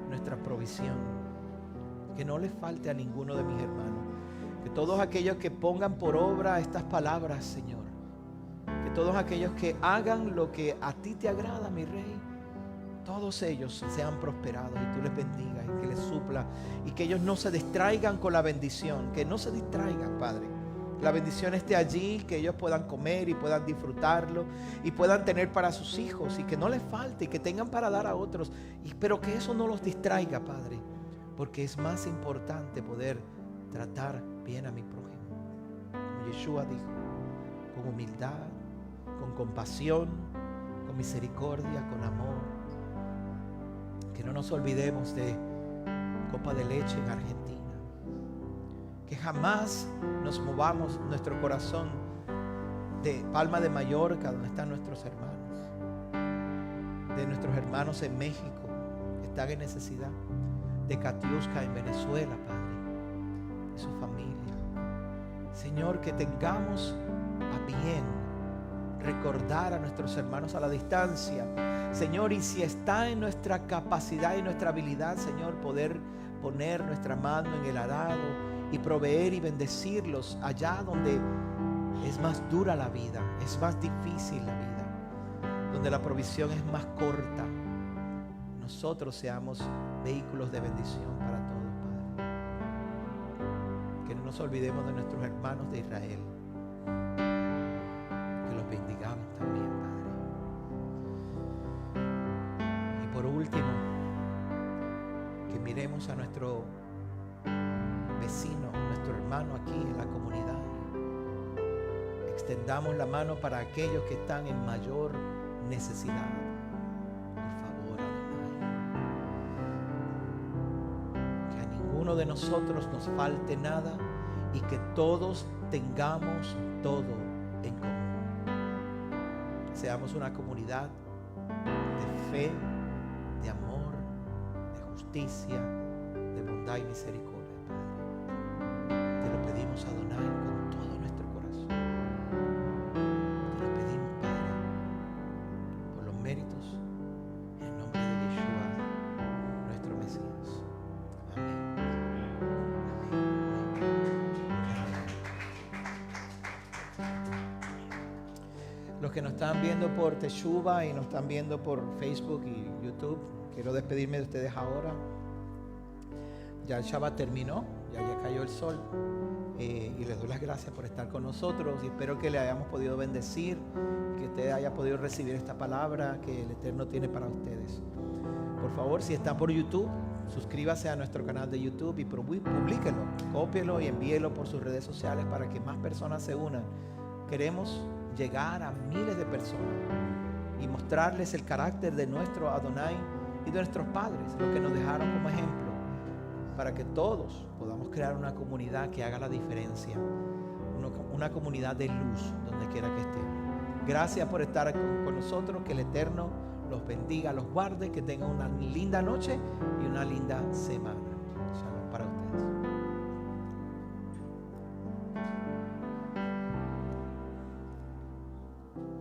nuestra provisión. Que no le falte a ninguno de mis hermanos. Que todos aquellos que pongan por obra estas palabras, Señor, que todos aquellos que hagan lo que a ti te agrada, mi Rey, todos ellos sean prosperados y tú les bendigas y que les supla, y que ellos no se distraigan con la bendición, que no se distraigan, Padre. La bendición esté allí, que ellos puedan comer y puedan disfrutarlo y puedan tener para sus hijos, y que no les falte y que tengan para dar a otros, pero que eso no los distraiga, Padre, porque es más importante poder tratar bien a mi prójimo, como Yeshua dijo, con humildad, con compasión, con misericordia, con amor. Que no nos olvidemos de Copa de Leche en Argentina. Que jamás nos movamos nuestro corazón de Palma de Mallorca, donde están nuestros hermanos, de nuestros hermanos en México que están en necesidad, de Katiuska en Venezuela, Padre, de su familia. Señor, que tengamos a bien recordar a nuestros hermanos a la distancia, Señor, y si está en nuestra capacidad y nuestra habilidad, Señor, poder poner nuestra mano en el arado y proveer y bendecirlos allá donde es más dura la vida, es más difícil la vida, donde la provisión es más corta. Nosotros seamos vehículos de bendición para todos, Padre. Que no nos olvidemos de nuestros hermanos de Israel, que los bendigamos también, Padre. Y por último, que miremos a nuestro vecino, nuestro hermano aquí en la comunidad. Extendamos la mano para aquellos que están en mayor necesidad. De nosotros nos falte nada y que todos tengamos todo en común. Seamos una comunidad de fe, de amor, de justicia, de bondad y misericordia, Padre. Te lo pedimos, Adonai, con todo nuestro corazón. Te lo pedimos, Padre, por los méritos, en el nombre de Yeshua, nuestro Mesías. Amén. Los que nos están viendo por Teshuva y nos están viendo por Facebook y YouTube, quiero despedirme de ustedes ahora. Ya el Shabbat terminó, ya cayó el sol, y les doy las gracias por estar con nosotros y espero que le hayamos podido bendecir, que usted haya podido recibir esta palabra que el Eterno tiene para ustedes. Por favor, si está por YouTube, suscríbase a nuestro canal de YouTube y publíquelo, cópielo y envíelo por sus redes sociales para que más personas se unan. Queremos llegar a miles de personas y mostrarles el carácter de nuestro Adonai y de nuestros padres, los que nos dejaron como ejemplo, para que todos podamos crear una comunidad que haga la diferencia, una comunidad de luz donde quiera que estén. Gracias por estar con nosotros, que el Eterno los bendiga, los guarde, que tengan una linda noche y una linda semana. Shalom para ustedes.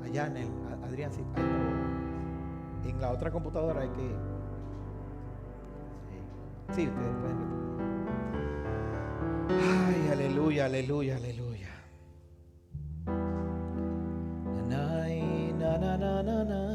Allá en el, Adrián, sí, en la otra computadora hay que... Sí, ustedes pueden ver. Ay, aleluya, aleluya, aleluya. Na, na, na, na, na.